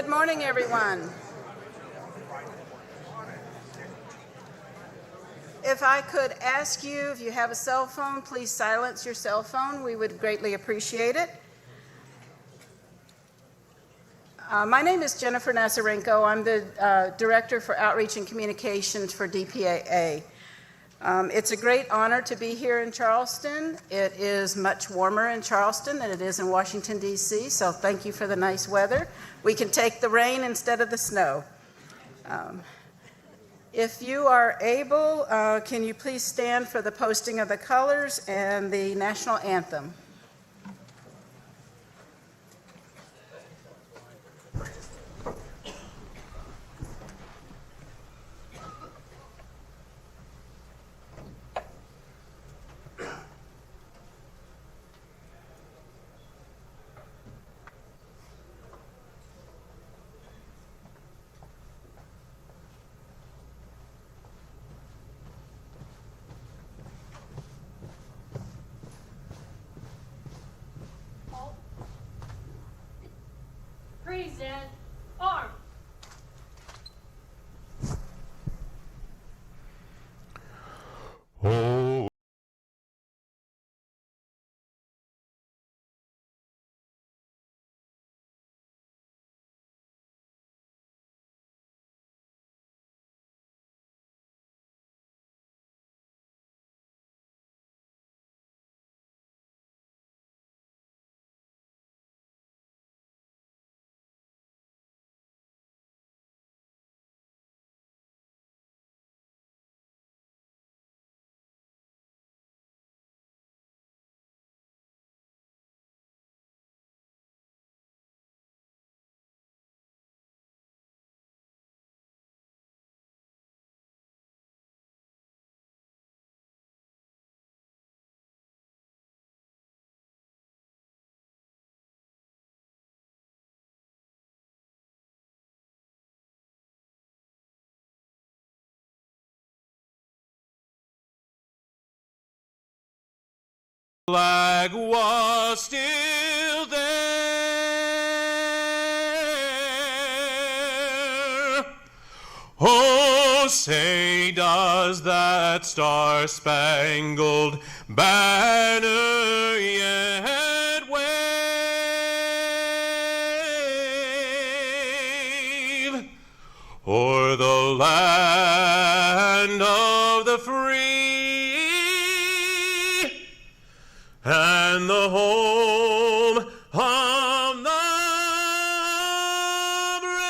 Good morning, everyone. If I could ask you, if you have a cell phone, please silence your cell phone. We would greatly appreciate it. My name is Jennifer Nazarenko. I'm the Director for Outreach and Communications for DPAA. It's a great honor to be here in Charleston. It is much warmer in Charleston than it is in Washington, D.C., so thank you for the nice weather. We can take the rain instead of the snow. If you are able, can you please stand for the posting of the colors and the national anthem? Present arm. Oh. Flag was still there. Oh, say does that star-spangled banner yet wave o'er the land of the free and the home of the brave.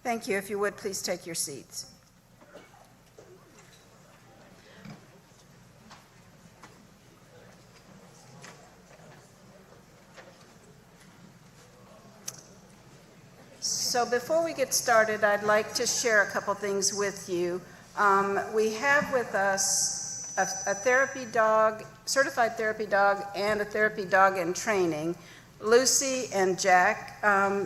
Thank you. If you would, please take your seats. So before we get started, I'd like to share a couple things with you. We have with us a therapy dog, certified therapy dog, and a therapy dog in training, Lucy and Jack.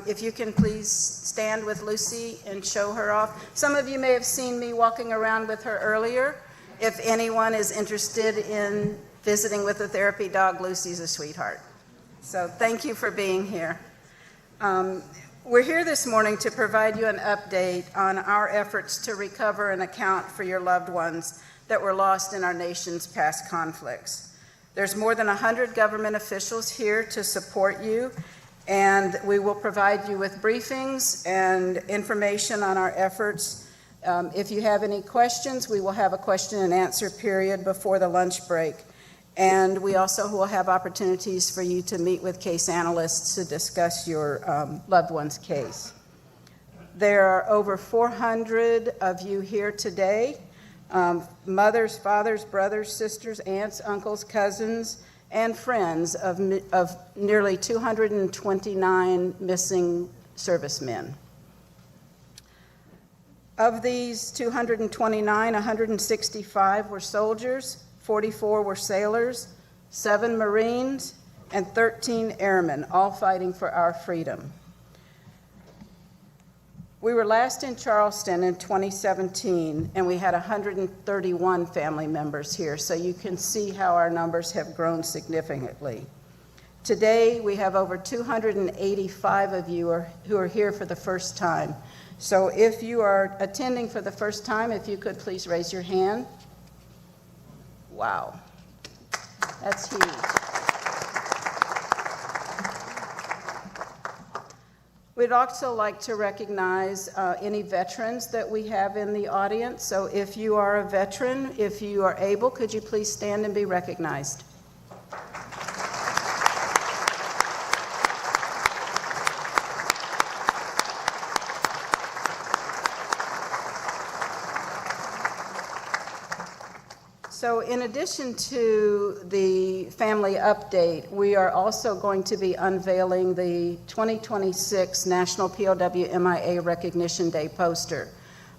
If you can please stand with Lucy and show her off. Some of you may have seen me walking around with her earlier. If anyone is interested in visiting with a therapy dog, Lucy's a sweetheart. So thank you for being here. We're here this morning to provide you an update on our efforts to recover and account for your loved ones that were lost in our nation's past conflicts. There's more than 100 government officials here to support you, and we will provide you with briefings and information on our efforts. If you have any questions, we will have a question and answer period before the lunch break. And we also will have opportunities for you to meet with case analysts to discuss your loved one's case. There are over 400 of you here today. Mothers, fathers, brothers, sisters, aunts, uncles, cousins, and friends of nearly 229 missing servicemen. Of these 229, 165 were soldiers, 44 were sailors, 7 Marines, and 13 airmen, all fighting for our freedom. We were last in Charleston in 2017, and we had 131 family members here, so you can see how our numbers have grown significantly. Today, we have over 285 of you who are here for the first time. So if you are attending for the first time, if you could please raise your hand. Wow, that's huge. We'd also like to recognize any veterans that we have in the audience. So if you are a veteran, if you are able, could you please stand and be recognized? So in addition to the family update, we are also going to be unveiling the 2026 National POW MIA Recognition Day poster.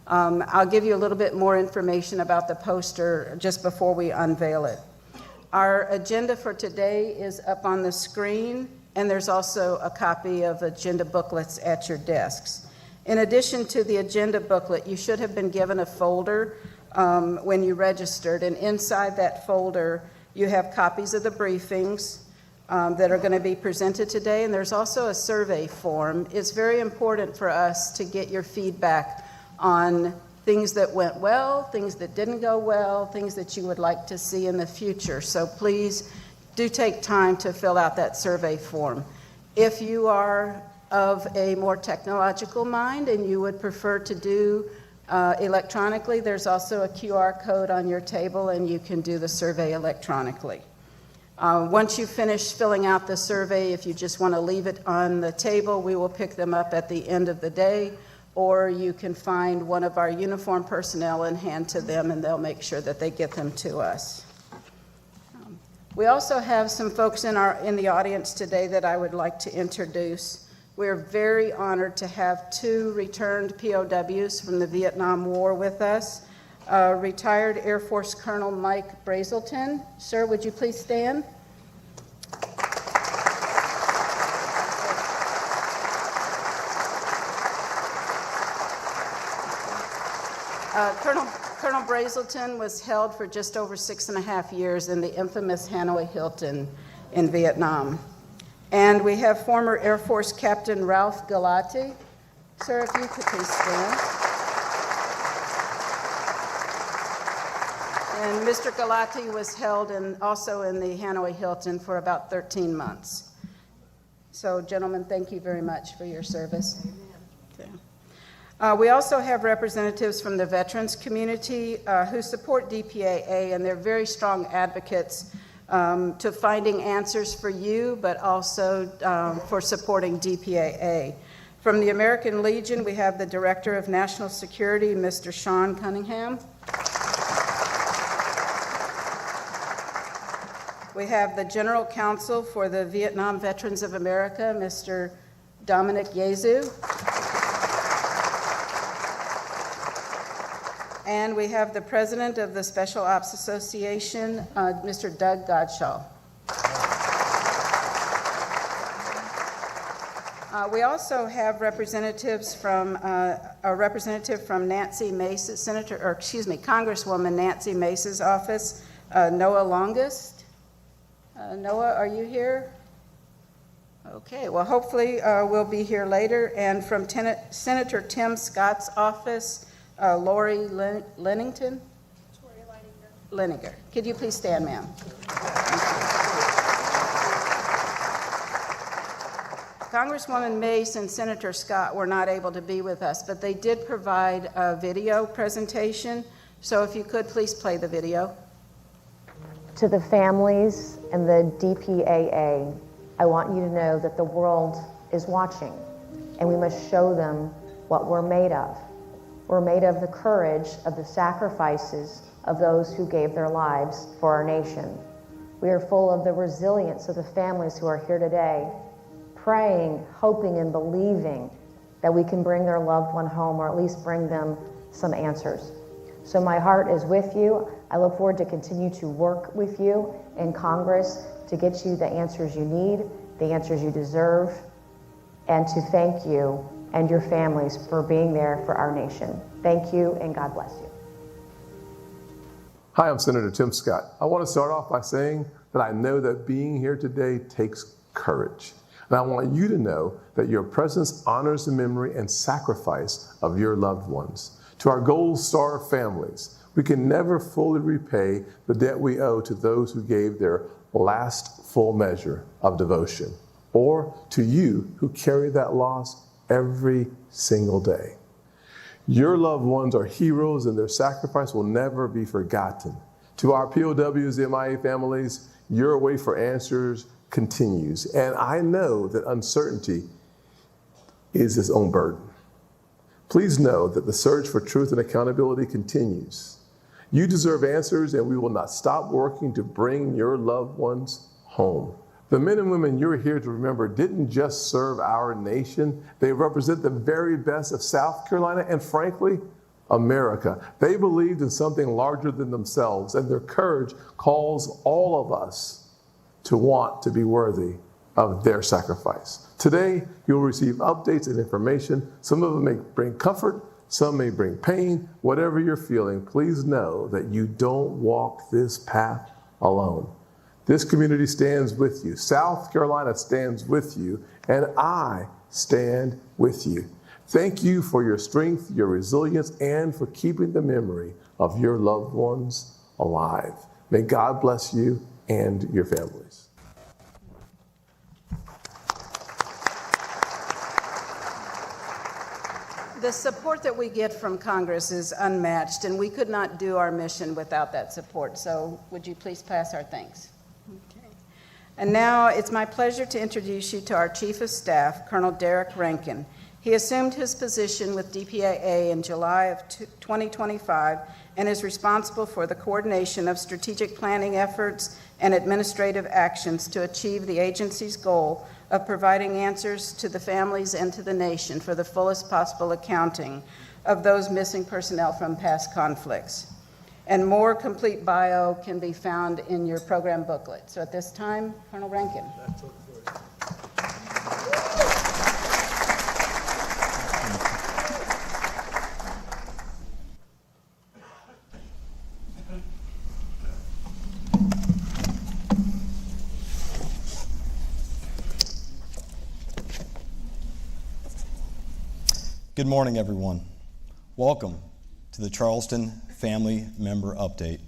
I'll give you a little bit more information about the poster just before we unveil it. Our agenda for today is up on the screen, and there's also a copy of agenda booklets at your desks. In addition to the agenda booklet, you should have been given a folder when you registered, and inside that folder you have copies of the briefings that are going to be presented today, and there's also a survey form. It's very important for us to get your feedback on things that went well, things that didn't go well, things that you would like to see in the future. So please do take time to fill out that survey form. If you are of a more technological mind and you would prefer to do electronically, there's also a QR code on your table and you can do the survey electronically. Once you finish filling out the survey, if you just want to leave it on the table, we will pick them up at the end of the day, or you can find one of our uniformed personnel and hand to them and they'll make sure that they get them to us. We also have some folks in the audience today that I would like to introduce. We're very honored to have 2 returned POWs from the Vietnam War with us. Retired Air Force Colonel Mike Brazelton. Sir, would you please stand? Colonel Brazelton was held for just over 6.5 years in the infamous Hanoi Hilton in Vietnam. And we have former Air Force Captain Ralph Galati. Sir, if you could please stand. And Mr. Galati was held also in the Hanoi Hilton for about 13 months. So, gentlemen, thank you very much for your service. We also have representatives from the veterans community who support DPAA, and they're very strong advocates to finding answers for you, but also for supporting DPAA. From the American Legion, we have the Director of National Security, Mr. Sean Cunningham. We have the General Counsel for the Vietnam Veterans of America, Mr. Dominic Yezu. And we have the President of the Special Ops Association, Mr. Doug Godshaw. We also have representatives from a representative from Nancy Mace's Congresswoman Nancy Mace's office, Noah Longest. Noah, are you here? Okay, well, hopefully we'll be here later. And from Senator Tim Scott's office, Lori Lennington? Leninger. Could you please stand, ma'am? Congresswoman Mace and Senator Scott were not able to be with us, but they did provide a video presentation. So if you could please play the video. To the families and the DPAA, I want you to know that the world is watching, and we must show them what we're made of. We're made of the courage of the sacrifices of those who gave their lives for our nation. We are full of the resilience of the families who are here today, praying, hoping, and believing that we can bring their loved one home, or at least bring them some answers. So my heart is with you. I look forward to continue to work with you in Congress to get you the answers you need, the answers you deserve, and to thank you and your families for being there for our nation. Thank you, and God bless you. Hi, I'm Senator Tim Scott. I want to start off by saying that I know that being here today takes courage. And I want you to know that your presence honors the memory and sacrifice of your loved ones. To our Gold Star families, we can never fully repay the debt we owe to those who gave their last full measure of devotion, or to you who carry that loss every single day. Your loved ones are heroes and their sacrifice will never be forgotten. To our POWs, MIA families, your wait for answers continues. And I know that uncertainty is its own burden. Please know that the search for truth and accountability continues. You deserve answers, and we will not stop working to bring your loved ones home. The men and women you're here to remember didn't just serve our nation. They represent the very best of South Carolina and, frankly, America. They believed in something larger than themselves, and their courage calls all of us to want to be worthy of their sacrifice. Today, you'll receive updates and information. Some of them may bring comfort, some may bring pain. Whatever you're feeling, please know that you don't walk this path alone. This community stands with you. South Carolina stands with you, and I stand with you. Thank you for your strength, your resilience, and for keeping the memory of your loved ones alive. May God bless you and your families. The support that we get from Congress is unmatched, and we could not do our mission without that support. So would you please pass our thanks? Okay. And now it's my pleasure to introduce you to our Chief of Staff, Colonel Derek Rankin. He assumed his position with DPAA in July of 2025 and is responsible for the coordination of strategic planning efforts and administrative actions to achieve the agency's goal of providing answers to the families and to the nation for the fullest possible accounting of those missing personnel from past conflicts. And more complete bio can be found in your program booklet. So at this time, Colonel Rankin. Good morning, everyone. Welcome to the Charleston Family Member Update,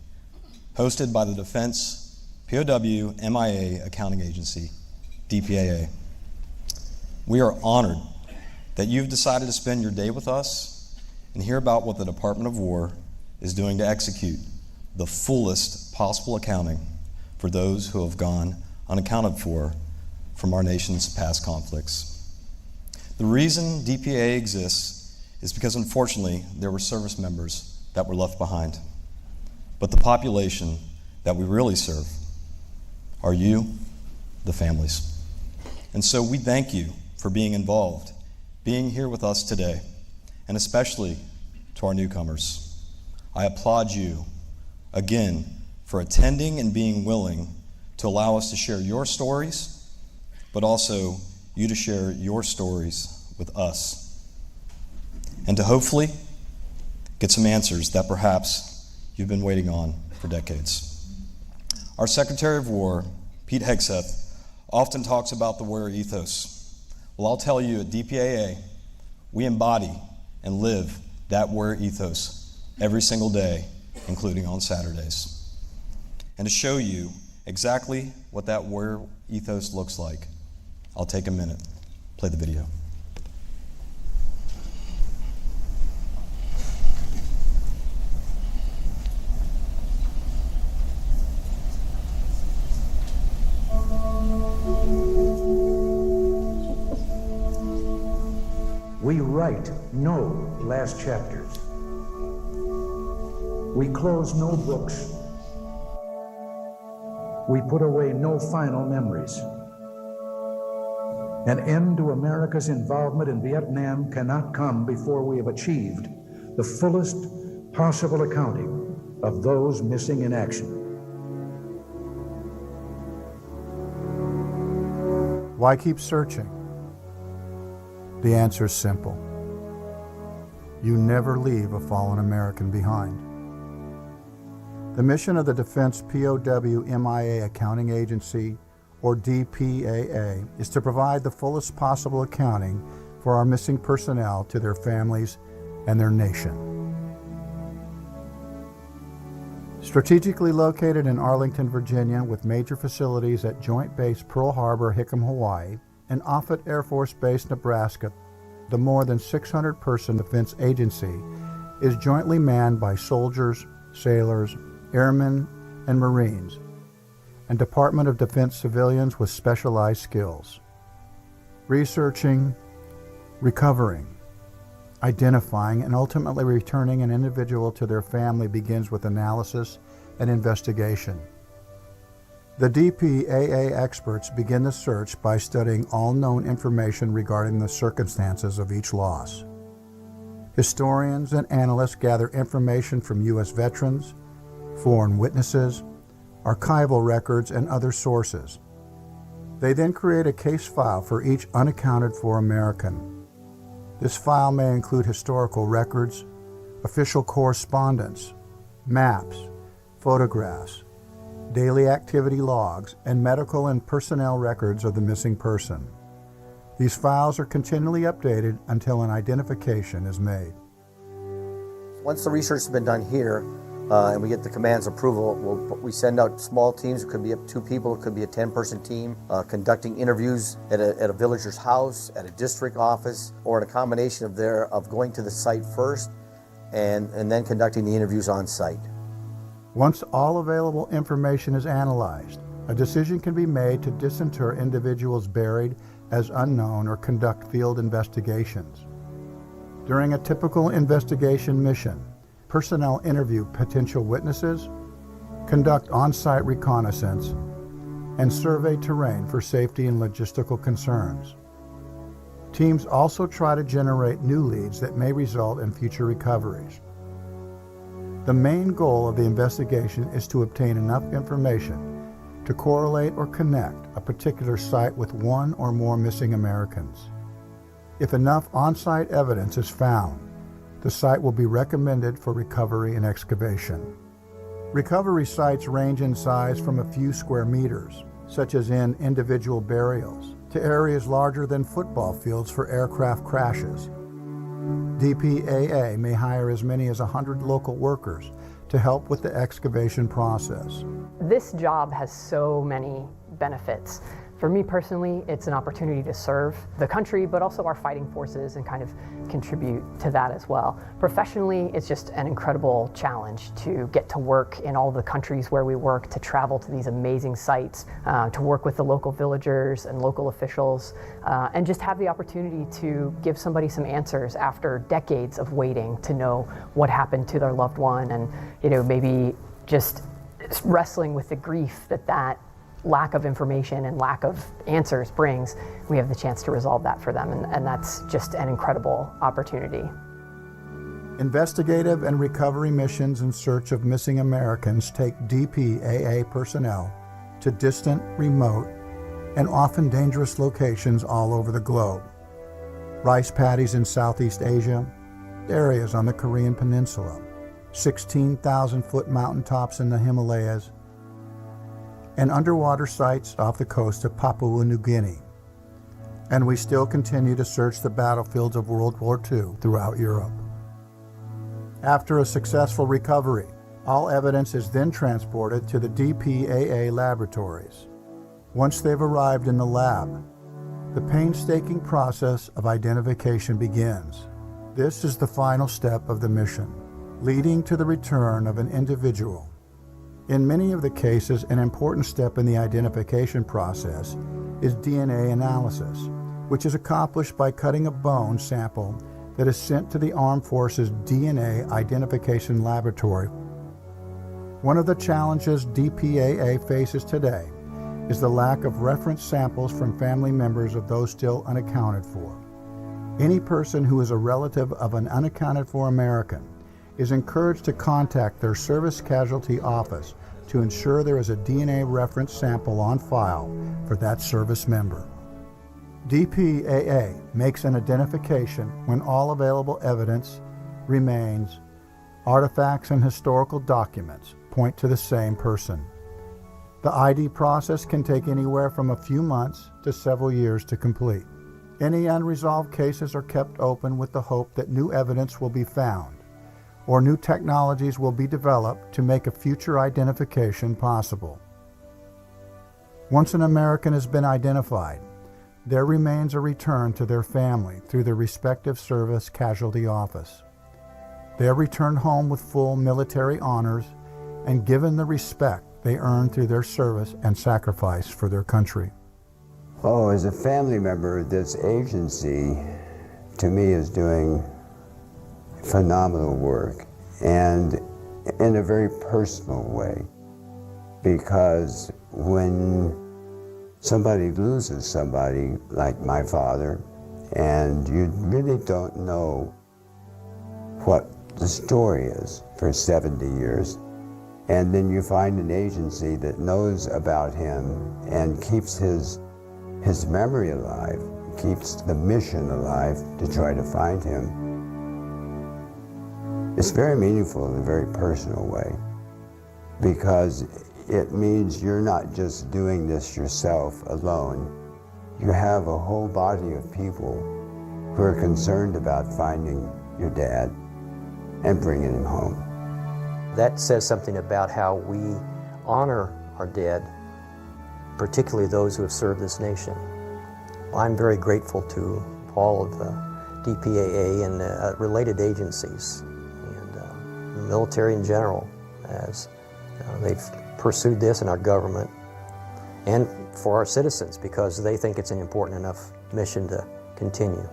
hosted by the Defense POW MIA Accounting Agency, DPAA. We are honored that you've decided to spend your day with us and hear about what the Department of War is doing to execute the fullest possible accounting for those who have gone unaccounted for from our nation's past conflicts. The reason DPAA exists is because, unfortunately, there were service members that were left behind. But the population that we really serve are you, the families. And so we thank you for being involved, being here with us today, and especially to our newcomers. I applaud you, again, for attending and being willing to allow us to share your stories, but also you to share your stories with us, and to hopefully get some answers that perhaps you've been waiting on for decades. Our Secretary of War, Pete Hegseth, often talks about the warrior ethos. Well, I'll tell you, at DPAA, we embody and live that warrior ethos every single day, including on Saturdays. And to show you exactly what that warrior ethos looks like, I'll take a minute, play the video. We write no last chapters. We close no books. We put away no final memories. An end to America's involvement in Vietnam cannot come before we have achieved the fullest possible accounting of those missing in action. Why keep searching? The answer is simple. You never leave a fallen American behind. The mission of the Defense POW MIA Accounting Agency, or DPAA, is to provide the fullest possible accounting for our missing personnel to their families and their nation. Strategically located in Arlington, Virginia, with major facilities at Joint Base Pearl Harbor, Hickam, Hawaii, and Offutt Air Force Base, Nebraska, the more than 600-person defense agency is jointly manned by soldiers, sailors, airmen, and Marines, and Department of Defense civilians with specialized skills. Researching, recovering, identifying, and ultimately returning an individual to their family begins with analysis and investigation. The DPAA experts begin the search by studying all known information regarding the circumstances of each loss. Historians and analysts gather information from U.S. veterans, foreign witnesses, archival records, and other sources. They then create a case file for each unaccounted for American. This file may include historical records, official correspondence, maps, photographs, daily activity logs, and medical and personnel records of the missing person. These files are continually updated until an identification is made. Once the research has been done here, and we get the command's approval, we send out small teams. It could be up to 2 people, it could be a 10-person team, conducting interviews at a villager's house, at a district office, or in a combination of going to the site first and then conducting the interviews on site. Once all available information is analyzed, a decision can be made to disinter individuals buried as unknown or conduct field investigations. During a typical investigation mission, personnel interview potential witnesses, conduct on-site reconnaissance, and survey terrain for safety and logistical concerns. Teams also try to generate new leads that may result in future recoveries. The main goal of the investigation is to obtain enough information to correlate or connect a particular site with one or more missing Americans. If enough on-site evidence is found, the site will be recommended for recovery and excavation. Recovery sites range in size from a few square meters, such as in individual burials, to areas larger than football fields for aircraft crashes. DPAA may hire as many as 100 local workers to help with the excavation process. This job has so many benefits. For me personally, it's an opportunity to serve the country, but also our fighting forces and kind of contribute to that as well. Professionally, it's just an incredible challenge to get to work in all the countries where we work, to travel to these amazing sites, to work with the local villagers and local officials, and just have the opportunity to give somebody some answers after decades of waiting to know what happened to their loved one, and maybe just wrestling with the grief that lack of information and lack of answers brings. We have the chance to resolve that for them, and that's just an incredible opportunity. Investigative and recovery missions in search of missing Americans take DPAA personnel to distant, remote, and often dangerous locations all over the globe. Rice paddies in Southeast Asia, areas on the Korean Peninsula, 16,000-foot mountaintops in the Himalayas, and underwater sites off the coast of Papua New Guinea. And we still continue to search the battlefields of World War II throughout Europe. After a successful recovery, all evidence is then transported to the DPAA laboratories. Once they've arrived in the lab, the painstaking process of identification begins. This is the final step of the mission, leading to the return of an individual. In many of the cases, an important step in the identification process is DNA analysis, which is accomplished by cutting a bone sample that is sent to the Armed Forces DNA Identification Laboratory. One of the challenges DPAA faces today is the lack of reference samples from family members of those still unaccounted for. Any person who is a relative of an unaccounted for American is encouraged to contact their service casualty office to ensure there is a DNA reference sample on file for that service member. DPAA makes an identification when all available evidence remains. Artifacts and historical documents point to the same person. The ID process can take anywhere from a few months to several years to complete. Any unresolved cases are kept open with the hope that new evidence will be found or new technologies will be developed to make a future identification possible. Once an American has been identified, there remains a return to their family through their respective service casualty office. They are returned home with full military honors and given the respect they earned through their service and sacrifice for their country. Oh, as a family member, this agency, to me, is doing phenomenal work, and in a very personal way, because when somebody loses somebody like my father, and you really don't know what the story is for 70 years, and then you find an agency that knows about him and keeps his memory alive, keeps the mission alive to try to find him. It's very meaningful in a very personal way, because it means you're not just doing this yourself alone. You have a whole body of people who are concerned about finding your dad and bringing him home. That says something about how we honor our dead, particularly those who have served this nation. I'm very grateful to all of the DPAA and related agencies and the military in general, as they've pursued this in our government, and for our citizens, because they think it's an important enough mission to continue.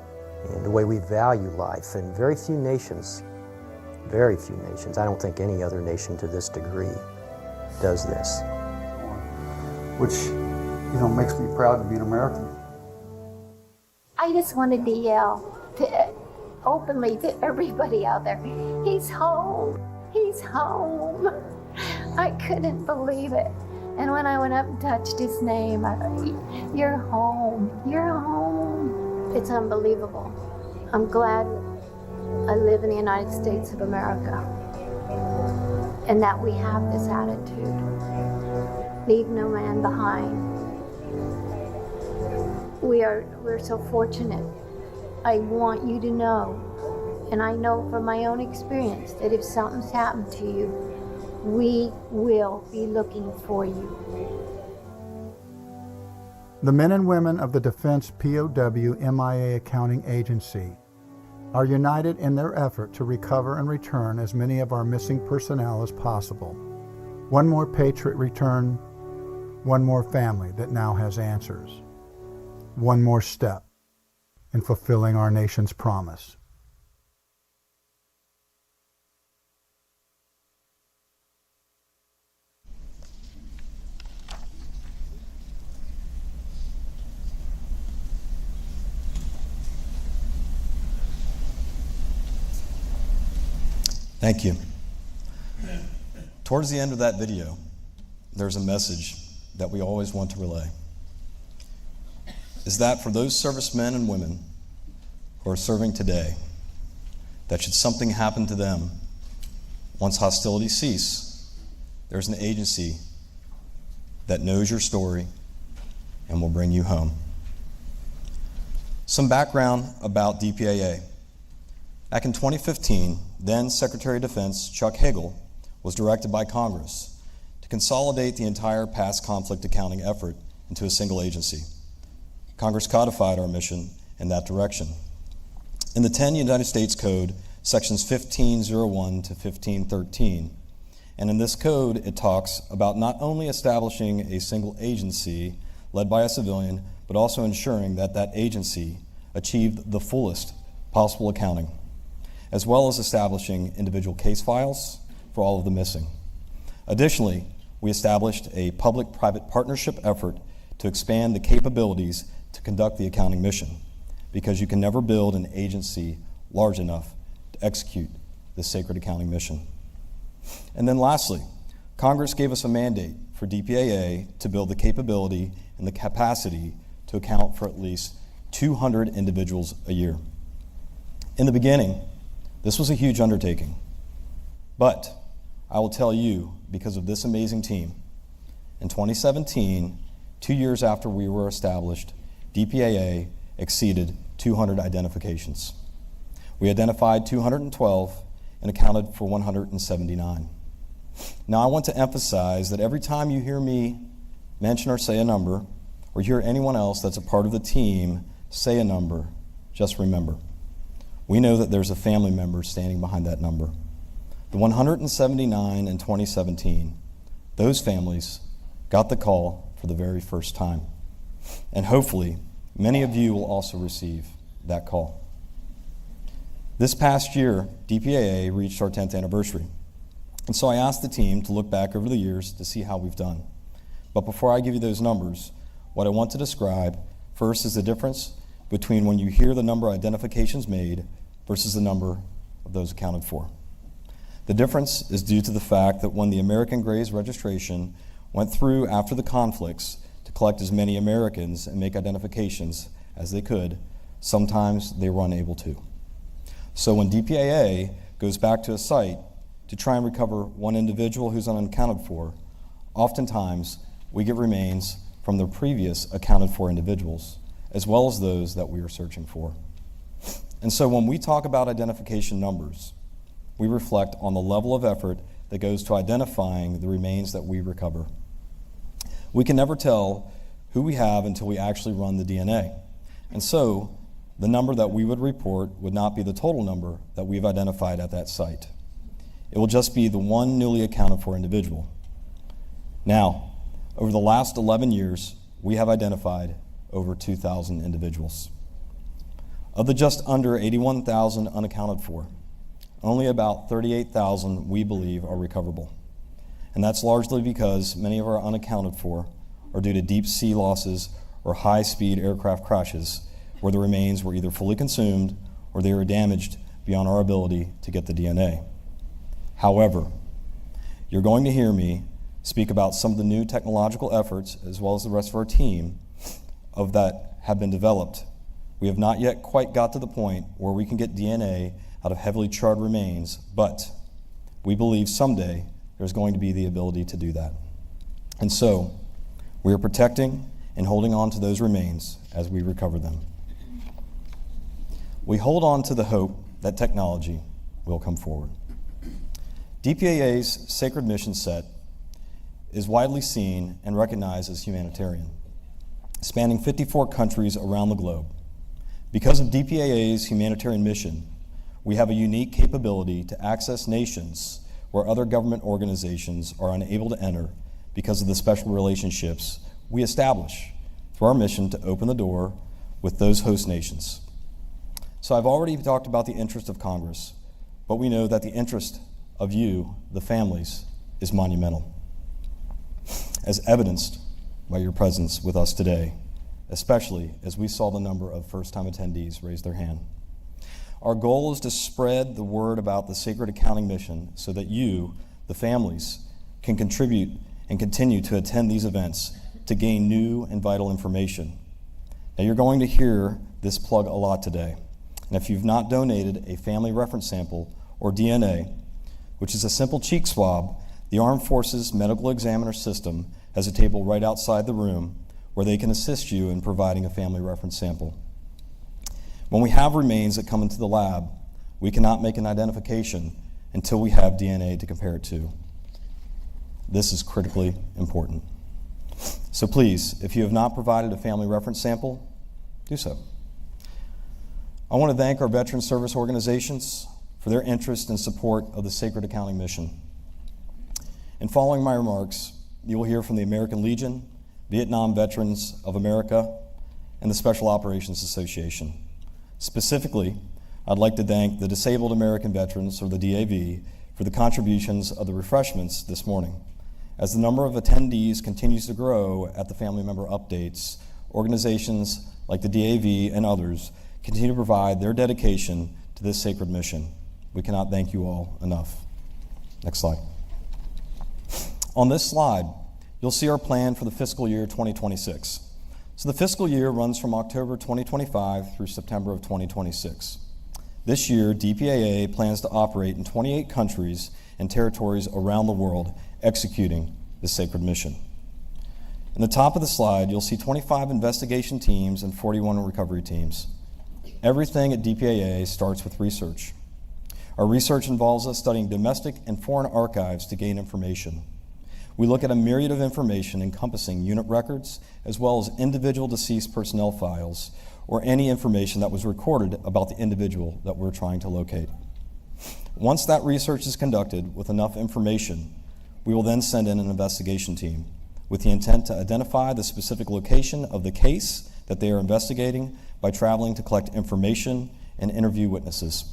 And the way we value life, and very few nations, I don't think any other nation to this degree does this. Which, makes me proud to be an American. I just wanted to yell openly to everybody out there, he's home, he's home. I couldn't believe it. And when I went up and touched his name, I thought, you're home, you're home. It's unbelievable. I'm glad I live in the United States of America and that we have this attitude. Leave no man behind. We're so fortunate. I want you to know, and I know from my own experience, that if something's happened to you, we will be looking for you. The men and women of the Defense POW MIA Accounting Agency are united in their effort to recover and return as many of our missing personnel as possible. One more patriot return, one more family that now has answers. One more step in fulfilling our nation's promise. Thank you. Towards the end of that video, there's a message that we always want to relay. Is that for those servicemen and women who are serving today, that should something happen to them, once hostilities cease, there's an agency that knows your story and will bring you home. Some background about DPAA. Back in 2015, then Secretary of Defense Chuck Hagel was directed by Congress to consolidate the entire past conflict accounting effort into a single agency. Congress codified our mission in that direction. In the 10 United States Code, sections 1501 to 1513, and in this code it talks about not only establishing a single agency led by a civilian, but also ensuring that that agency achieved the fullest possible accounting, as well as establishing individual case files for all of the missing. Additionally, we established a public-private partnership effort to expand the capabilities to conduct the accounting mission. because you can never build an agency large enough to execute this sacred accounting mission. And then lastly, Congress gave us a mandate for DPAA to build the capability and the capacity to account for at least 200 individuals a year. In the beginning, this was a huge undertaking, but I will tell you, because of this amazing team, in 2017, 2 years after we were established, DPAA exceeded 200 identifications. We identified 212 and accounted for 179. Now, I want to emphasize that every time you hear me mention or say a number, or hear anyone else that's a part of the team say a number, just remember, we know that there's a family member standing behind that number. The 179 in 2017, those families got the call for the very first time. And hopefully, many of you will also receive that call. This past year, DPAA reached our 10th anniversary. And so I asked the team to look back over the years to see how we've done. But before I give you those numbers, what I want to describe first is the difference between when you hear the number of identifications made versus the number of those accounted for. The difference is due to the fact that when the American Grays registration went through after the conflicts to collect as many Americans and make identifications as they could, sometimes they were unable to. So when DPAA goes back to a site to try and recover one individual who's unaccounted for, oftentimes we get remains from the previous accounted for individuals, as well as those that we are searching for. And so when we talk about identification numbers, we reflect on the level of effort that goes to identifying the remains that we recover. We can never tell who we have until we actually run the DNA. And so the number that we would report would not be the total number that we've identified at that site. It will just be the one newly accounted for individual. Now, over the last 11 years, we have identified over 2,000 individuals. Of the just under 81,000 unaccounted for, only about 38,000 we believe are recoverable. And that's largely because many of our unaccounted for are due to deep sea losses or high-speed aircraft crashes where the remains were either fully consumed or they were damaged beyond our ability to get the DNA. However, you're going to hear me speak about some of the new technological efforts, as well as the rest of our team, of that have been developed. We have not yet quite got to the point where we can get DNA out of heavily charred remains, but we believe someday there's going to be the ability to do that. And so, we are protecting and holding on to those remains as we recover them. We hold on to the hope that technology will come forward. DPAA's sacred mission set is widely seen and recognized as humanitarian, spanning 54 countries around the globe. Because of DPAA's humanitarian mission, we have a unique capability to access nations where other government organizations are unable to enter because of the special relationships we establish through our mission to open the door with those host nations. So I've already talked about the interest of Congress, but we know that the interest of you, the families, is monumental, as evidenced by your presence with us today, especially as we saw the number of first-time attendees raise their hand. Our goal is to spread the word about the sacred accounting mission so that you, the families, can contribute and continue to attend these events to gain new and vital information. Now, you're going to hear this plug a lot today. And if you've not donated a family reference sample or DNA, which is a simple cheek swab, the Armed Forces Medical Examiner System has a table right outside the room where they can assist you in providing a family reference sample. When we have remains that come into the lab, we cannot make an identification until we have DNA to compare it to. This is critically important. So please, if you have not provided a family reference sample, do so. I want to thank our veteran service organizations for their interest and support of the sacred accounting mission. In following my remarks, you will hear from the American Legion, Vietnam Veterans of America, and the Special Operations Association. Specifically, I'd like to thank the Disabled American Veterans, or the DAV, for the contributions of the refreshments this morning. As the number of attendees continues to grow at the family member updates, organizations like the DAV and others continue to provide their dedication to this sacred mission. We cannot thank you all enough. Next slide. On this slide, you'll see our plan for the fiscal year 2026. So the fiscal year runs from October 2025 through September of 2026. This year, DPAA plans to operate in 28 countries and territories around the world, executing this sacred mission. In the top of the slide, you'll see 25 investigation teams and 41 recovery teams. Everything at DPAA starts with research. Our research involves us studying domestic and foreign archives to gain information. We look at a myriad of information encompassing unit records, as well as individual deceased personnel files, or any information that was recorded about the individual that we're trying to locate. Once that research is conducted with enough information, we will then send in an investigation team with the intent to identify the specific location of the case that they are investigating by traveling to collect information and interview witnesses.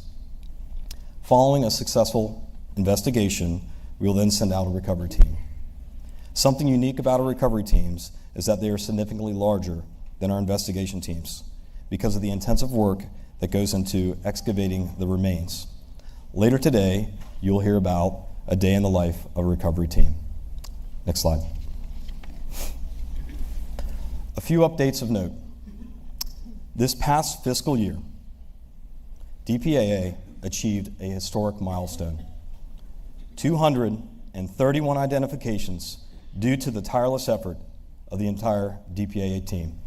Following a successful investigation, we will then send out a recovery team. Something unique about our recovery teams is that they are significantly larger than our investigation teams because of the intensive work that goes into excavating the remains. Later today, you'll hear about a day in the life of a recovery team. Next slide. A few updates of note. This past fiscal year, DPAA achieved a historic milestone. 231 identifications due to the tireless effort of the entire DPAA team.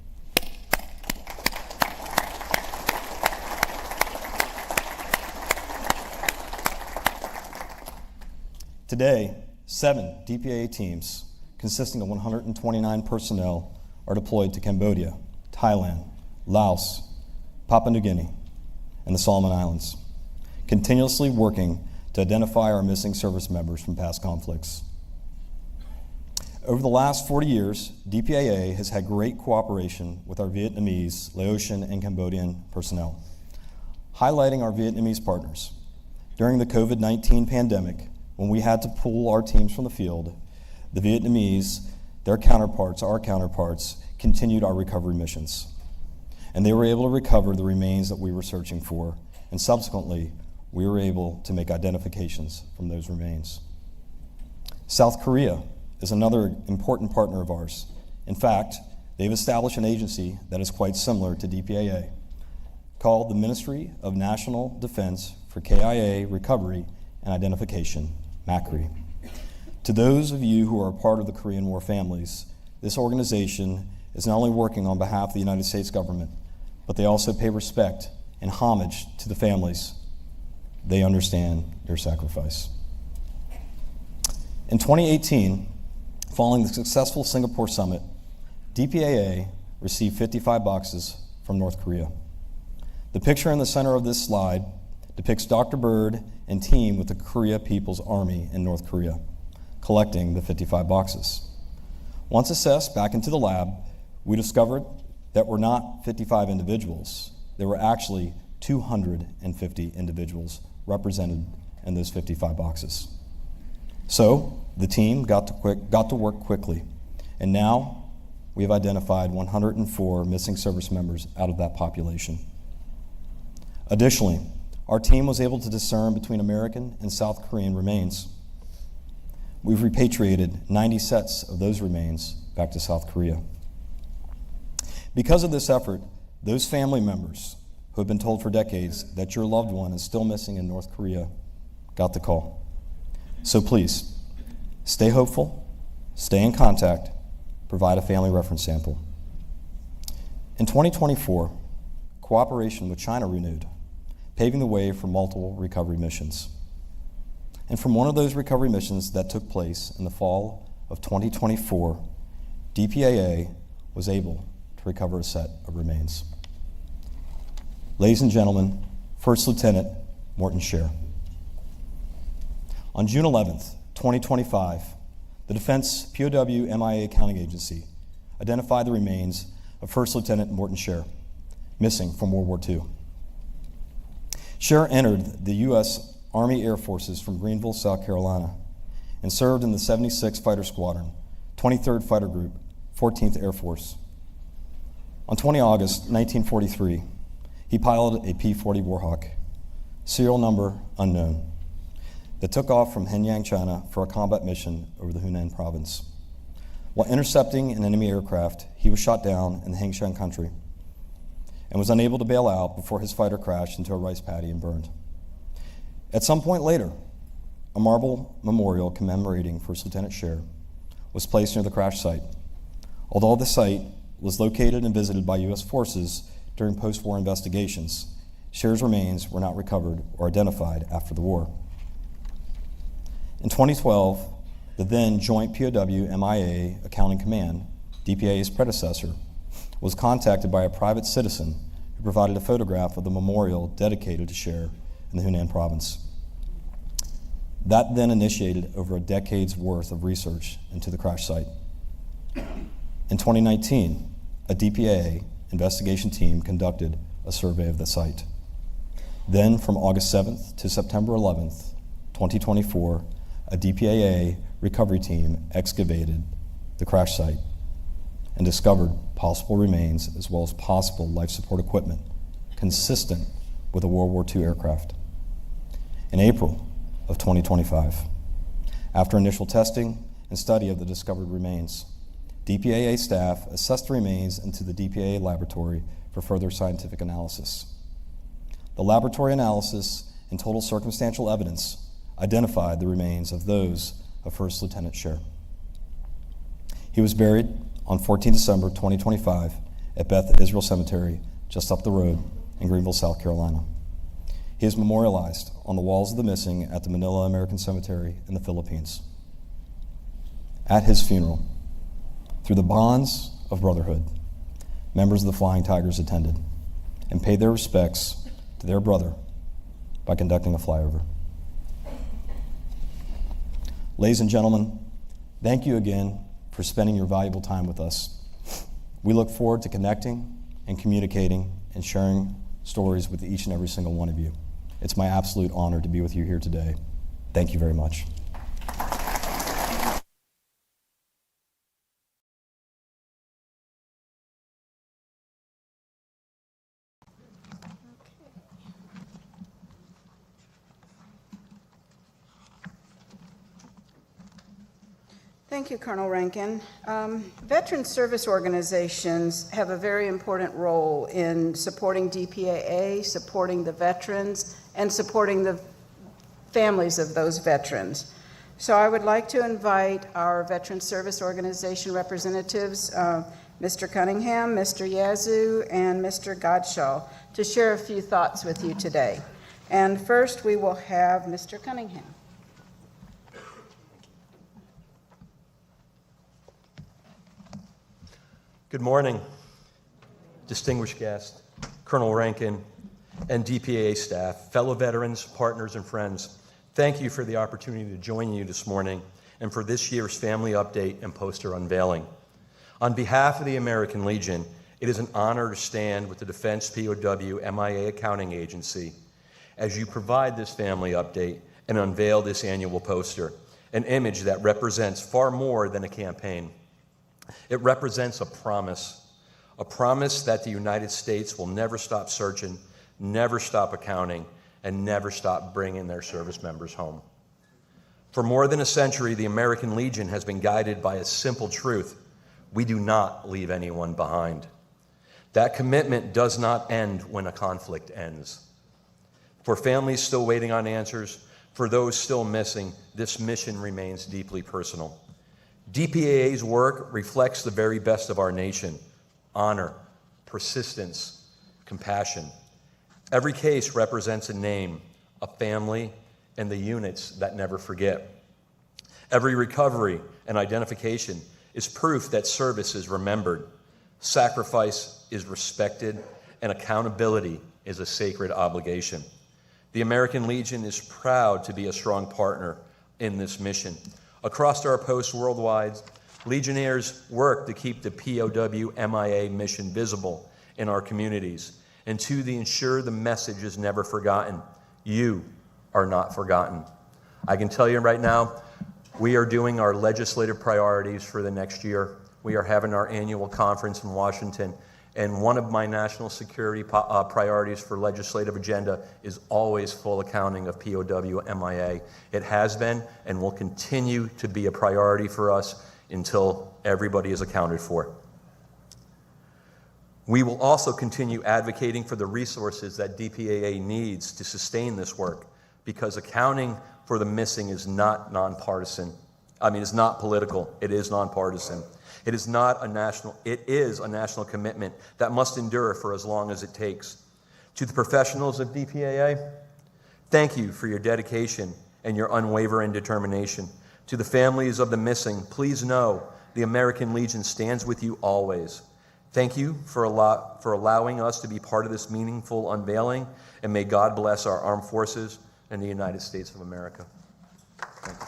Today, 7 DPAA teams, consisting of 129 personnel, are deployed to Cambodia, Thailand, Laos, Papua New Guinea, and the Solomon Islands, continuously working to identify our missing service members from past conflicts. Over the last 40 years, DPAA has had great cooperation with our Vietnamese, Laotian, and Cambodian personnel. Highlighting our Vietnamese partners, during the COVID-19 pandemic, when we had to pull our teams from the field, the Vietnamese, our counterparts, continued our recovery missions. And they were able to recover the remains that we were searching for, and subsequently, we were able to make identifications from those remains. South Korea is another important partner of ours. In fact, they've established an agency that is quite similar to DPAA, called the Ministry of National Defense for KIA Recovery and Identification, MACRI. To those of you who are a part of the Korean War families, this organization is not only working on behalf of the United States government, but they also pay respect and homage to the families. They understand your sacrifice. In 2018, following the successful Singapore summit, DPAA received 55 boxes from North Korea. The picture in the center of this slide depicts Dr. Bird and team with the Korea People's Army in North Korea, collecting the 55 boxes. Once assessed back into the lab, we discovered that were not 55 individuals. There were actually 250 individuals represented in those 55 boxes. So the team got to work quickly, and now we have identified 104 missing service members out of that population. Additionally, our team was able to discern between American and South Korean remains. We've repatriated 90 sets of those remains back to South Korea. Because of this effort, those family members who have been told for decades that your loved one is still missing in North Korea got the call. So please, stay hopeful, stay in contact, provide a family reference sample. In 2024, cooperation with China renewed, paving the way for multiple recovery missions. And from one of those recovery missions that took place in the fall of 2024, DPAA was able to recover a set of remains. Ladies and gentlemen, First Lieutenant Morton Scher. On June 11th, 2025, the Defense POW MIA Accounting Agency identified the remains of First Lieutenant Morton Scher, missing from World War II. Scher entered the U.S. Army Air Forces from Greenville, South Carolina, and served in the 76th Fighter Squadron, 23rd Fighter Group, 14th Air Force. On 20 August 1943, He piloted a P-40 Warhawk, serial number unknown, that took off from Henyang, China for a combat mission over the Hunan province. While intercepting an enemy aircraft, he was shot down in the Hengshan country and was unable to bail out before his fighter crashed into a rice paddy and burned. At some point later, a marble memorial commemorating First Lieutenant Scher was placed near the crash site. Although the site was located and visited by U.S. forces during post-war investigations, Scher's remains were not recovered or identified after the war. In 2012, the then Joint POW MIA Accounting Command, DPAA's predecessor, was contacted by a private citizen who provided a photograph of the memorial dedicated to Scher in the Hunan province. That then initiated over a decade's worth of research into the crash site. In 2019, a DPAA investigation team conducted a survey of the site. Then, from August 7th to September 11th, 2024, a DPAA recovery team excavated the crash site and discovered possible remains as well as possible life support equipment consistent with a World War II aircraft. In April of 2025, after initial testing and study of the discovered remains, DPAA staff assessed the remains into the DPAA laboratory for further scientific analysis. The laboratory analysis and total circumstantial evidence identified the remains of those of First Lieutenant Scher. He was buried on 14 December 2025 at Beth Israel Cemetery, just up the road in Greenville, South Carolina. He is memorialized on the walls of the missing at the Manila American Cemetery in the Philippines. At his funeral, through the bonds of brotherhood, members of the Flying Tigers attended and paid their respects to their brother by conducting a flyover. Ladies and gentlemen, thank you again for spending your valuable time with us. We look forward to connecting and communicating and sharing stories with each and every single one of you. It's my absolute honor to be with you here today. Thank you very much. Thank you, Colonel Rankin. Veteran service organizations have a very important role in supporting DPAA, supporting the veterans, and supporting the families of those veterans. So I would like to invite our Veteran Service Organization representatives, Mr. Cunningham, Mr. Yazoo, and Mr. Godshaw, to share a few thoughts with you today. And first, we will have Mr. Cunningham. Good morning, distinguished guest, Colonel Rankin, and DPAA staff, fellow veterans, partners, and friends. Thank you for the opportunity to join you this morning and for this year's family update and poster unveiling. On behalf of the American Legion, it is an honor to stand with the Defense POW MIA Accounting Agency as you provide this family update and unveil this annual poster, an image that represents far more than a campaign. It represents a promise that the United States will never stop searching, never stop accounting, and never stop bringing their service members home. For more than a century, the American Legion has been guided by a simple truth: we do not leave anyone behind. That commitment does not end when a conflict ends. For families still waiting on answers, for those still missing, this mission remains deeply personal. DPAA's work reflects the very best of our nation: honor, persistence, compassion. Every case represents a name, a family, and the units that never forget. Every recovery and identification is proof that service is remembered, sacrifice is respected, and accountability is a sacred obligation. The American Legion is proud to be a strong partner in this mission. Across our posts worldwide, Legionnaires work to keep the POW MIA mission visible in our communities and to ensure the message is never forgotten. You are not forgotten. I can tell you right now, we are doing our legislative priorities for the next year. We are having our annual conference in Washington, And one of my national security priorities for legislative agenda is always full accounting of POW MIA. It has been and will continue to be a priority for us until everybody is accounted for. We will also continue advocating for the resources that DPAA needs to sustain this work, because accounting for the missing is not nonpartisan. It's not political. It is nonpartisan. It is a national commitment that must endure for as long as it takes. To the professionals of DPAA, thank you for your dedication and your unwavering determination. To the families of the missing, please know the American Legion stands with you always. Thank you for allowing us to be part of this meaningful unveiling, and may God bless our armed forces and the United States of America. Thank you.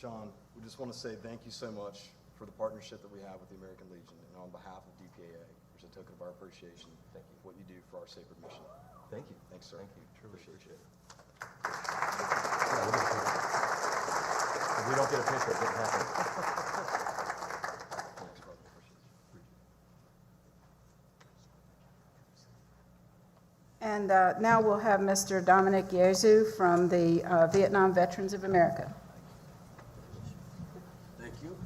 Sean, we just want to say thank you so much for the partnership that we have with the American Legion, and on behalf of DPAA, there's a token of our appreciation. Thank you for what you do for our sacred mission. Thank you. Thanks, sir. Thank you. Truly appreciate it. If we don't get a picture, it didn't happen. Thanks, brother. And now we'll have Mr. Dominic Yezu from the Vietnam Veterans of America. Thank you.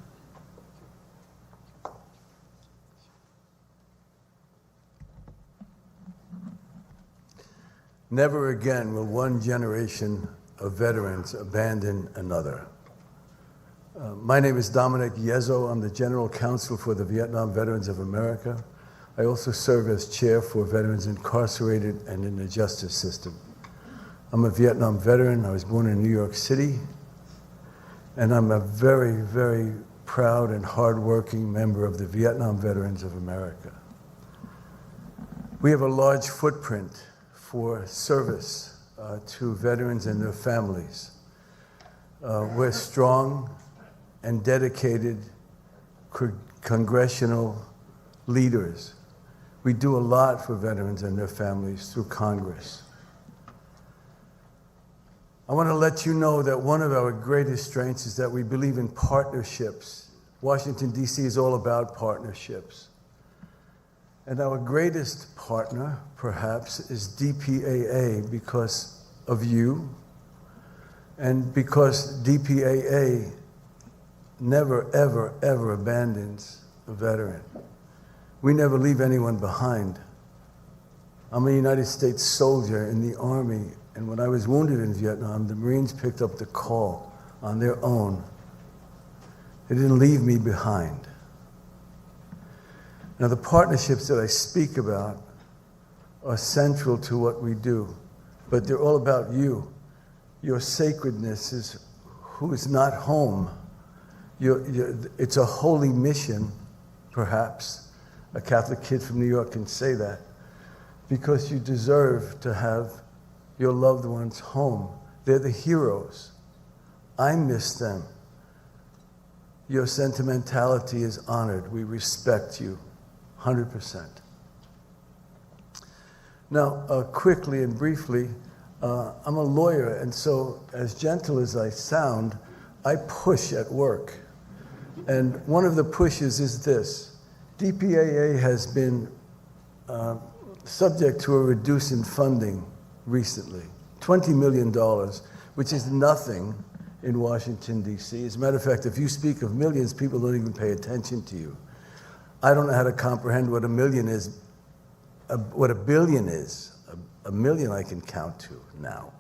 Never again will one generation of veterans abandon another. My name is Dominic Yezo. I'm the General Counsel for the Vietnam Veterans of America. I also serve as chair for veterans incarcerated and in the justice system. I'm a Vietnam veteran. I was born in New York City, and I'm a very, very proud and hardworking member of the Vietnam Veterans of America. We have a large footprint for service to veterans and their families. We're strong and dedicated congressional leaders. We do a lot for veterans and their families through Congress. I want to let you know that one of our greatest strengths is that we believe in partnerships. Washington, D.C. is all about partnerships. And our greatest partner, perhaps, is DPAA because of you, and because DPAA never, ever, ever abandons a veteran. We never leave anyone behind. I'm a United States soldier in the Army, and when I was wounded in Vietnam, the Marines picked up the call on their own. They didn't leave me behind. Now, the partnerships that I speak about are central to what we do, but they're all about you. Your sacredness is who is not home. It's a holy mission, perhaps. A Catholic kid from New York can say that, because you deserve to have your loved ones home. They're the heroes. I miss them. Your sentimentality is honored. We respect you 100%. Now, quickly and briefly, I'm a lawyer, and so as gentle as I sound, I push at work. And one of the pushes is this. DPAA has been subject to a reduce in funding recently, $20 million, which is nothing in Washington, D.C. As a matter of fact, if you speak of millions, people don't even pay attention to you. I don't know how to comprehend what a million is, what a billion is. A million I can count to now.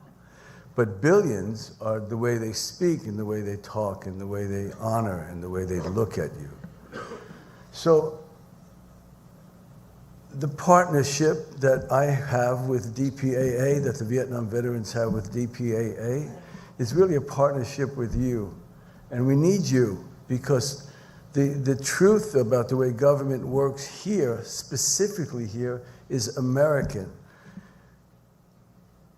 But billions are the way they speak and the way they talk and the way they honor and the way they look at you. So the partnership that I have with DPAA, that the Vietnam veterans have with DPAA, is really a partnership with you. And we need you, because the truth about the way government works here, specifically here, is American.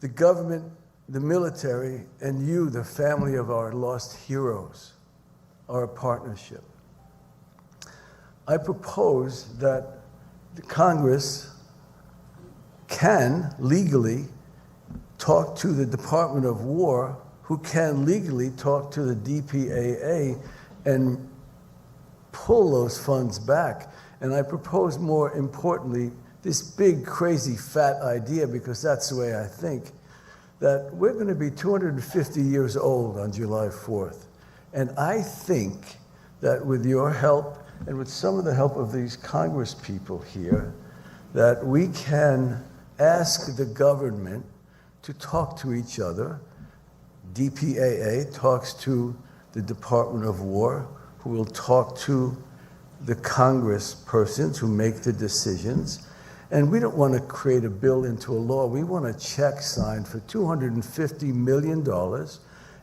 The government, the military, and you, the family of our lost heroes, are a partnership. I propose that the Congress can legally talk to the Department of War, who can legally talk to the DPAA and pull those funds back. And I propose, more importantly, this big, crazy, fat idea, because that's the way I think, that we're going to be 250 years old on July 4th. And I think that with your help and with some of the help of these Congress people here, that we can ask the government to talk to each other. DPAA talks to the Department of War, who will talk to the Congress persons who make the decisions. And we don't want to create a bill into a law. We want a check signed for $250 million.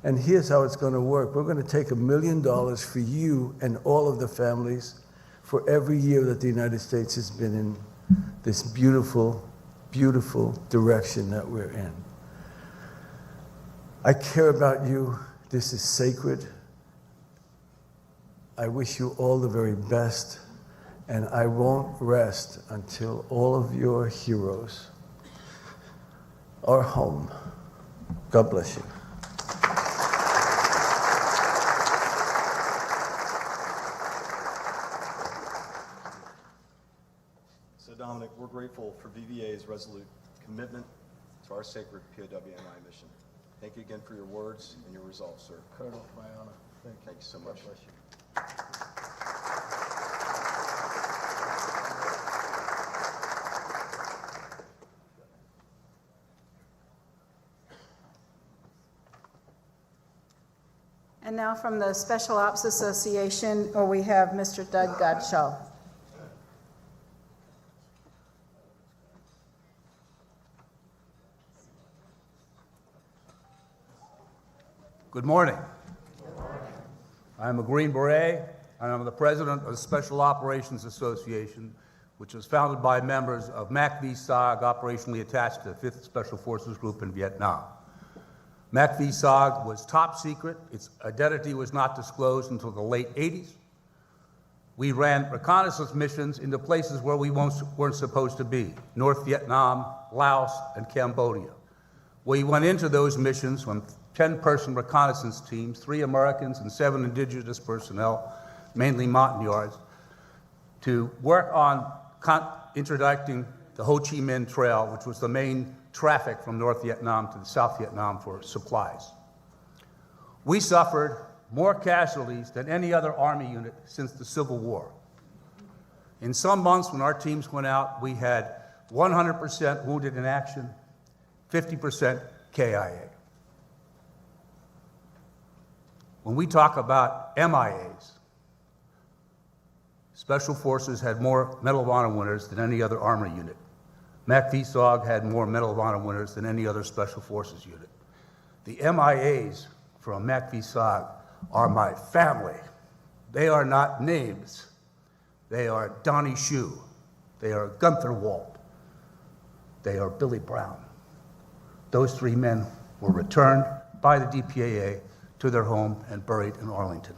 And here's how it's going to work. We're going to take $1 million for you and all of the families for every year that the United States has been in this beautiful, beautiful direction that we're in. I care about you. This is sacred. I wish you all the very best, and I won't rest until all of your heroes are home. God bless you. So Dominic, we're grateful for VVA's resolute commitment to our sacred POW/MI mission. Thank you again for your words and your resolve, sir. Colonel, my honor. Thank you. Thank you so much. God bless you. And now from the Special Ops Association, we have Mr. Doug Godshaw. Good morning. I'm a Green Beret, and I'm the president of the Special Operations Association, which was founded by members of MAC-VSOG, operationally attached to the 5th Special Forces Group in Vietnam. MAC-VSOG was top secret. Its identity was not disclosed until the late 80s. We ran reconnaissance missions into places where we weren't supposed to be: North Vietnam, Laos, and Cambodia. We went into those missions on 10-person reconnaissance teams, 3 Americans and 7 indigenous personnel, mainly Montagnards, to work on interdicting the Ho Chi Minh Trail, which was the main traffic from North Vietnam to the South Vietnam for supplies. We suffered more casualties than any other Army unit since the Civil War. In some months when our teams went out, we had 100% wounded in action, 50% KIA. When we talk about MIAs, Special Forces had more Medal of Honor winners than any other Army unit. MAC-VSOG had more Medal of Honor winners than any other Special Forces unit. The MIAs from MAC-VSOG are my family. They are not names. They are Donnie Shue. They are Gunther Walt. They are Billy Brown. Those 3 men were returned by the DPAA to their home and buried in Arlington.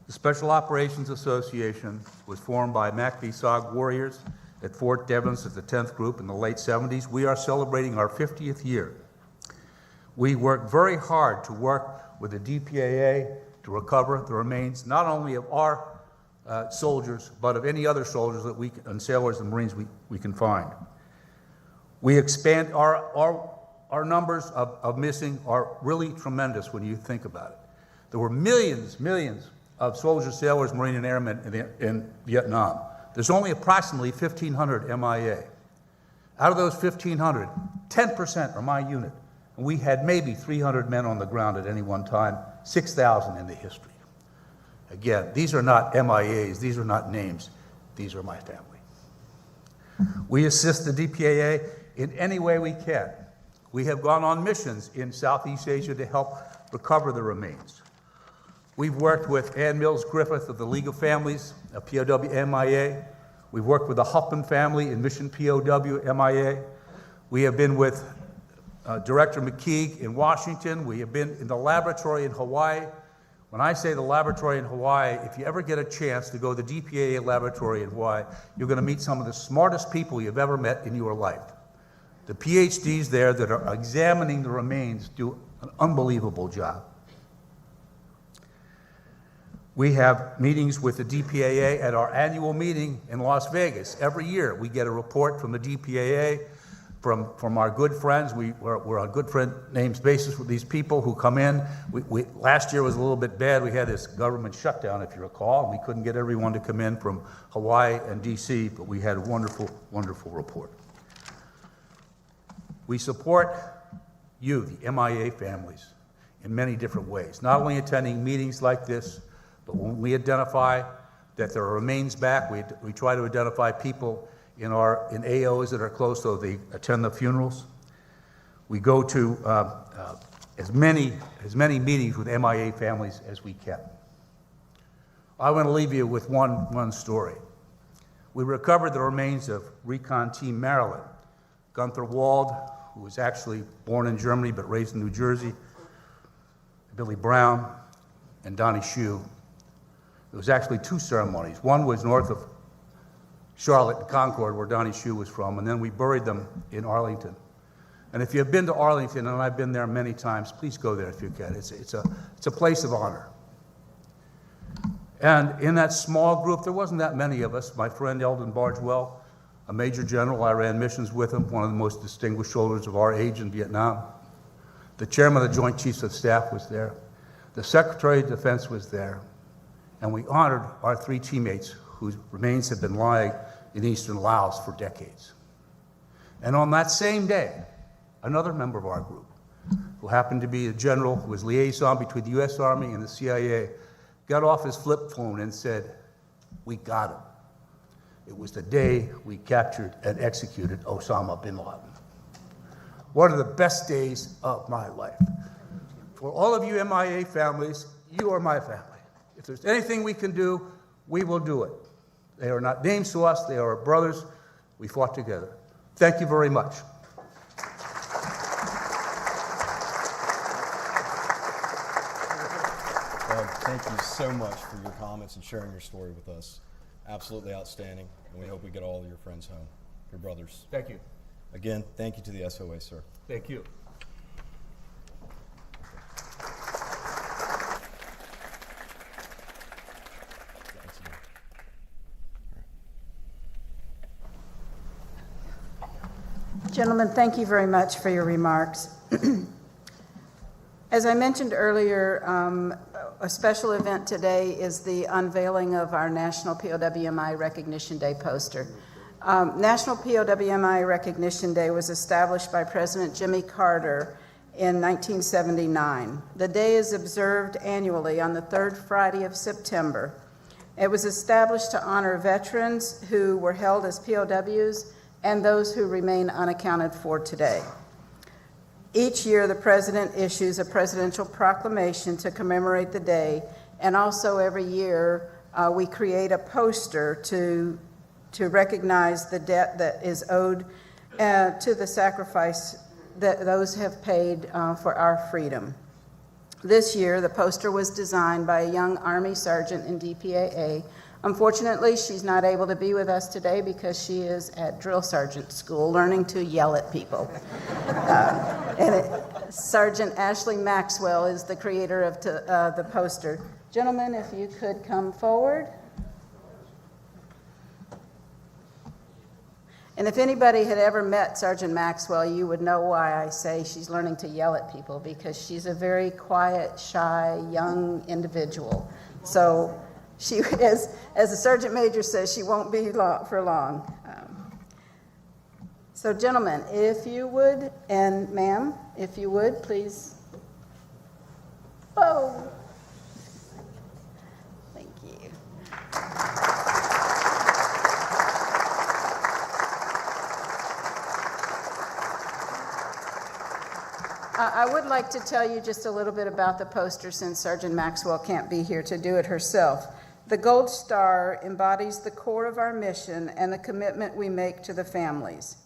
The Special Operations Association was formed by MAC-VSOG warriors at Fort Devens as the 10th Group in the late 70s. We are celebrating our 50th year. We worked very hard to work with the DPAA to recover the remains not only of our soldiers, but of any other soldiers that and sailors and Marines we can find. We expand our numbers of missing are really tremendous when you think about it. There were millions of soldiers, sailors, Marine, and airmen in Vietnam. There's only approximately 1,500 MIA. Out of those 1,500, 10% are my unit. And we had maybe 300 men on the ground at any one time, 6,000 in the history. Again, these are not MIAs, these are not names, these are my family. We assist the DPAA in any way we can. We have gone on missions in Southeast Asia to help recover the remains. We've worked with Ann Mills Griffith of the League of Families, a POW MIA. We've worked with the Huffman family in Mission POW MIA. We have been with Director McKeague in Washington. We have been in the laboratory in Hawaii. When I say the laboratory in Hawaii, if you ever get a chance to go to the DPAA laboratory in Hawaii, you're going to meet some of the smartest people you've ever met in your life. The PhDs there that are examining the remains do an unbelievable job. We have meetings with the DPAA at our annual meeting in Las Vegas. Every year we get a report from the DPAA, from our good friends. We're on good friend names basis with these people who come in. Last year was a little bit bad. We had this government shutdown, if you recall, and we couldn't get everyone to come in from Hawaii and DC, but we had a wonderful, wonderful report. We support you, the MIA families, in many different ways, not only attending meetings like this, but when we identify that there are remains back, we try to identify people in AOs that are close so they attend the funerals. We go to as many meetings with MIA families as we can. I want to leave you with one story. We recovered the remains of Recon Team Maryland, Gunther Wald, who was actually born in Germany but raised in New Jersey, Billy Brown, and Donnie Shue. There was actually two ceremonies. One was north of Charlotte and Concord, where Donnie Shue was from, and then we buried them in Arlington. And if you've been to Arlington, and I've been there many times, please go there if you can. It's a place of honor. And in that small group, there wasn't that many of us. My friend Eldon Bargewell, a major general, I ran missions with him, one of the most distinguished soldiers of our age in Vietnam. The chairman of the Joint Chiefs of Staff was there. The Secretary of Defense was there. And we honored our three teammates whose remains had been lying in eastern Laos for decades. And on that same day, another member of our group, who happened to be a general who was liaison between the US Army and the CIA, got off his flip phone and said, "We got him. It was the day we captured and executed Osama bin Laden." One of the best days of my life. For all of you MIA families, you are my family. If there's anything we can do, we will do it. They are not names to us, they are our brothers. We fought together. Thank you very much. Thank you so much for your comments and sharing your story with us. Absolutely outstanding, and we hope we get all of your friends home, your brothers. Thank you. Again, thank you to the SOA, sir. Thank you. Gentlemen, thank you very much for your remarks. As I mentioned earlier, a special event today is the unveiling of our National POWMI Recognition Day poster. National POWMI Recognition Day was established by President Jimmy Carter in 1979. The day is observed annually on the third Friday of September. It was established to honor veterans who were held as POWs and those who remain unaccounted for today. Each year, the President issues a presidential proclamation to commemorate the day, and also every year, we create a poster to recognize the debt that is owed to the sacrifice that those have paid for our freedom. This year, the poster was designed by a young Army sergeant in DPAA. Unfortunately, she's not able to be with us today because she is at drill sergeant school learning to yell at people. Sergeant Ashley Maxwell is the creator of the poster. Gentlemen, if you could come forward. And if anybody had ever met Sergeant Maxwell, you would know why I say she's learning to yell at people, because she's a very quiet, shy, young individual. So she is, as the Sergeant Major says, she won't be for long. So gentlemen, if you would, and ma'am, if you would, please. Oh, thank you. I would like to tell you just a little bit about the poster, since Sergeant Maxwell can't be here to do it herself. The gold star embodies the core of our mission and the commitment we make to the families.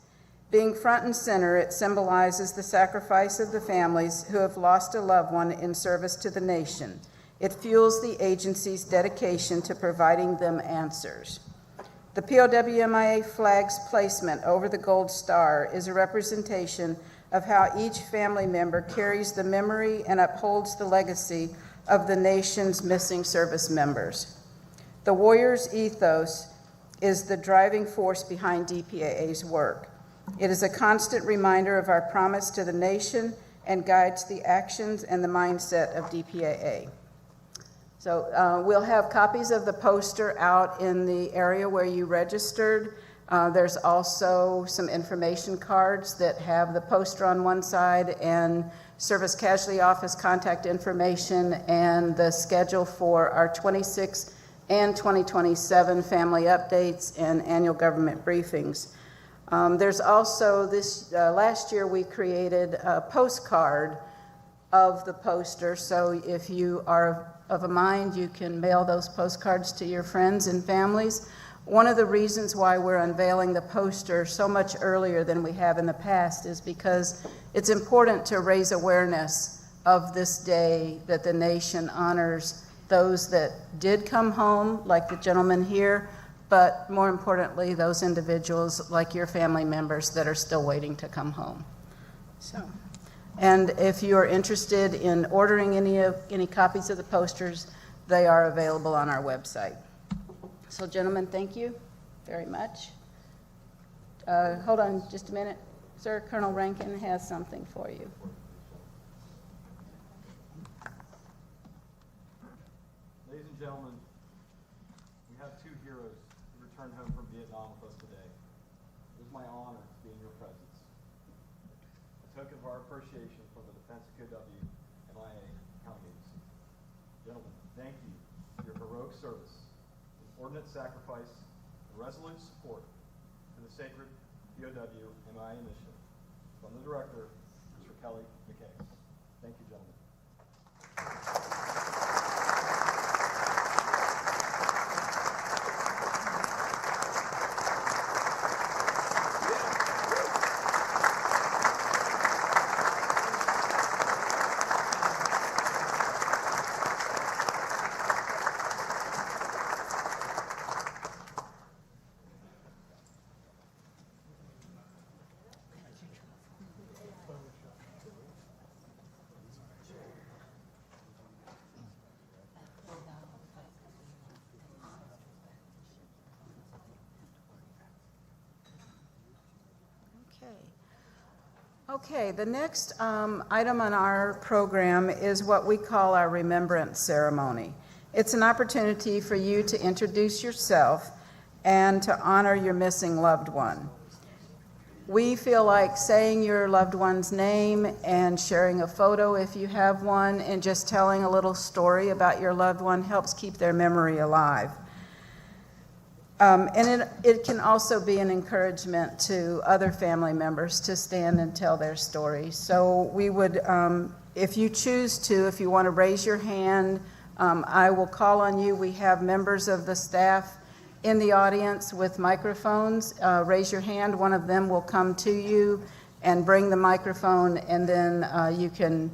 Being front and center, it symbolizes the sacrifice of the families who have lost a loved one in service to the nation. It fuels the agency's dedication to providing them answers. The POW-MIA flag's placement over the gold star is a representation of how each family member carries the memory and upholds the legacy of the nation's missing service members. The Warriors ethos is the driving force behind DPAA's work. It is a constant reminder of our promise to the nation and guides the actions and the mindset of DPAA. So we'll have copies of the poster out in the area where you registered. There's also some information cards that have the poster on one side and Service Casualty Office contact information and the schedule for our 26 and 2027 family updates and annual government briefings. There's also this, last year we created a postcard of the poster, so if you are of a mind, you can mail those postcards to your friends and families. One of the reasons why we're unveiling the poster so much earlier than we have in the past is because it's important to raise awareness of this day that the nation honors those that did come home, like the gentleman here, but more importantly, those individuals like your family members that are still waiting to come home. So. And if you're interested in ordering any copies of the posters, they are available on our website. So gentlemen, thank you very much. Hold on just a minute. Sir, Colonel Rankin has something for you. Ladies and gentlemen, we have two heroes who returned home from Vietnam with us today. It is my honor to be in your presence. A token of our appreciation for the Defense POW MIA County Agency. Gentlemen, thank you for your heroic service, inordinate sacrifice, and resolute support for the sacred POW MIA mission. From the Director, Mr. Kelly McKay. Thank you, gentlemen. Okay, the next item on our program is what we call our remembrance ceremony. It's an opportunity for you to introduce yourself and to honor your missing loved one. We feel like saying your loved one's name and sharing a photo if you have one and just telling a little story about your loved one helps keep their memory alive. And it can also be an encouragement to other family members to stand and tell their story. So we would, if you choose to, if you want to raise your hand, I will call on you. We have members of the staff in the audience with microphones. Raise your hand. One of them will come to you and bring the microphone, and then you can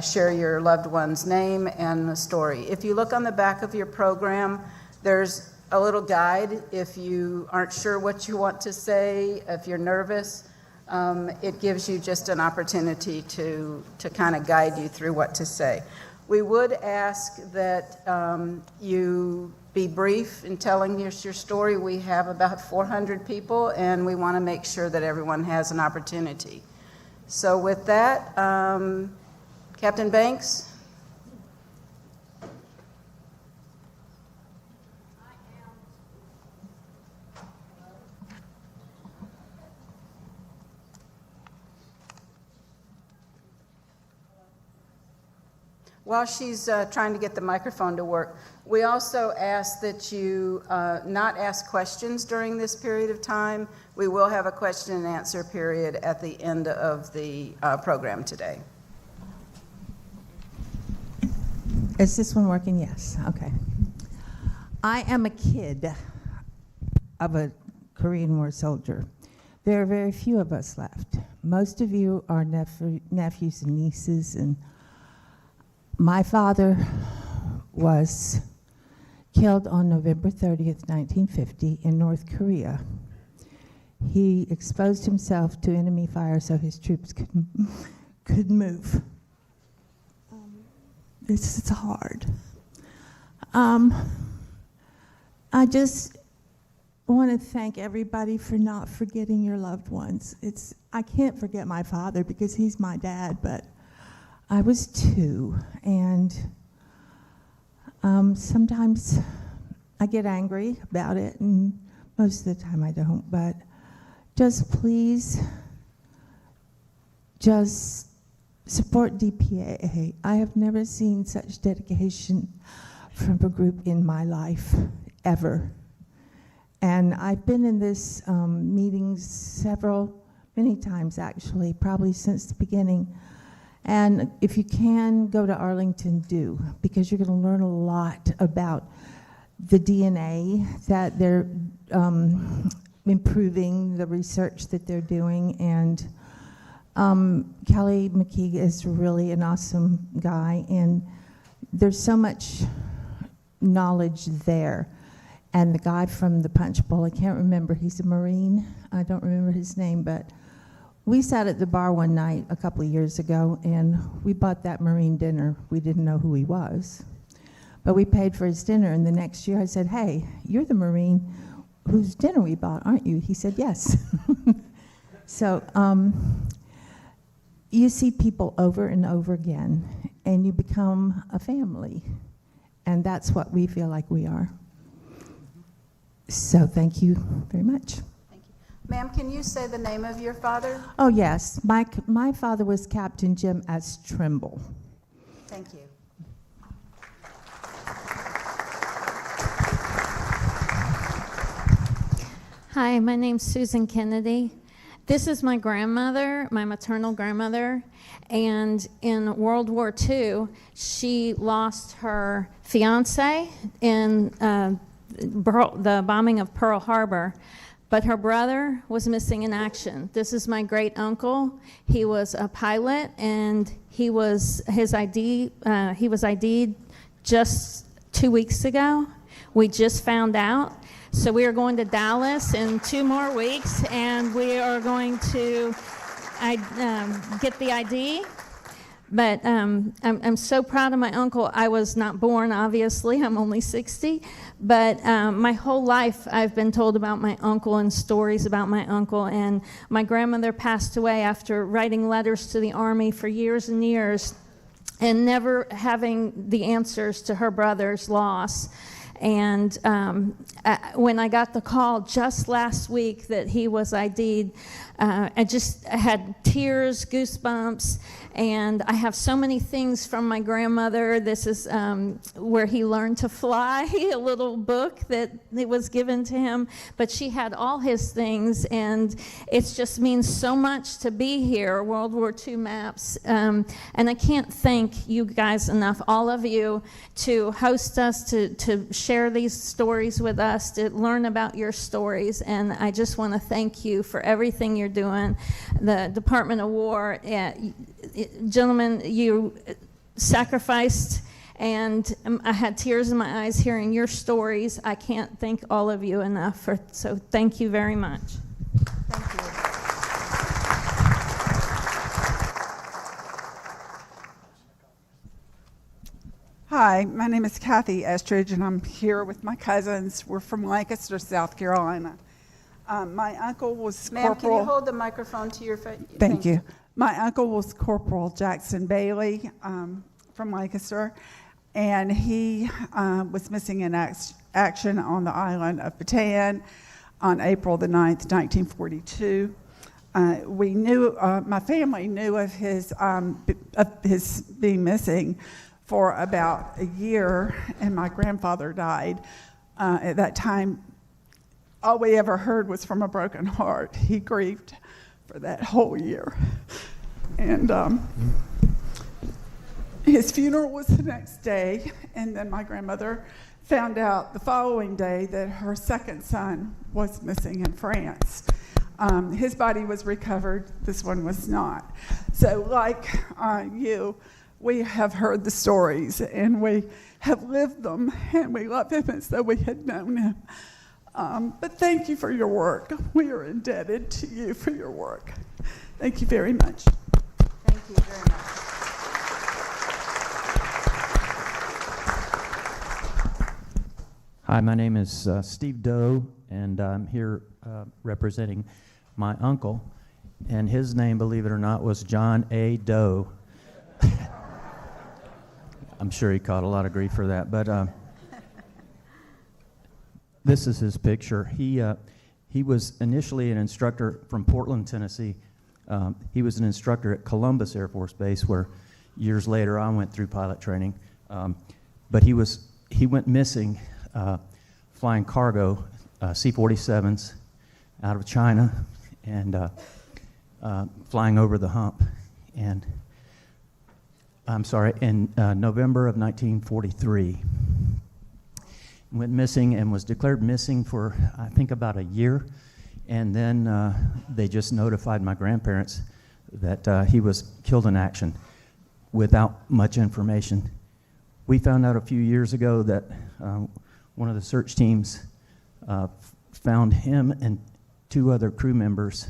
share your loved one's name and the story. If you look on the back of your program, there's a little guide if you aren't sure what you want to say, if you're nervous. It gives you just an opportunity to kind of guide you through what to say. We would ask that you be brief in telling us your story. We have about 400 people, and we want to make sure that everyone has an opportunity. So with that, Captain Banks. While she's trying to get the microphone to work, we also ask that you not ask questions during this period of time. We will have a question and answer period at the end of the program today. Is this one working? Yes. Okay. I am a kid of a Korean War soldier. There are very few of us left. Most of you are nephews and nieces, and my father was killed on November 30th, 1950 in North Korea. He exposed himself to enemy fire so his troops could move. This is hard. I just want to thank everybody for not forgetting your loved ones. I can't forget my father because he's my dad, but I was 2, and sometimes I get angry about it, and most of the time I don't, but just please, just support DPAA. I have never seen such dedication from a group in my life, ever. And I've been in this meetings many times actually, probably since the beginning. And if you can go to Arlington, do, because you're going to learn a lot about the DNA that they're improving, the research that they're doing. And Kelly McKee is really an awesome guy, and there's so much knowledge there. And the guy from the Punch Bowl, I can't remember, he's a Marine, I don't remember his name, but we sat at the bar one night a couple of years ago, and we bought that Marine dinner. We didn't know who he was, but we paid for his dinner, and the next year I said, hey, you're the Marine whose dinner we bought, aren't you? He said, yes. So you see people over and over again, and you become a family, and that's what we feel like we are. So thank you very much. Thank you. Ma'am, can you say the name of your father? Oh, yes. My father was Captain Jim S. Trimble. Thank you. Hi, my name's Susan Kennedy. This is my grandmother, my maternal grandmother, and in World War II, she lost her fiance in the bombing of Pearl Harbor, but her brother was missing in action. This is my great uncle. He was a pilot, and he was ID'd just 2 weeks ago. We just found out. So we are going to Dallas in 2 more weeks, and we are going to get the ID. But I'm so proud of my uncle. I was not born, obviously. I'm only 60. But my whole life I've been told about my uncle and stories about my uncle. And my grandmother passed away after writing letters to the Army for years and years and never having the answers to her brother's loss. And when I got the call just last week that he was ID'd, I had tears, goosebumps, and I have so many things from my grandmother. This is where he learned to fly, a little book that it was given to him, but she had all his things, and it just means so much to be here, World War II maps, and I can't thank you guys enough, all of you, to host us, to share these stories with us, to learn about your stories, and I just want to thank you for everything you're doing. The Department of War, gentlemen, you sacrificed, and I had tears in my eyes hearing your stories. I can't thank all of you enough, so thank you very much. Thank you. Hi, my name is Kathy Estridge, and I'm here with my cousins. We're from Lancaster, South Carolina. My uncle was Ma'am, Corporal... can you hold the microphone to your face? Thank you. My uncle was Corporal Jackson Bailey from Lancaster, and he was missing in action on the island of Bataan on April the 9th, 1942. We knew, my family knew of his being missing for about a year, and my grandfather died. At that time, all we ever heard was from a broken heart. He grieved for that whole year. And his funeral was the next day, and then my grandmother found out the following day that her second son was missing in France. His body was recovered, this one was not. So like you, we have heard the stories and we have lived them, and we love him as though we had known him. But thank you for your work. We are indebted to you for your work. Thank you very much. Thank you very much. Hi, my name is Steve Doe, and I'm here representing my uncle, and his name, believe it or not, was John A. Doe. I'm sure he caught a lot of grief for that, but this is his picture. He was initially an instructor from Portland, Tennessee. He was an instructor at Columbus Air Force Base, where years later I went through pilot training. But he went missing flying cargo C-47s out of China and flying over the hump. And I'm sorry, in November of 1943. Went missing and was declared missing for, I think, about a year. And then they just notified my grandparents that he was killed in action without much information. We found out a few years ago that one of the search teams found him and 2 other crew members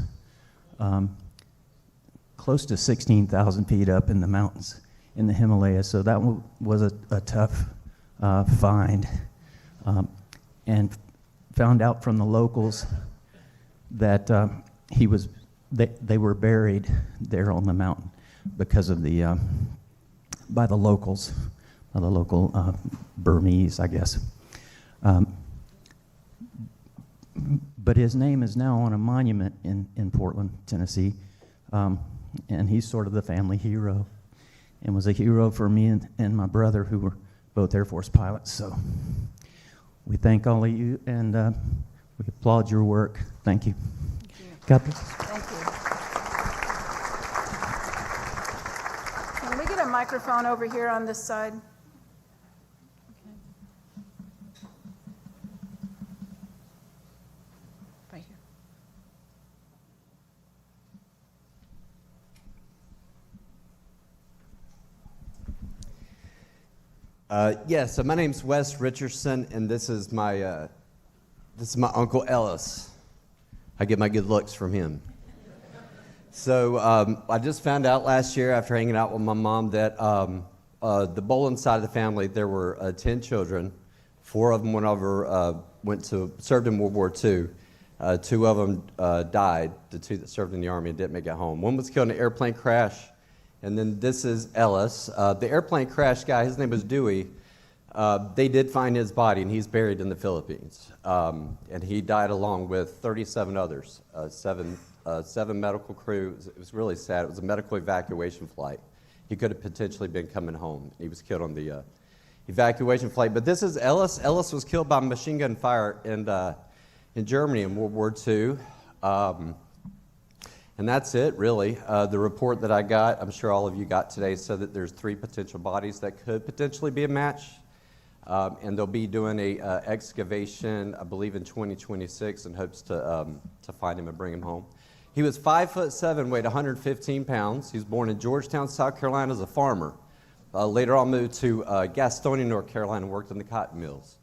close to 16,000 feet up in the mountains in the Himalayas. So that was a tough find. And found out from the locals that they were buried there on the mountain because of by the locals, by the local Burmese, I guess. But his name is now on a monument in Portland, Tennessee, and he's sort of the family hero, and was a hero for me and my brother, who were both Air Force pilots. So we thank all of you, and we applaud your work. Thank you. God bless. Thank you. Can we get a microphone over here on this side? Right here. Yes, so my name's Wes Richardson, and this is my Uncle Ellis. I get my good looks from him. So I just found out last year after hanging out with my mom that the Boland side of the family, there were 10 children. 4 of them served in World War II. 2 of them died, the 2 that served in the Army and didn't make it home. 1 was killed in an airplane crash. And then this is Ellis. The airplane crash guy, his name was Dewey. They did find his body, and he's buried in the Philippines. And he died along with 37 others, 7 medical crew. It was really sad. It was a medical evacuation flight. He could have potentially been coming home. He was killed on the evacuation flight. But this is Ellis. Ellis was killed by machine gun fire in Germany in World War II. And that's it, really. The report that I got, I'm sure all of you got today, said that there's 3 potential bodies that could potentially be a match. And they'll be doing a excavation, I believe, in 2026 in hopes to find him and bring him home. He was 5'7", weighed 115 pounds. He was born in Georgetown, South Carolina as a farmer. Later on moved to Gastonia, North Carolina, and worked in the cotton mills.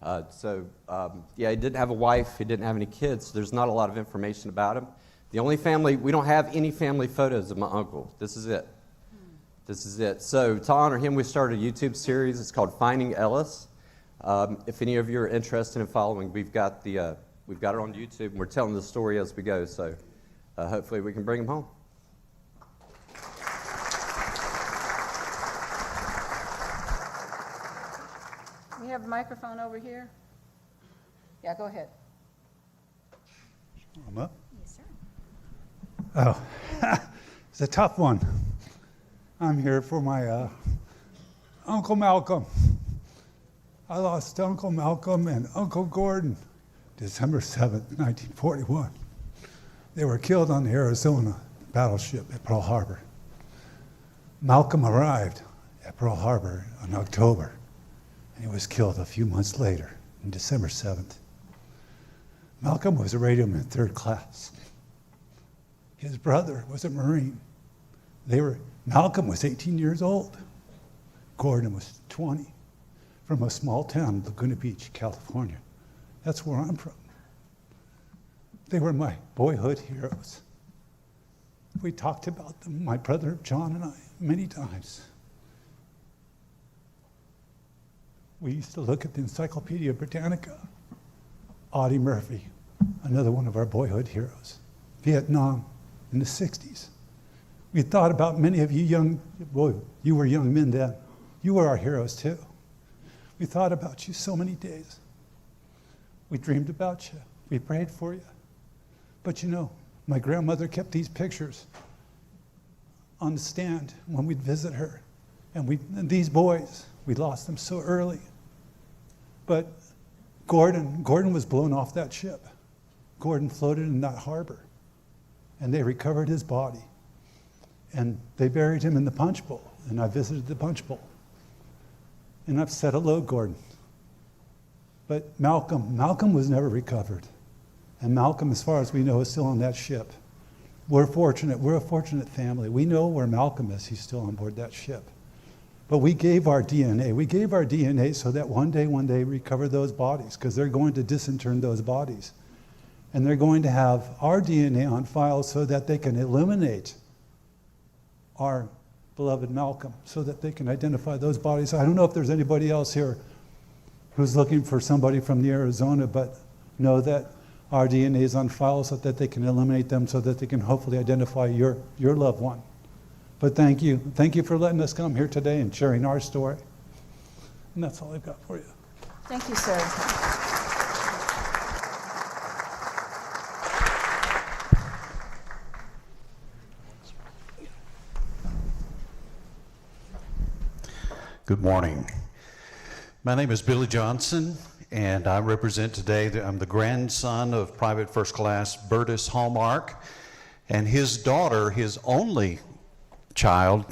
He didn't have a wife. He didn't have any kids. So there's not a lot of information about him. The only family, we don't have any family photos of my uncle. This is it. This is it. So to honor him, we started a YouTube series. It's called Finding Ellis. If any of you are interested in following, we've got it on YouTube, and we're telling the story as we go. So hopefully we can bring him home. We have a microphone over here. Yeah, go ahead. I'm up. Yes, sir. Oh, it's a tough one. I'm here for my Uncle Malcolm. I lost Uncle Malcolm and Uncle Gordon December 7th, 1941. They were killed on the Arizona battleship at Pearl Harbor. Malcolm arrived at Pearl Harbor in October, and he was killed a few months later, on December 7th. Malcolm was a radioman 3rd class. His brother was a Marine. Malcolm was 18 years old. Gordon was 20, from a small town, Laguna Beach, California. That's where I'm from. They were my boyhood heroes. We talked about them, my brother John and I, many times. We used to look at the Encyclopedia Britannica. Audie Murphy, another one of our boyhood heroes. Vietnam in the 60s. We thought about many of you you were young men then. You were our heroes too. We thought about you so many days. We dreamed about you. We prayed for you. But you know, my grandmother kept these pictures on the stand when we'd visit her. And these boys, we lost them so early. But Gordon was blown off that ship. Gordon floated in that harbor. And they recovered his body. And they buried him in the punch bowl. And I visited the punch bowl. And I've said hello, Gordon. But Malcolm was never recovered. And Malcolm, as far as we know, is still on that ship. We're fortunate. We're a fortunate family. We know where Malcolm is. He's still on board that ship. But we gave our DNA. We gave our DNA so that one day recover those bodies, because they're going to disinter those bodies. And they're going to have our DNA on file so that they can eliminate our beloved Malcolm, so that they can identify those bodies. I don't know if there's anybody else here who's looking for somebody from the Arizona, but know that our DNA is on file so that they can eliminate them, so that they can hopefully identify your loved one. But thank you. Thank you for letting us come here today and sharing our story. And that's all I've got for you. Thank you, sir. Good morning. My name is Billy Johnson, and I represent today, I'm the grandson of Private First Class Burtis Hallmark, and his daughter, his only child,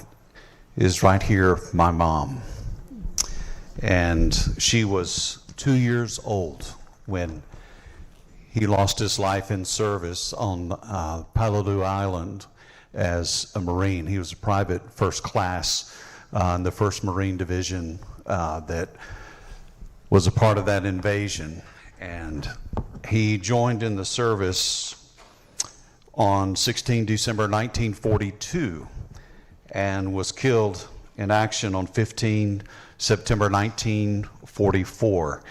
is right here, my mom. And she was 2 years old when he lost his life in service on Honolulu Island as a Marine. He was a Private First Class in the 1st Marine Division that was a part of that invasion. And he joined in the service on 16 December 1942 and was killed in action on 15 September 1944.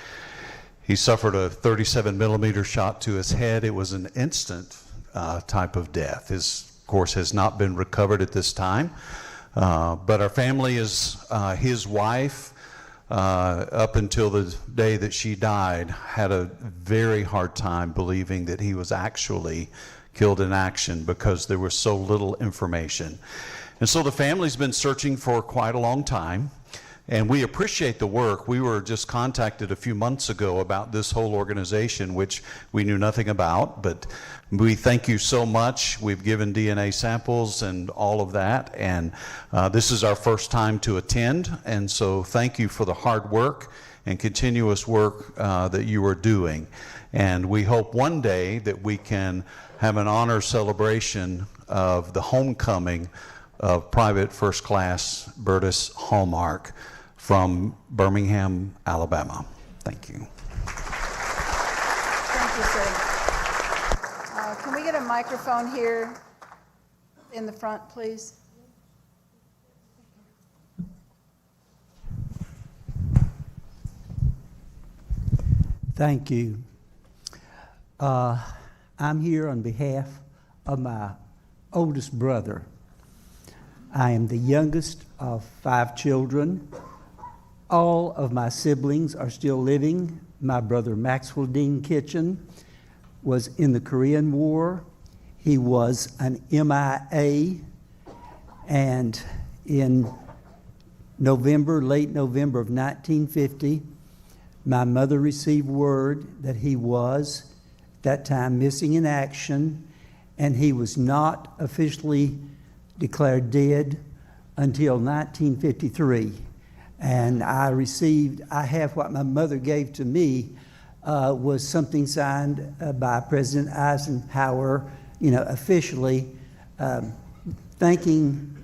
He suffered a 37 millimeter shot to his head. It was an instant type of death. His, of course, has not been recovered at this time. But our family his wife, up until the day that she died, had a very hard time believing that he was actually killed in action because there was so little information. And so the family's been searching for quite a long time, and we appreciate the work. We were just contacted a few months ago about this whole organization, which we knew nothing about, but we thank you so much. We've given DNA samples and all of that, and this is our first time to attend, and so thank you for the hard work and continuous work that you are doing. And we hope one day that we can have an honor celebration of the homecoming of Private First Class Burtis Hallmark from Birmingham, Alabama. Thank you. Thank you, sir. Can we get a microphone here in the front, please? Thank you. I'm here on behalf of my oldest brother. I am the youngest of 5 children. All of my siblings are still living. My brother Maxwell Dean Kitchen was in the Korean War. He was an MIA, and in late November of 1950, my mother received word that he was, at that time, missing in action, and he was not officially declared dead until 1953. And I have what my mother gave to me, was something signed by President Eisenhower, officially thanking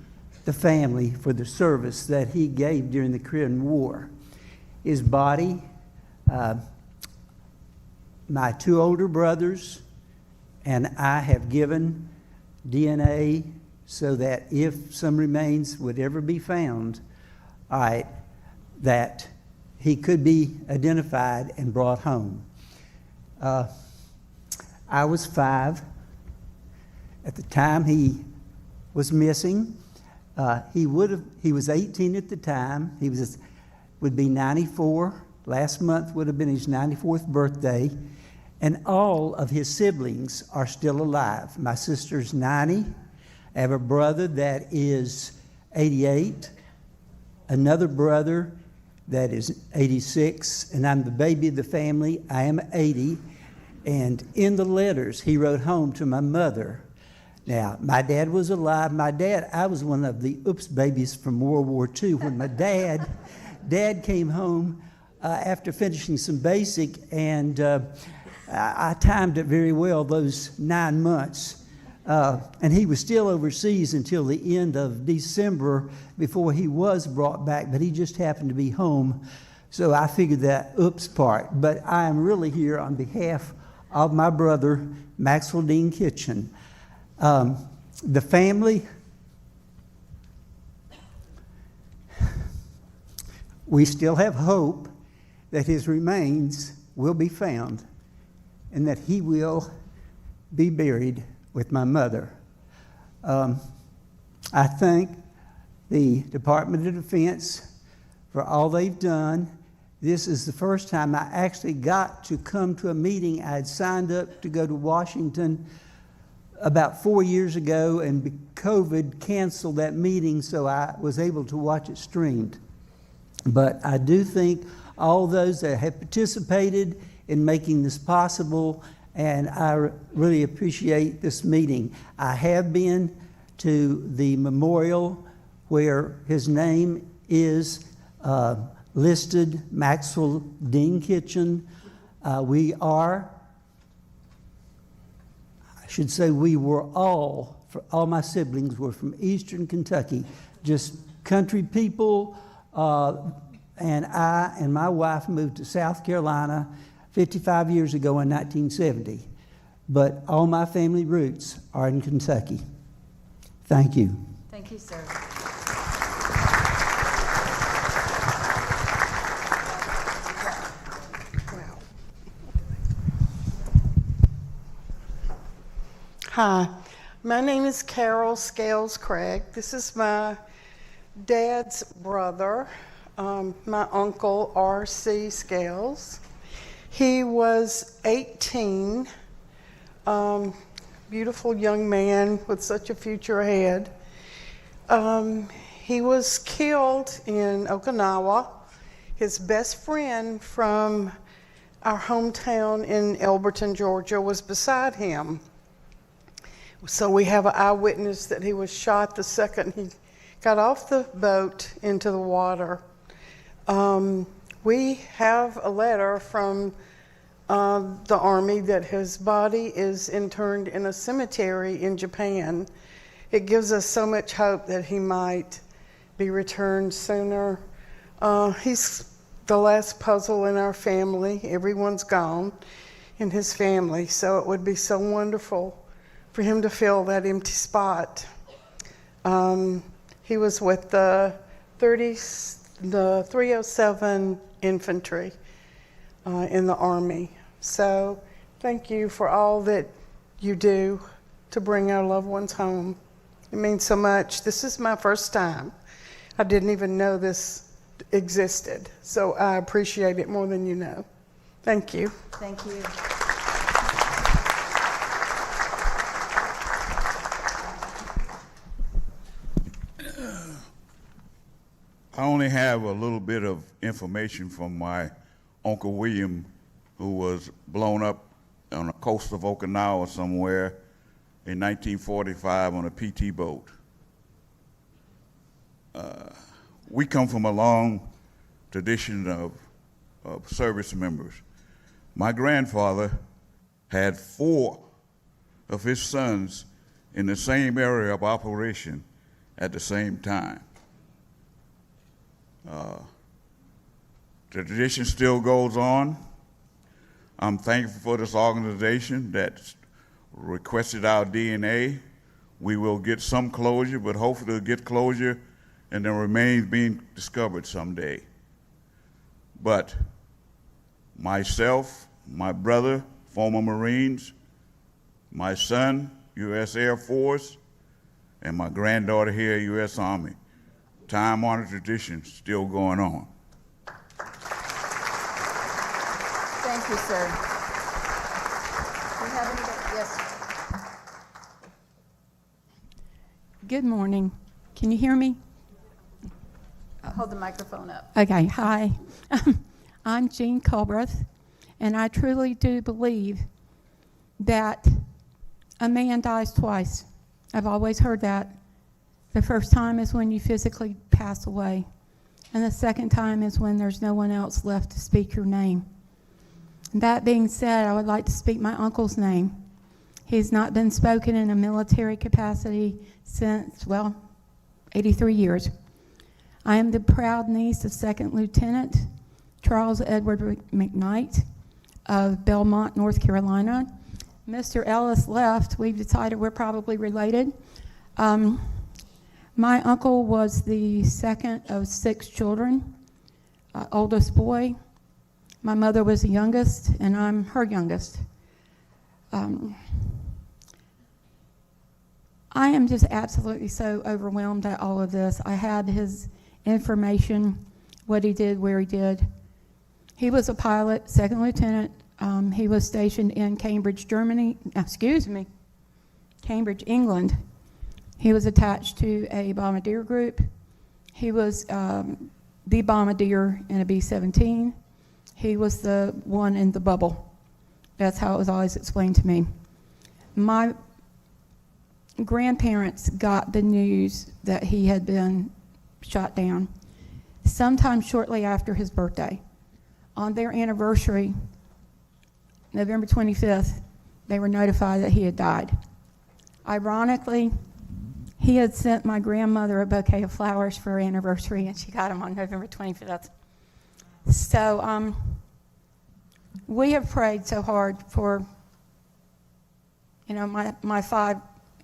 the family for the service that he gave during the Korean War. His body, my two older brothers, and I have given DNA so that if some remains would ever be found, that he could be identified and brought home. I was 5 at the time he was missing. He was 18 at the time. He would be 94. Last month would have been his 94th birthday. And all of his siblings are still alive. My sister's 90. I have a brother that is 88, another brother that is 86, and I'm the baby of the family. I am 80. And in the letters, he wrote home to my mother. Now, my dad was alive. I was one of the oops babies from World War II. When my dad came home after finishing some basic, and I timed it very well, those 9 months. And he was still overseas until the end of December before he was brought back, but he just happened to be home. So I figured that oops part. But I am really here on behalf of my brother, Maxwell Dean Kitchen. The family, we still have hope that his remains will be found and that he will be buried with my mother. I thank the Department of Defense for all they've done. This is the first time I actually got to come to a meeting. I had signed up to go to Washington about 4 years ago, and COVID canceled that meeting, so I was able to watch it streamed. But I do think all those that have participated in making this possible, and I really appreciate this meeting. I have been to the memorial where his name is listed, Maxwell Dean Kitchen. We were all my siblings were from Eastern Kentucky, just country people, and I and my wife moved to South Carolina 55 years ago in 1970. But all my family roots are in Kentucky. Thank you. Thank you, sir. Hi, my name is Carol Scales Craig. This is my dad's brother, my uncle R.C. Scales. He was 18, beautiful young man with such a future ahead. He was killed in Okinawa. His best friend from our hometown in Elberton, Georgia, was beside him. So we have an eyewitness that he was shot the second he got off the boat into the water. We have a letter from the Army that his body is interned in a cemetery in Japan. It gives us so much hope that he might be returned sooner. He's the last puzzle in our family. Everyone's gone in his family, so it would be so wonderful for him to fill that empty spot. He was with the 307 Infantry in the Army. So thank you for all that you do to bring our loved ones home. It means so much. This is my first time. I didn't even know this existed, so I appreciate it more than you know. Thank you. Thank you. I only have a little bit of information from my Uncle William, who was blown up on the coast of Okinawa somewhere in 1945 on a PT boat. We come from a long tradition of service members. My grandfather had 4 of his sons in the same area of operation at the same time. The tradition still goes on. I'm thankful for this organization that requested our DNA. We will get some closure, but hopefully we'll get closure and the remains being discovered someday. But myself, my brother, former Marines, my son, U.S. Air Force, and my granddaughter here, U.S. Army. Time-honored tradition still going on. Thank you, sir. Do you have anybody? Yes. Good morning. Can you hear me? Hold the microphone up. Okay, hi. I'm Jean Culbreth, and I truly do believe that a man dies twice. I've always heard that. The first time is when you physically pass away, and the second time is when there's no one else left to speak your name. That being said, I would like to speak my uncle's name. He's not been spoken in a military capacity since, well, 83 years. I am the proud niece of Second Lieutenant Charles Edward McKnight of Belmont, North Carolina. Mr. Ellis left. We've decided we're probably related. My uncle was the second of 6 children, oldest boy. My mother was the youngest, and I'm her youngest. I am just absolutely so overwhelmed at all of this. I had his information, what he did, where he did. He was a pilot, second lieutenant. He was stationed in Cambridge, Cambridge, England. He was attached to a bombardier group. He was the bombardier in a B-17. He was the one in the bubble. That's how it was always explained to me. My grandparents got the news that he had been shot down sometime shortly after his birthday. On their anniversary, November 25th, they were notified that he had died. Ironically, he had sent my grandmother a bouquet of flowers for her anniversary, and she got them on November 25th. So we have prayed so hard for, my 5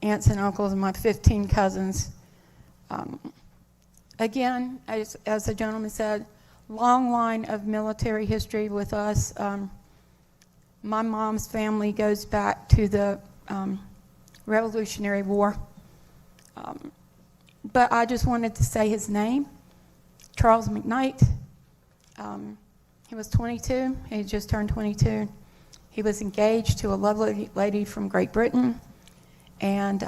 aunts and uncles and my 15 cousins. Again, as the gentleman said, long line of military history with us. My mom's family goes back to the Revolutionary War. But I just wanted to say his name, Charles McKnight. He was 22. He just turned 22. He was engaged to a lovely lady from Great Britain. And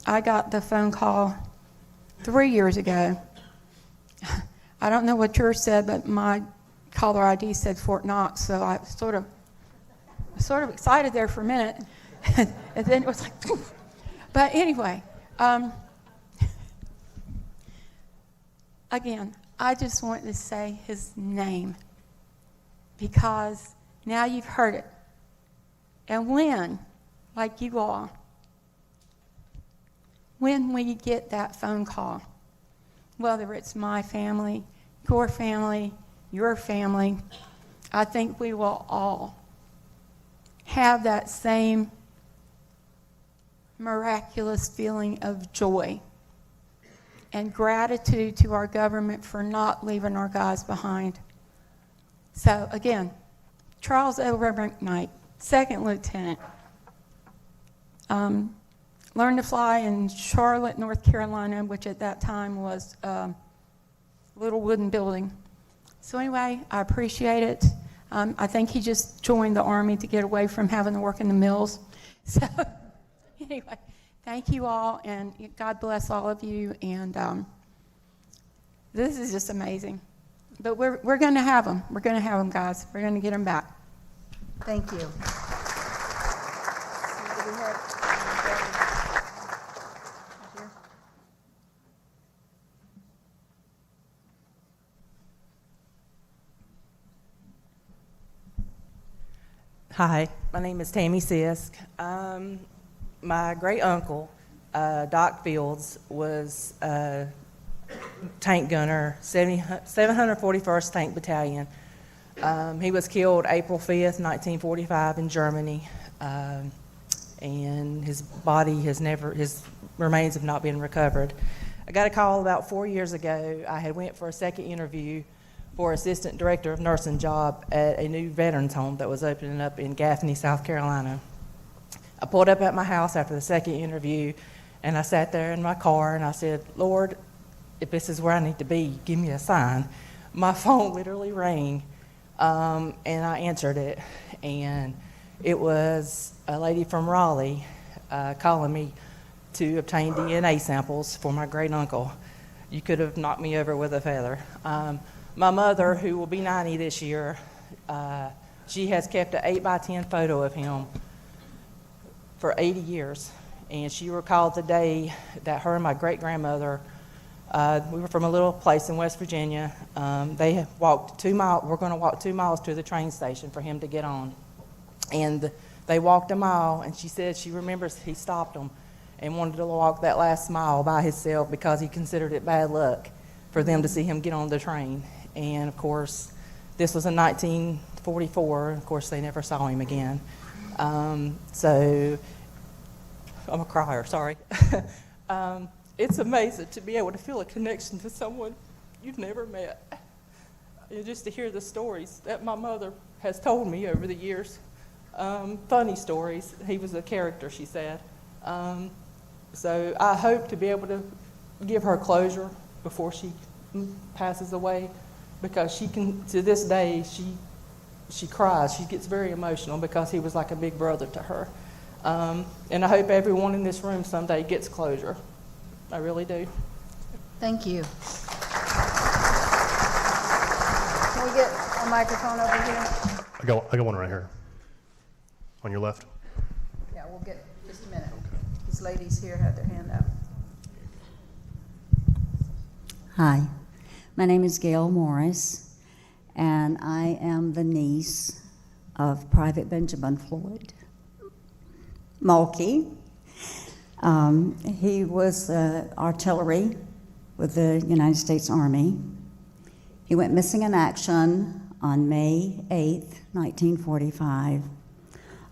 I got the phone call 3 years ago. I don't know what yours said, but my caller ID said Fort Knox, so I was sort of excited there for a minute. And then it was like, poof. But anyway, again, I just want to say his name because now you've heard it. And when, like you all, when we get that phone call, whether it's my family, your family, I think we will all have that same miraculous feeling of joy and gratitude to our government for not leaving our guys behind. So again, Charles Edward McKnight, second lieutenant, learned to fly in Charlotte, North Carolina, which at that time was a little wooden building. So anyway, I appreciate it. I think he just joined the Army to get away from having to work in the mills. So anyway, thank you all, and God bless all of you. And this is just amazing. But we're going to have them. We're going to have them, guys. We're going to get them back. Thank you. Hi, my name is Tammy Sisk. My great uncle Doc Fields was a tank gunner, 741st Tank Battalion. He was killed April 5th, 1945 in Germany, and his remains have not been recovered. I got a call about 4 years ago. I had went for a second interview for assistant director of nursing job at a new veterans home that was opening up in Gaffney, South Carolina. I pulled up at my house after the second interview, and I sat there in my car and I said, Lord, if this is where I need to be, give me a sign. My phone literally rang, and I answered it, and it was a lady from Raleigh calling me to obtain DNA samples for my great uncle. You could have knocked me over with a feather. My mother, who will be 90 this year, she has kept an 8x10 photo of him for 80 years. And she recalled the day that her and my great-grandmother, we were from a little place in West Virginia. They had walked 2 miles. We're going to walk 2 miles to the train station for him to get on. And they walked a mile, and she said she remembers he stopped them and wanted to walk that last mile by himself because he considered it bad luck for them to see him get on the train. And, of course, this was in 1944. Of course, they never saw him again. So I'm a crier, sorry. It's amazing to be able to feel a connection to someone you've never met. And just to hear the stories that my mother has told me over the years. Funny stories. He was a character, she said. So I hope to be able to give her closure before she passes away, because she can, to this day, she cries. She gets very emotional because he was like a big brother to her. And I hope everyone in this room someday gets closure. I really do. Thank you. Can we get a microphone over here? I got one right here. On your left. Yeah, we'll get just a minute. These ladies here had their hand up. Hi, my name is Gail Morris, and I am the niece of Private Benjamin Floyd Mulkey. He was artillery with the United States Army. He went missing in action on May 8th, 1945,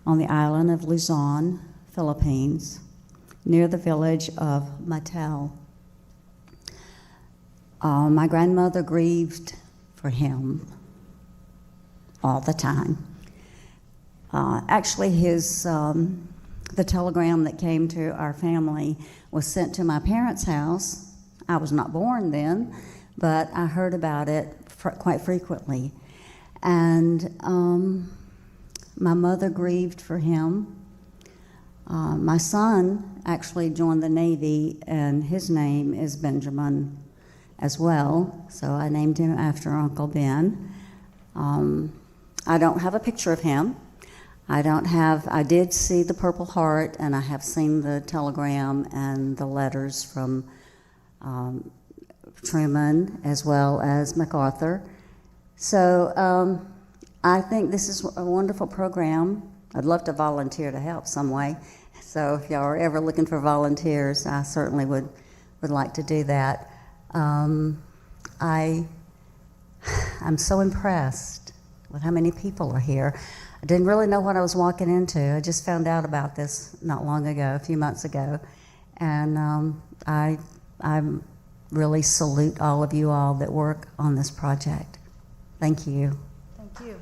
on the island of Luzon, Philippines, near the village of Mattel. My grandmother grieved for him all the time. Actually, the telegram that came to our family was sent to my parents' house. I was not born then, but I heard about it quite frequently. And my mother grieved for him. My son actually joined the Navy, and his name is Benjamin as well, so I named him after Uncle Ben. I don't have a picture of him. I did see the Purple Heart, and I have seen the telegram and the letters from Truman as well as MacArthur. So I think this is a wonderful program. I'd love to volunteer to help some way. So if y'all are ever looking for volunteers, I certainly would like to do that. I'm so impressed with how many people are here. I didn't really know what I was walking into. I just found out about this not long ago, a few months ago. And I really salute all of you all that work on this project. Thank you. Thank you.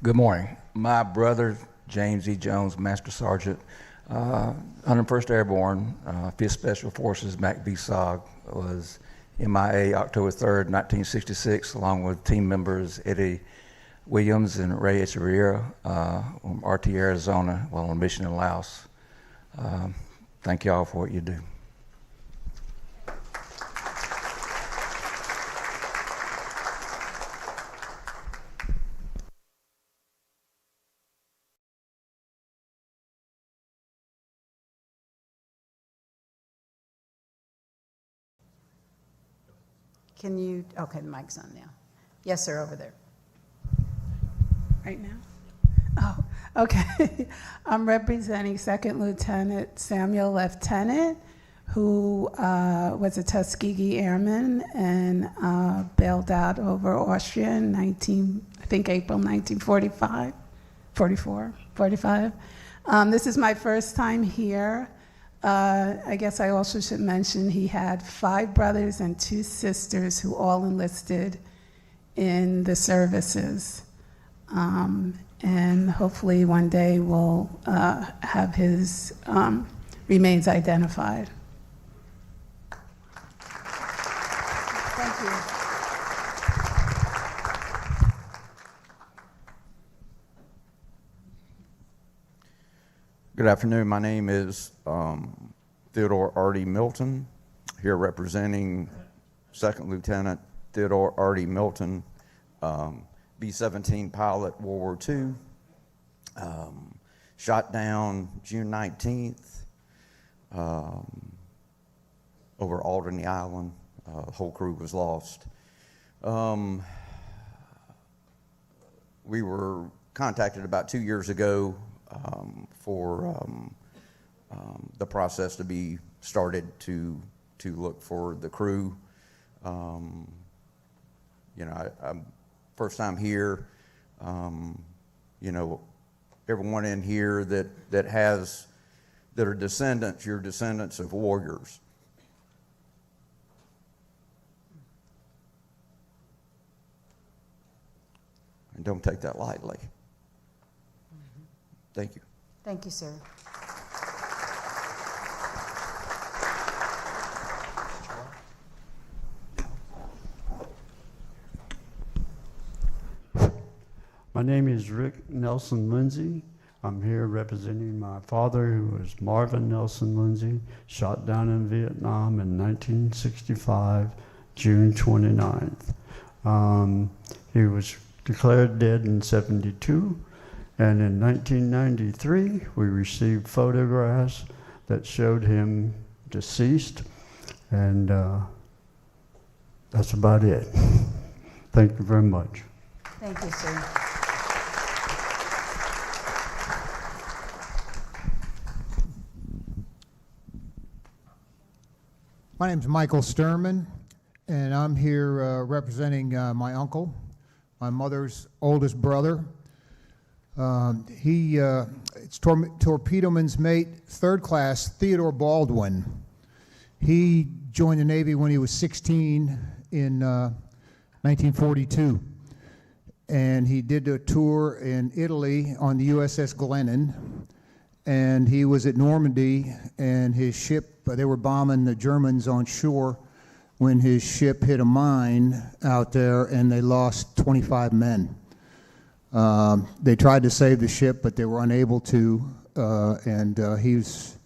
Good morning. My brother, James E. Jones, Master Sergeant, 101st Airborne, 5th Special Forces, MACV-SOG, was MIA October 3rd, 1966, along with team members Eddie Williams and Ray Echeverria from RT Arizona while on mission in Laos. Thank you all for what you do. Can you, okay, the mic's on now. Yes, sir, over there. Right now? Oh, okay. I'm representing Second Lieutenant Samuel Lieutenant, who was a Tuskegee Airman and bailed out over Austria in April 1945, 45. This is my first time here. I guess I also should mention he had 5 brothers and 2 sisters who all enlisted in the services. And hopefully one day we'll have his remains identified. Thank you. Good afternoon. My name is Theodore Artie Milton, here representing Second Lieutenant Theodore Artie Milton, B-17 pilot, World War II, shot down June 19th over Alderney Island. The whole crew was lost. We were contacted about 2 years ago for the process to be started to look for the crew. I'm first time here. Everyone in here that are descendants, you're descendants of warriors. And don't take that lightly. Thank you. Thank you, sir. My name is Rick Nelson Lindsay. I'm here representing my father, who was Marvin Nelson Lindsay, shot down in Vietnam in 1965, June 29th. He was declared dead in 72, and in 1993, we received photographs that showed him deceased, and that's about it. Thank you very much. Thank you, sir. My name is Michael Sturman, and I'm here representing my uncle, my mother's oldest brother. It's torpedoman's mate, 3rd class, Theodore Baldwin. He joined the Navy when he was 16 in 1942. And he did a tour in Italy on the USS Glennon. And he was at Normandy, and his ship, they were bombing the Germans on shore when his ship hit a mine out there, and they lost 25 men. They tried to save the ship, but they were unable to, and his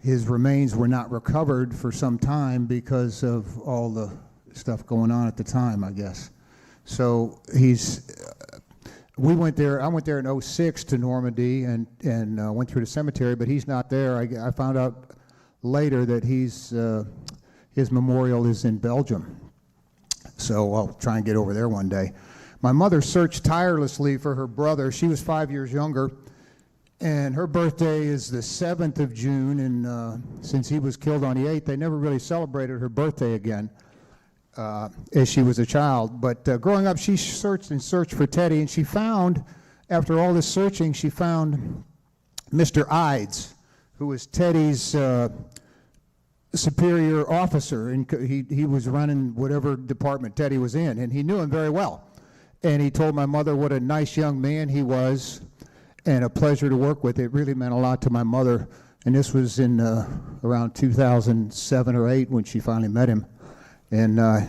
remains were not recovered for some time because of all the stuff going on at the time, I guess. So we went there. I went there in 06 to Normandy and went through the cemetery, but he's not there. I found out later that his memorial is in Belgium. So I'll try and get over there one day. My mother searched tirelessly for her brother. She was 5 years younger, and her birthday is the 7th of June, and since he was killed on the 8th, they never really celebrated her birthday again. As she was a child. But growing up, she searched and searched for Teddy, and she found, after all this searching, she found Mr. Ides, who was Teddy's superior officer, and he was running whatever department Teddy was in, and he knew him very well. And he told my mother what a nice young man he was, and a pleasure to work with. It really meant a lot to my mother, and this was in around 2007 or 8 when she finally met him. And I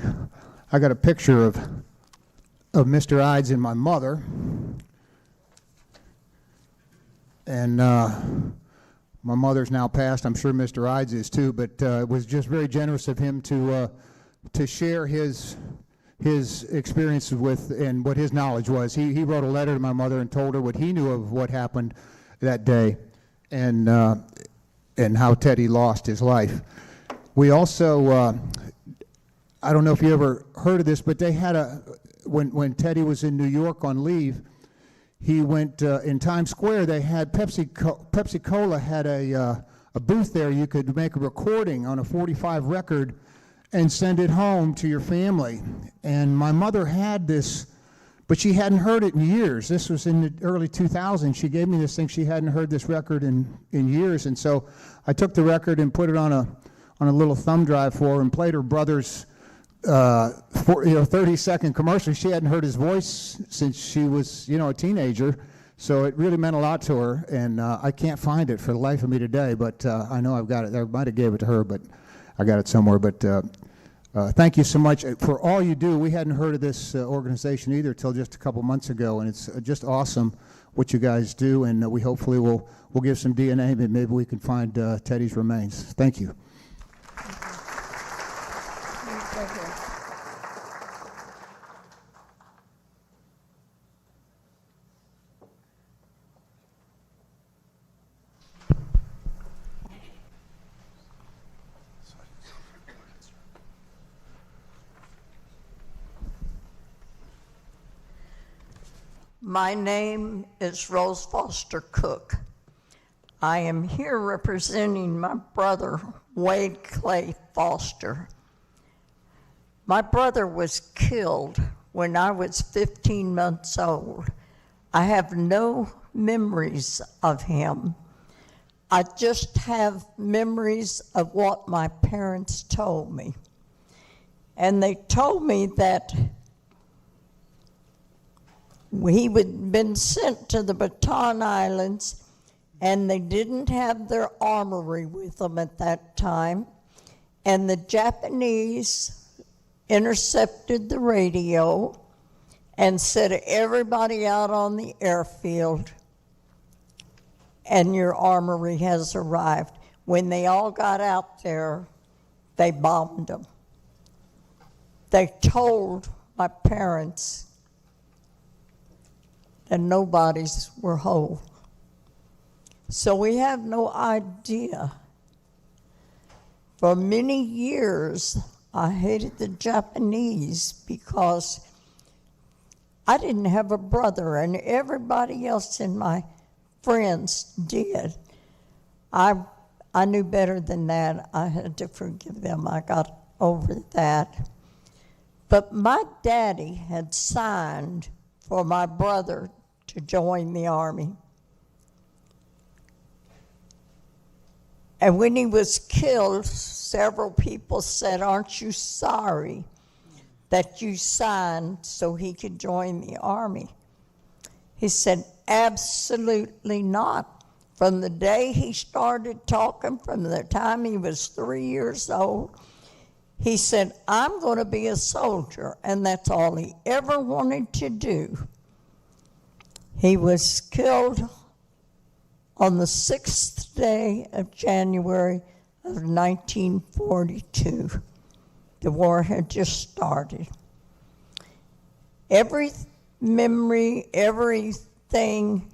got a picture of Mr. Ides and my mother. And my mother's now passed. I'm sure Mr. Ides is too, but it was just very generous of him to share his experiences with and what his knowledge was. He wrote a letter to my mother and told her what he knew of what happened that day, and how Teddy lost his life. We also I don't know if you ever heard of this, but they had when Teddy was in New York on leave, he went in Times Square. They had Pepsi Cola had a booth there. You could make a recording on a 45 record and send it home to your family. And my mother had this, but she hadn't heard it in years. This was in the early 2000s. She gave me this thing. She hadn't heard this record in years. And so I took the record and put it on a little thumb drive for her and played her brother's 30-second commercial. She hadn't heard his voice since she was, a teenager. So it really meant a lot to her. And I can't find it for the life of me today, but I know I've got it. I might have gave it to her, but I got it somewhere. But thank you so much for all you do. We hadn't heard of this organization either till just a couple months ago, and it's just awesome what you guys do. And we hopefully will give some DNA, and maybe we can find Teddy's remains. Thank you. My name is Rose Foster Cook. I am here representing my brother, Wade Clay Foster. My brother was killed when I was 15 months old. I have no memories of him. I just have memories of what my parents told me. And they told me that he had been sent to the Baton Islands, and they didn't have their armory with them at that time. And the Japanese intercepted the radio and said, everybody out on the airfield, and your armory has arrived. When they all got out there, they bombed them. They told my parents and nobodies were whole. So we have no idea. For many years, I hated the Japanese because I didn't have a brother, and everybody else in my friends did. I knew better than that. I had to forgive them. I got over that. But my daddy had signed for my brother to join the Army. And when he was killed, several people said, aren't you sorry that you signed so he could join the Army? He said, absolutely not. From the day he started talking, from the time he was 3 years old, he said, I'm going to be a soldier, and that's all he ever wanted to do. He was killed on the 6th day of January of 1942. The war had just started. Every memory, everything,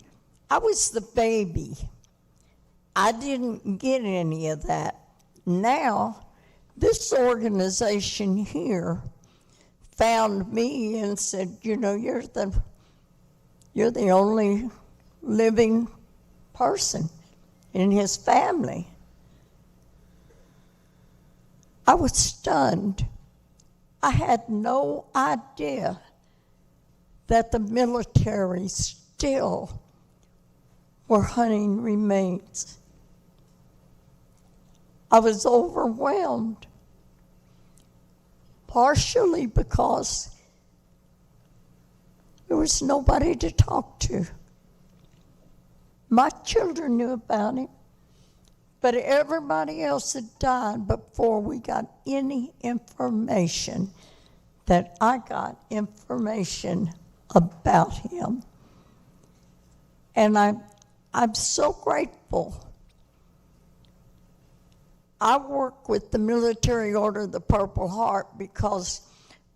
I was the baby. I didn't get any of that. Now, this organization here found me and said, you're the only living person in his family. I was stunned. I had no idea that the military still were hunting remains. I was overwhelmed, partially because there was nobody to talk to. My children knew about him, but everybody else had died before we got any information that I got information about him. And I'm so grateful. I work with the Military Order of the Purple Heart because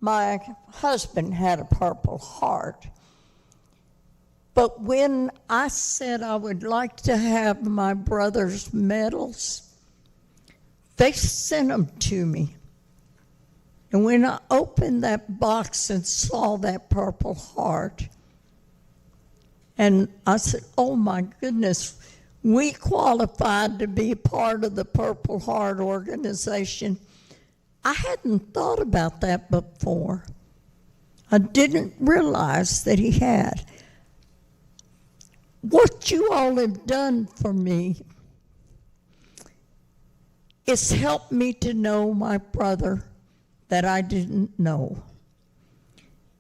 my husband had a Purple Heart. But when I said I would like to have my brother's medals, they sent them to me. And when I opened that box and saw that Purple Heart, and I said, oh my goodness, we qualified to be part of the Purple Heart organization. I hadn't thought about that before. I didn't realize that he had. What you all have done for me is helped me to know my brother that I didn't know.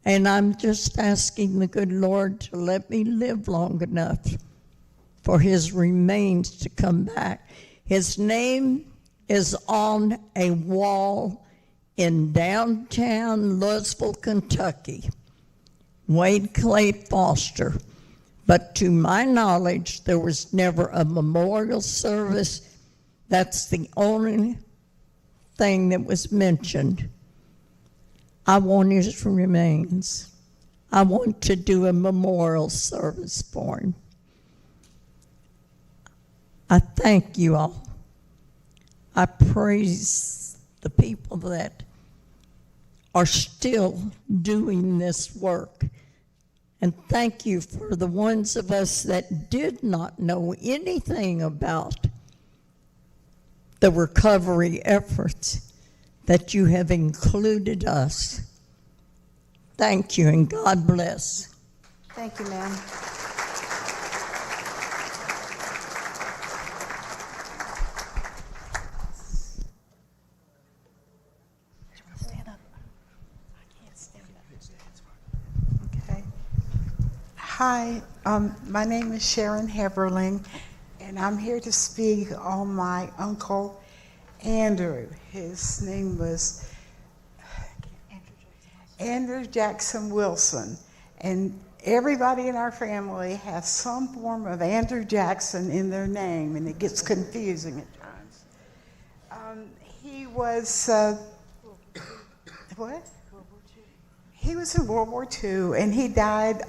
And I'm just asking the good Lord to let me live long enough for his remains to come back. His name is on a wall in downtown Louisville, Kentucky. Wade Clay Foster. But to my knowledge, there was never a memorial service. That's the only thing that was mentioned. I want his remains. I want to do a memorial service for him. I thank you all. I praise the people that are still doing this work. And thank you for the ones of us that did not know anything about the recovery efforts, that you have included us. Thank you, and God bless. Thank you, ma'am. Hi, my name is Sharon Heberling, and I'm here to speak on my uncle Andrew. His name was Andrew Jackson Wilson, and everybody in our family has some form of Andrew Jackson in their name, and it gets confusing at times. He was, what? He was in World War II, and he died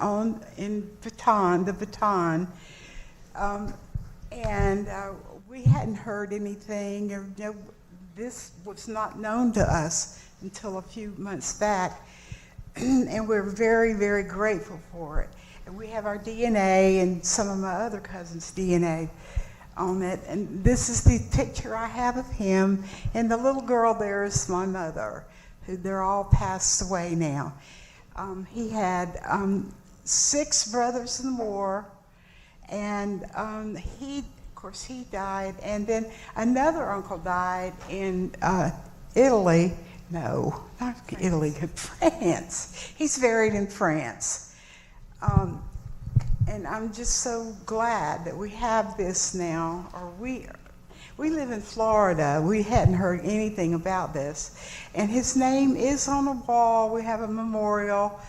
in Baton, the Baton. We hadn't heard anything. Or, this was not known to us until a few months back, and we're very, very grateful for it. And we have our DNA and some of my other cousins' DNA on it. And this is the picture I have of him, and the little girl there is my mother. They're all passed away now. He had 6 brothers in the war, and of course, he died. And then another uncle died in Italy. No, not Italy, France. He's buried in France. And I'm just so glad that we have this now, or we live in Florida. We hadn't heard anything about this. And his name is on a wall. We have a memorial,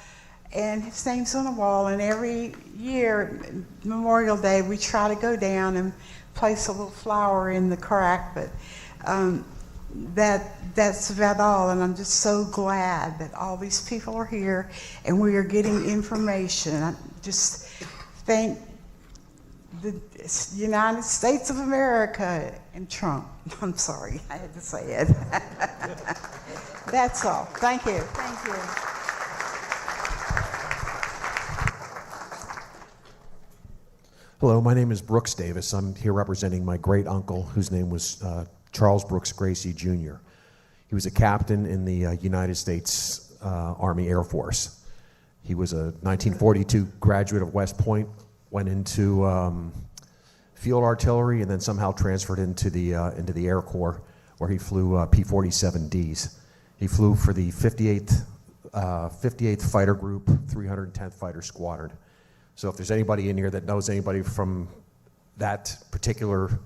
and his name's on a wall. And every year, Memorial Day, we try to go down and place a little flower in the crack. But that's about all. And I'm just so glad that all these people are here and we are getting information. I just thank the United States of America and Trump. I'm sorry, I had to say it. That's all. Thank you. Thank you. Hello, my name is Brooks Davis. I'm here representing my great uncle, whose name was Charles Brooks Gracie Jr. He was a captain in the United States Army Air Force. He was a 1942 graduate of West Point, went into field artillery, and then somehow transferred into the Air Corps, where he flew P-47Ds. He flew for the 58th Fighter Group, 310th Fighter Squadron. So if there's anybody in here that knows anybody from that particular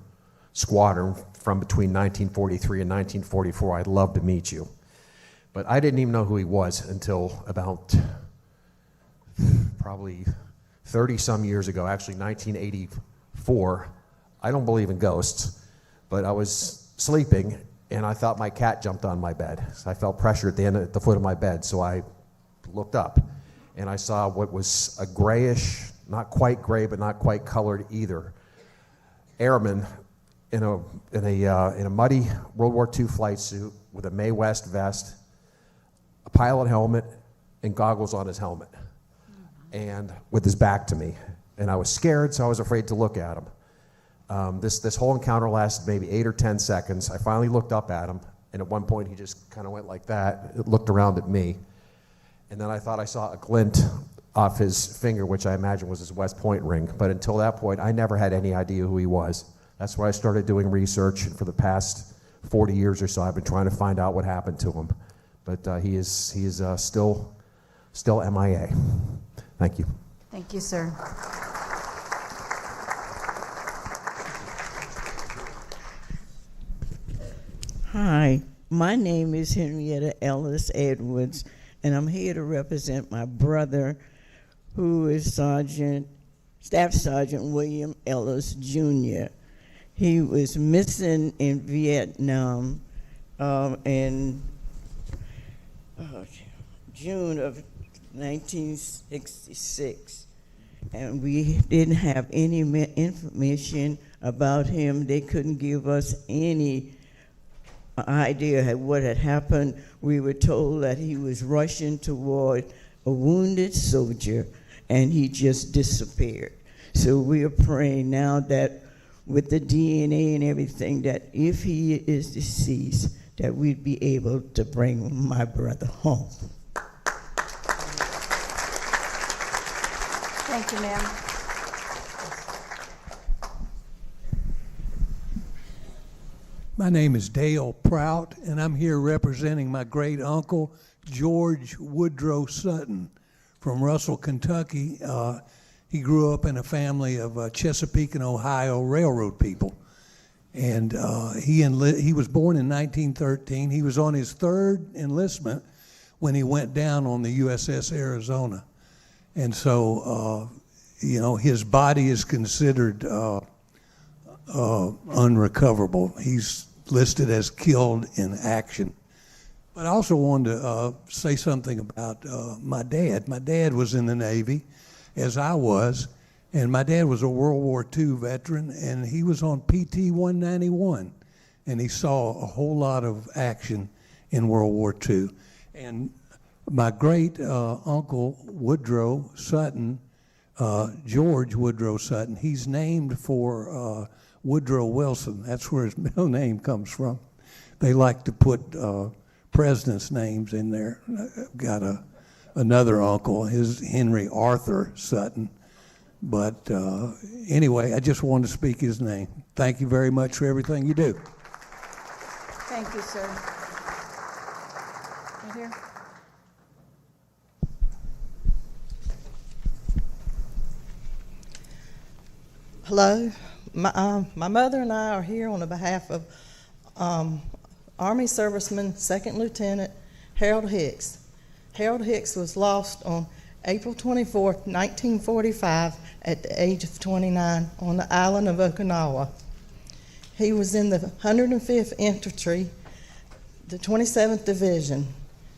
squadron from between 1943 and 1944, I'd love to meet you. But I didn't even know who he was until about probably 30-some years ago, actually 1984. I don't believe in ghosts, but I was sleeping and I thought my cat jumped on my bed. So I felt pressure at the foot of my bed, so I looked up and I saw what was a grayish, not quite gray, but not quite colored either, airman in a muddy World War II flight suit with a Mae West vest, pilot helmet and goggles on his helmet, and with his back to me. And I was scared, so I was afraid to look at him. This whole encounter lasted maybe 8 or 10 seconds. I finally looked up at him, and at one point he just kind of went like that, looked around at me, and then I thought I saw a glint off his finger, which I imagine was his West Point ring. But until that point, I never had any idea who he was. That's why I started doing research, and for the past 40 years or so, I've been trying to find out what happened to him. But he is still MIA. Thank you. Thank you, sir. Hi, my name is Henrietta Ellis Edwards, and I'm here to represent my brother, who is Staff Sergeant William Ellis Jr. He was missing in Vietnam in June of 1966, and we didn't have any information about him. They couldn't give us any idea what had happened. We were told that he was rushing toward a wounded soldier, and he just disappeared. So we are praying now that with the DNA and everything, that if he is deceased, that we'd be able to bring my brother home. Thank you, ma'am. My name is Dale Prout, and I'm here representing my great uncle, George Woodrow Sutton from Russell, Kentucky. He grew up in a family of Chesapeake and Ohio railroad people. And he was born in 1913. He was on his third enlistment when he went down on the USS Arizona. And so, his body is considered unrecoverable. He's listed as killed in action. But I also wanted to say something about my dad. My dad was in the Navy, as I was, and my dad was a World War II veteran, and he was on PT 191, and he saw a whole lot of action in World War II. And my great uncle Woodrow Sutton, George Woodrow Sutton, he's named for Woodrow Wilson. That's where his middle name comes from. They like to put presidents' names in there. I've got another uncle, his Henry Arthur Sutton. But anyway, I just wanted to speak his name. Thank you very much for everything you do. Thank you, sir. Right here. Hello, my mother and I are here on the behalf of Army serviceman, Second Lieutenant Harold Hicks. Harold Hicks was lost on April 24, 1945, at the age of 29 on the island of Okinawa. He was in the 105th Infantry, the 27th Division.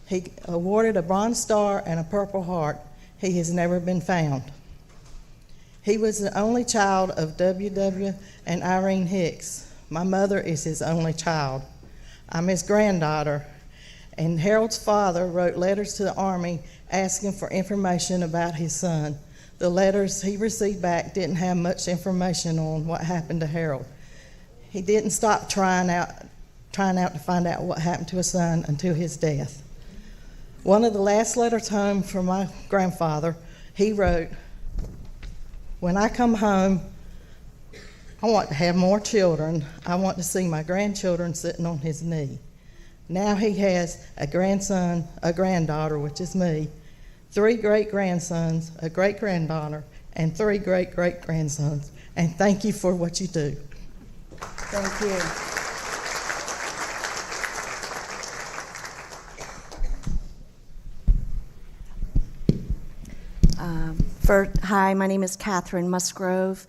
He awarded a Bronze Star and a Purple Heart. He has never been found. He was the only child of WW and Irene Hicks. My mother is his only child. I'm his granddaughter, and Harold's father wrote letters to the Army asking for information about his son. The letters he received back didn't have much information on what happened to Harold. He didn't stop trying out to find out what happened to his son until his death. One of the last letters home from my grandfather, he wrote, "When I come home, I want to have more children. I want to see my grandchildren sitting on his knee." Now he has a grandson, a granddaughter, which is me, 3 great-grandsons, a great-granddaughter, and 3 great-great-grandsons. And thank you for what you do. Thank you. Hi, my name is Catherine Musgrove.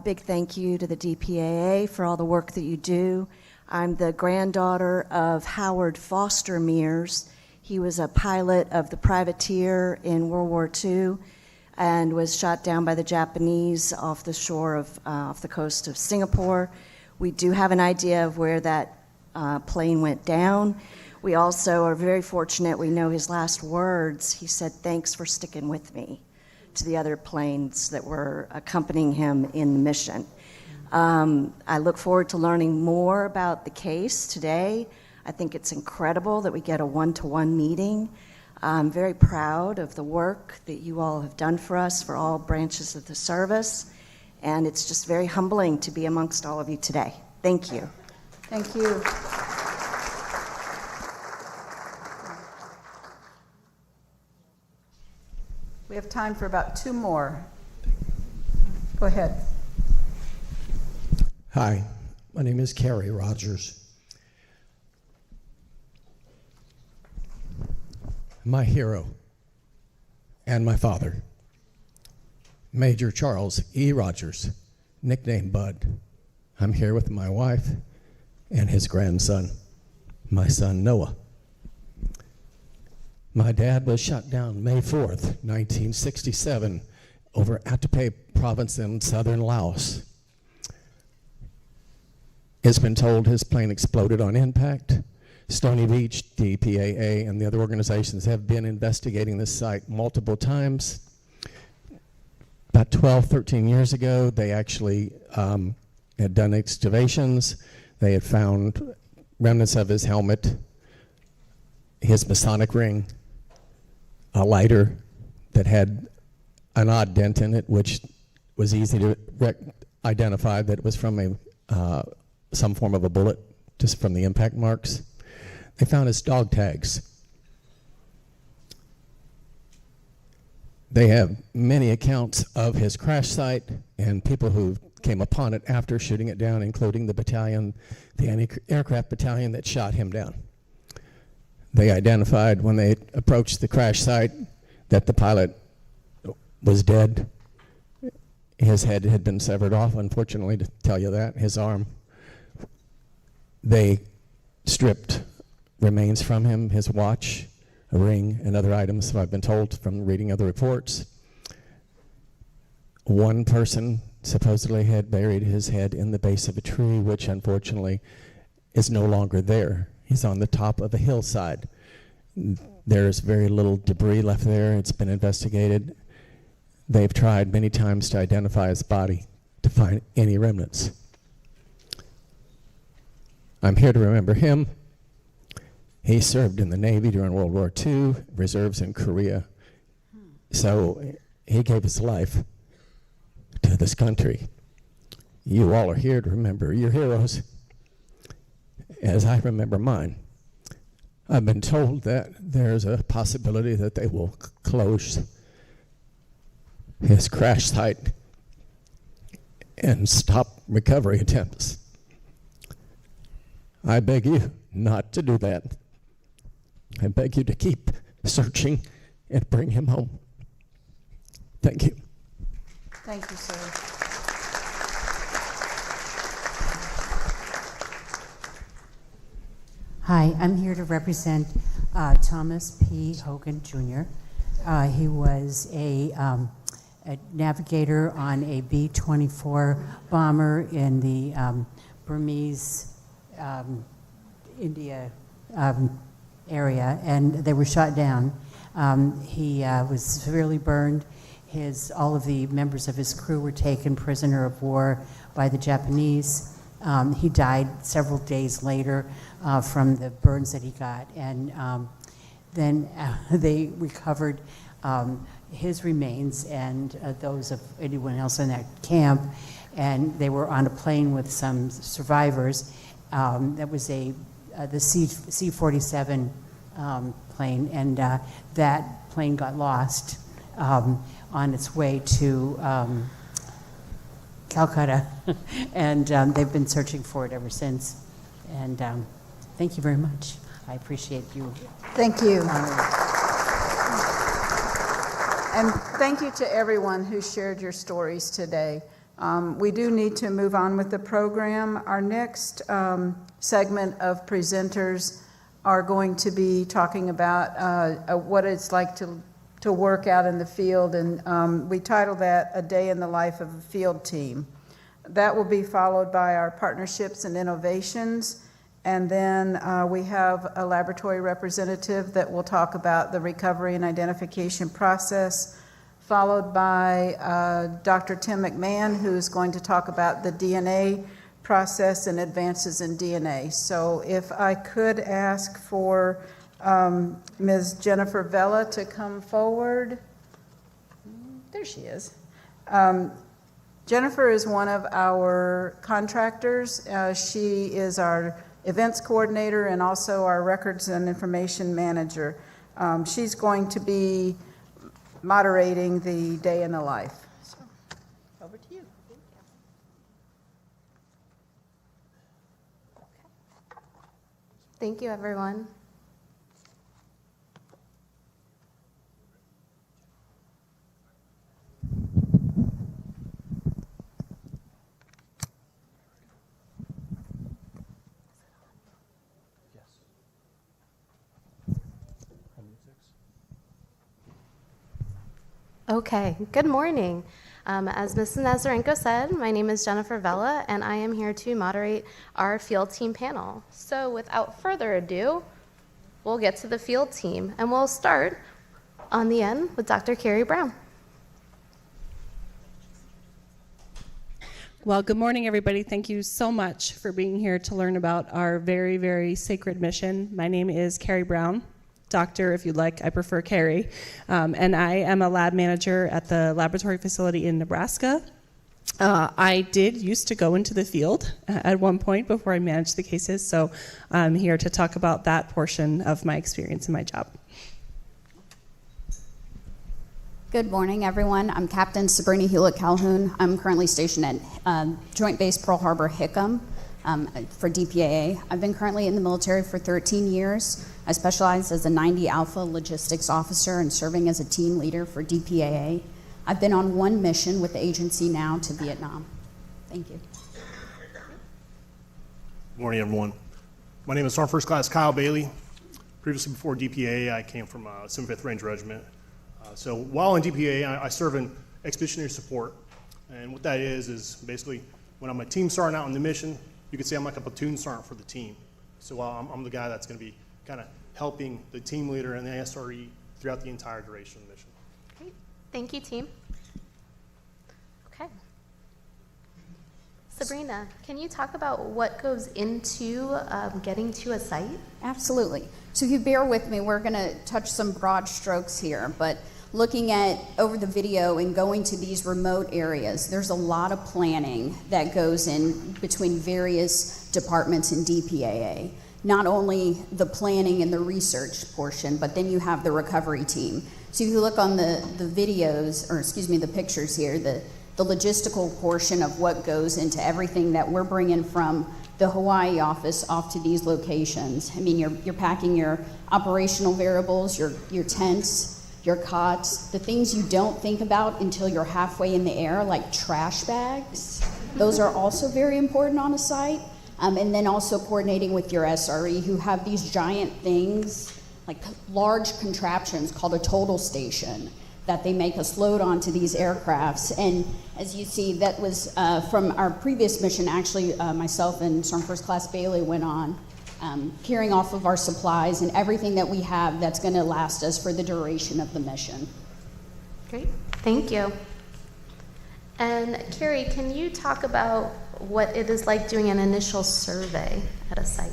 Big thank you to the DPAA for all the work that you do. I'm the granddaughter of Howard Foster Mears. He was a pilot of the privateer in World War II and was shot down by the Japanese off the shore of off the coast of Singapore. We do have an idea of where that plane went down. We also are very fortunate, we know his last words. He said, "Thanks for sticking with me," to the other planes that were accompanying him in the mission. I look forward to learning more about the case today. I think it's incredible that we get a one-to-one meeting. I'm very proud of the work that you all have done for us, for all branches of the service, and it's just very humbling to be amongst all of you today. Thank you. Thank you. We have time for about 2 more. Go ahead. Hi, my name is Kerry Rogers. My hero and my father, Major Charles E. Rogers, nicknamed Bud. I'm here with my wife and his grandson, my son Noah. My dad was shot down May 4th, 1967, over Attapay province in southern Laos. It's been told his plane exploded on impact. Stony Beach, DPAA, and the other organizations have been investigating this site multiple times. About 12, 13 years ago, they actually had done excavations. They had found remnants of his helmet, his Masonic ring, a lighter that had an odd dent in it, which was easy to identify that it was from some form of a bullet, just from the impact marks. They found his dog tags. They have many accounts of his crash site and people who came upon it after shooting it down, including the battalion, the anti-aircraft battalion that shot him down. They identified when they approached the crash site that the pilot was dead. His head had been severed off, unfortunately, to tell you that, his arm. They stripped remains from him, his watch, a ring, and other items, I've been told from reading other reports. One person supposedly had buried his head in the base of a tree, which unfortunately is no longer there. He's on the top of a hillside. There's very little debris left there. It's been investigated. They've tried many times to identify his body, to find any remnants. I'm here to remember him. He served in the Navy during World War II, reserves in Korea. So he gave his life to this country. You all are here to remember your heroes, as I remember mine. I've been told that there's a possibility that they will close his crash site and stop recovery attempts. I beg you not to do that. I beg you to keep searching and bring him home. Thank you. Thank you, sir. Hi, I'm here to represent Thomas P. Hogan Jr. He was a navigator on a B-24 bomber in the Burmese India area, and they were shot down. He was severely burned. All of the members of his crew were taken prisoner of war by the Japanese. He died several days later from the burns that he got, and then they recovered his remains and those of anyone else in that camp, and they were on a plane with some survivors. That was the C-47 plane, and that plane got lost on its way to Calcutta, and they've been searching for it ever since. And thank you very much. I appreciate you. Thank you. And thank you to everyone who shared your stories today. We do need to move on with the program. Our next segment of presenters are going to be talking about what it's like to work out in the field, and we titled that A Day in the Life of a Field Team. That will be followed by our partnerships and innovations, And then we have a laboratory representative that will talk about the recovery and identification process, followed by Dr. Tim McMahon, who's going to talk about the DNA process and advances in DNA. So if I could ask for Ms. Jennifer Vella to come forward. There she is. Jennifer is one of our contractors. She is our events coordinator and also our records and information manager. She's going to be moderating the day in the life. So, over to you. Thank you, everyone. Okay, good morning. As Mrs. Nazarenko said, my name is Jennifer Vella, and I am here to moderate our field team panel. So without further ado, we'll get to the field team, and we'll start on the end with Dr. Carrie Brown. Well, good morning, everybody. Thank you so much for being here to learn about our very, very sacred mission. My name is Carrie Brown. Doctor, if you'd like, I prefer Carrie. And I am a lab manager at the laboratory facility in Nebraska. I did used to go into the field at one point before I managed the cases, so I'm here to talk about that portion of my experience in my job. Good morning, everyone. I'm Captain Sabrina Hewlett-Calhoun. I'm currently stationed at Joint Base Pearl Harbor Hickam for DPAA. I've been currently in the military for 13 years. I specialize as a 90 Alpha logistics officer and serving as a team leader for DPAA. I've been on one mission with the agency now to Vietnam. Thank you. Good morning, everyone. My name is Sergeant First Class Kyle Bailey. Previously, before DPAA, I came from 75th Range Regiment. So while in DPAA, I serve in expeditionary support. And what that is basically when I'm a team sergeant out on the mission, you could say I'm like a platoon sergeant for the team. So I'm the guy that's going to be kind of helping the team leader and the SRE throughout the entire duration of the mission. Great. Thank you, team. Okay. Sabrina, can you talk about what goes into getting to a site? Absolutely. So if you bear with me, we're going to touch some broad strokes here, but looking at over the video and going to these remote areas, there's a lot of planning that goes in between various departments in DPAA. Not only the planning and the research portion, but then you have the recovery team. So if you look on the videos, or excuse me, the pictures here, the logistical portion of what goes into everything that we're bringing from the Hawaii office off to these locations. I mean, you're packing your operational variables, your tents, your cots, the things you don't think about until you're halfway in the air, like trash bags. Those are also very important on a site. And then also coordinating with your SRE who have these giant things, like large contraptions called a total station that they make us load onto these aircrafts. And as you see, that was from our previous mission. Actually, myself and Sergeant First Class Bailey went on carrying off of our supplies and everything that we have that's going to last us for the duration of the mission. Great, thank you. And Carrie, can you talk about what it is like doing an initial survey at a site?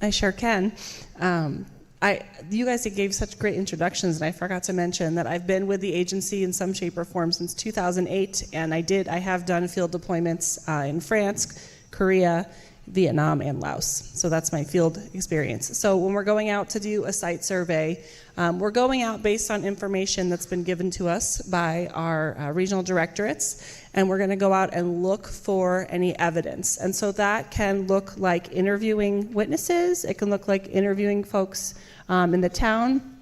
I sure can. You guys gave such great introductions, and I forgot to mention that I've been with the agency in some shape or form since 2008, and I have done field deployments in France, Korea, Vietnam, and Laos. So that's my field experience. So when we're going out to do a site survey, we're going out based on information that's been given to us by our regional directorates, and we're going to go out and look for any evidence. And so that can look like interviewing witnesses. It can look like interviewing folks in the town.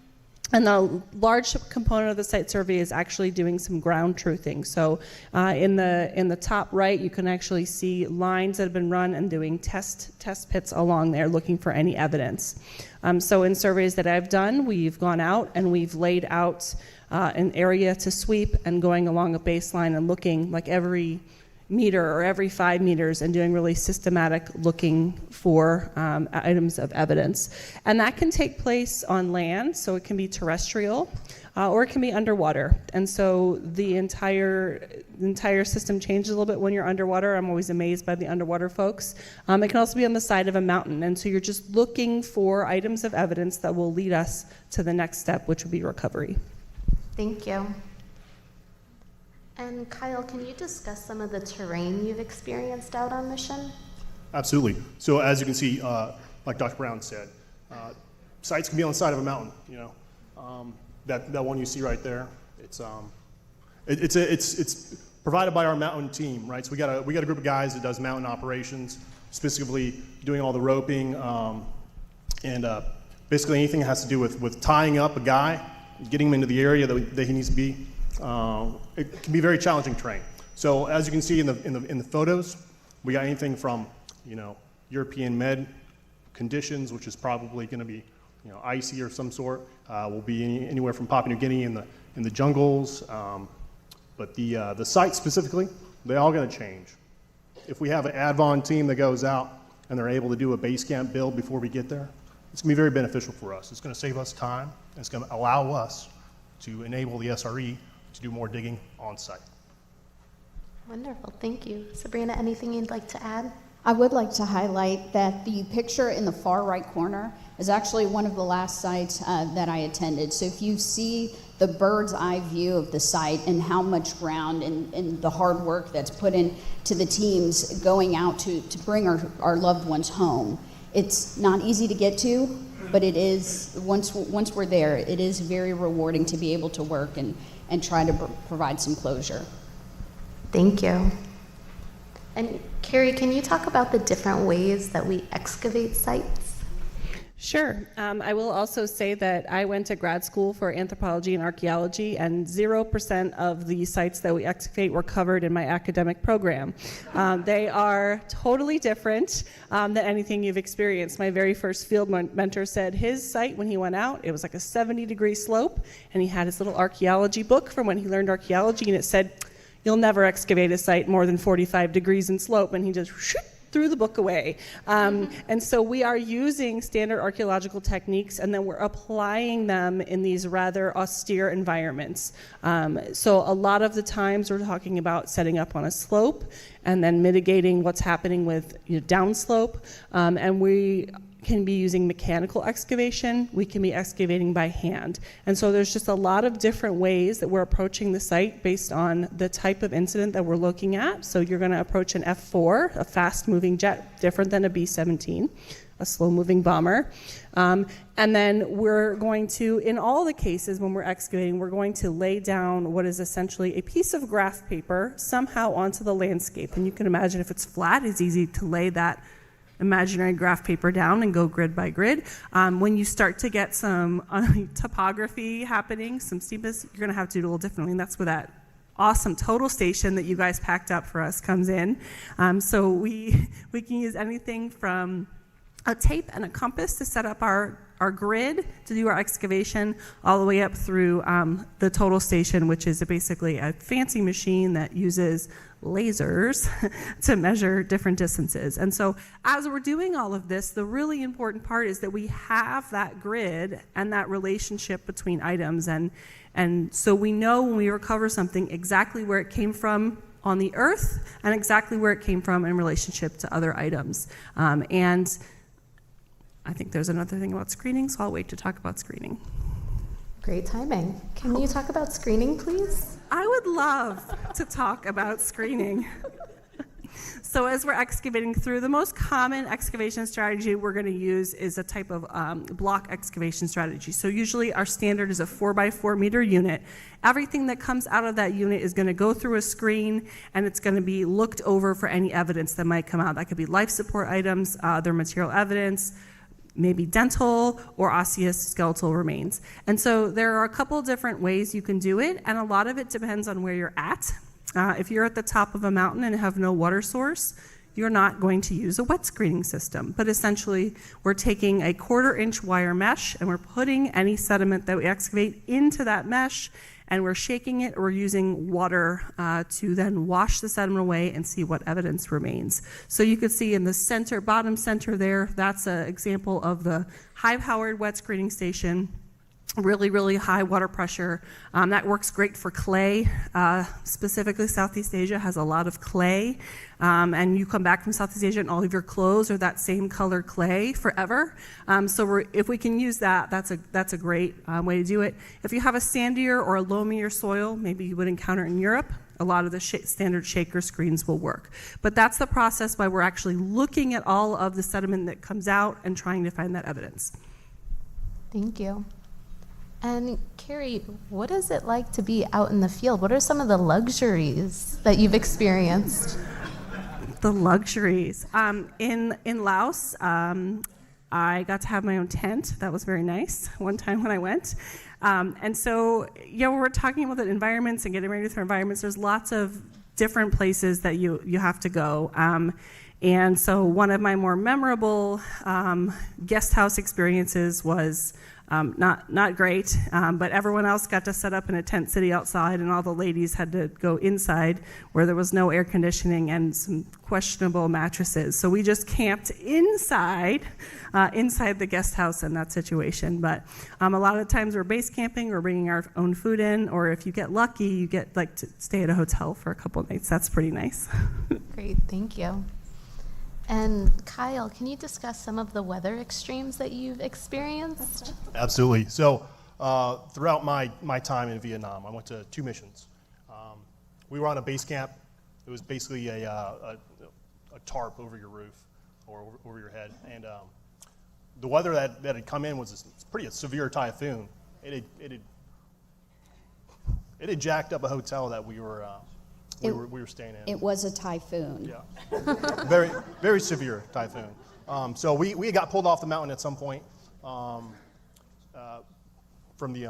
And the large component of the site survey is actually doing some ground truthing. So in the top right, you can actually see lines that have been run and doing test pits along there looking for any evidence. So in surveys that I've done, we've gone out and we've laid out an area to sweep and going along a baseline and looking like every meter or every 5 meters and doing really systematic looking for items of evidence. And that can take place on land, so it can be terrestrial, or it can be underwater. And so the entire system changes a little bit when you're underwater. I'm always amazed by the underwater folks. It can also be on the side of a mountain. And so you're just looking for items of evidence that will lead us to the next step, which would be recovery. Thank you. And Kyle, can you discuss some of the terrain you've experienced out on mission? Absolutely. So as you can see, like Dr. Brown said, sites can be on the side of a mountain. That one you see right there, it's provided by our mountain team, right? So we got a group of guys that does mountain operations, specifically doing all the roping, and basically anything that has to do with tying up a guy, getting him into the area that he needs to be. It can be very challenging terrain. So as you can see in the photos, we got anything from European med conditions, which is probably going to be icy or some sort. Will be anywhere from Papua New Guinea in the jungles, but the sites specifically, they're all going to change. If we have an ADVON team that goes out and they're able to do a base camp build before we get there, it's going to be very beneficial for us. It's going to save us time. And it's going to allow us to enable the SRE to do more digging on site. Wonderful, thank you. Sabrina, anything you'd like to add? I would like to highlight that the picture in the far right corner is actually one of the last sites that I attended. So if you see the bird's eye view of the site and how much ground and the hard work that's put into the teams going out to bring our loved ones home, it's not easy to get to, but it is, once we're there, it is very rewarding to be able to work and try to provide some closure. Thank you. And Carrie, can you talk about the different ways that we excavate sites? Sure. I will also say that I went to grad school for anthropology and archaeology, and 0% of the sites that we excavate were covered in my academic program. They are totally different than anything you've experienced. My very first field mentor said his site, when he went out, it was like a 70-degree slope, and he had his little archaeology book from when he learned archaeology, and it said, "You'll never excavate a site more than 45 degrees in slope," and he just threw the book away. And so we are using standard archaeological techniques, and then we're applying them in these rather austere environments. So a lot of the times we're talking about setting up on a slope and then mitigating what's happening with downslope, and we can be using mechanical excavation, we can be excavating by hand. And so there's just a lot of different ways that we're approaching the site based on the type of incident that we're looking at. So you're going to approach an F-4, a fast-moving jet, different than a B-17, a slow-moving bomber. And then we're going to, in all the cases when we're excavating, we're going to lay down what is essentially a piece of graph paper somehow onto the landscape. And you can imagine if it's flat, it's easy to lay that imaginary graph paper down and go grid by grid. When you start to get some topography happening, some steepness, you're going to have to do it a little differently, and that's where that awesome total station that you guys packed up for us comes in. So we can use anything from a tape and a compass to set up our grid to do our excavation, all the way up through the total station, which is basically a fancy machine that uses lasers to measure different distances. And so as we're doing all of this, the really important part is that we have that grid and that relationship between items. And so we know when we recover something exactly where it came from on the earth and exactly where it came from in relationship to other items. And I think there's another thing about screening, so I'll wait to talk about screening. Great timing. Can you talk about screening, please? I would love to talk about screening. So as we're excavating through, the most common excavation strategy we're going to use is a type of block excavation strategy. So usually our standard is a 4x4 meter unit. Everything that comes out of that unit is going to go through a screen, and it's going to be looked over for any evidence that might come out. That could be life support items, other material evidence, maybe dental or osseous skeletal remains. And so there are a couple different ways you can do it, and a lot of it depends on where you're at. If you're at the top of a mountain and have no water source, you're not going to use a wet screening system. But essentially, we're taking a 1/4-inch wire mesh and we're putting any sediment that we excavate into that mesh, and we're shaking it, or we're using water to then wash the sediment away and see what evidence remains. So you could see in the center, bottom center there, that's an example of the high-powered wet screening station. Really, really high water pressure. That works great for clay. Specifically, Southeast Asia has a lot of clay. And you come back from Southeast Asia and all of your clothes are that same color clay forever. So if we can use that, that's a great way to do it. If you have a sandier or a loamier soil, maybe you would encounter in Europe, a lot of the standard shaker screens will work. But that's the process why we're actually looking at all of the sediment that comes out and trying to find that evidence. Thank you. And Carrie, what is it like to be out in the field? What are some of the luxuries that you've experienced? The luxuries. In Laos, I got to have my own tent. That was very nice one time when I went. And so, when we're talking about the environments and getting ready for environments, there's lots of different places that you have to go. And so one of my more memorable guest house experiences was not great, but everyone else got to set up in a tent city outside, and all the ladies had to go inside where there was no air conditioning and some questionable mattresses. So we just camped inside the guest house in that situation. But a lot of times we're base camping or bringing our own food in, or if you get lucky, you get to stay at a hotel for a couple of nights. That's pretty nice. Great, thank you. And Kyle, can you discuss some of the weather extremes that you've experienced? Absolutely. So throughout my time in Vietnam, I went to 2 missions. We were on a base camp. It was basically a tarp over your roof or over your head. And the weather that had come in was a pretty severe typhoon. It had jacked up a hotel that we were staying in. It was a typhoon. Yeah, very, very severe typhoon. So we got pulled off the mountain at some point from the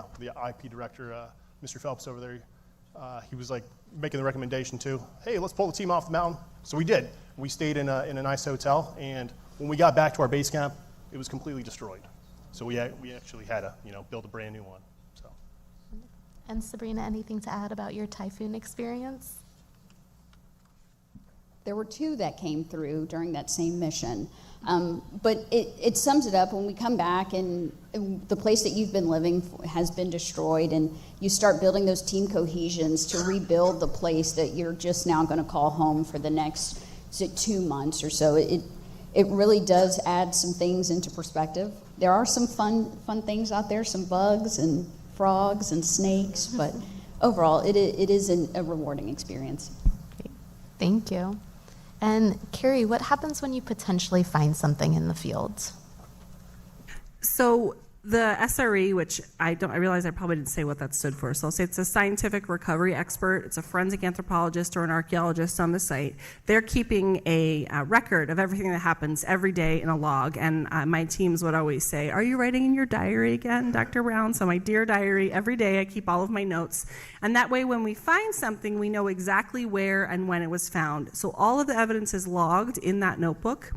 IP director, Mr. Phelps over there. He was like making the recommendation too. Hey, let's pull the team off the mountain. So we did. We stayed in a nice hotel, and when we got back to our base camp, it was completely destroyed. So we actually had to build a brand new one. So. And Sabrina, anything to add about your typhoon experience? There were 2 that came through during that same mission. But it sums it up when we come back and the place that you've been living has been destroyed, and you start building those team cohesions to rebuild the place that you're just now going to call home for the next 2 months or so. It really does add some things into perspective. There are some fun things out there, some bugs and frogs and snakes, but overall it is a rewarding experience. Thank you. And Carrie, what happens when you potentially find something in the field? So the SRE, which I realize I probably didn't say what that stood for. So I'll say it's a scientific recovery expert. It's a forensic anthropologist or an archaeologist on the site. They're keeping a record of everything that happens every day in a log. And my teams would always say, "Are you writing in your diary again, Dr. Brown?" So my dear diary, every day I keep all of my notes. And that way when we find something, we know exactly where and when it was found. So all of the evidence is logged in that notebook.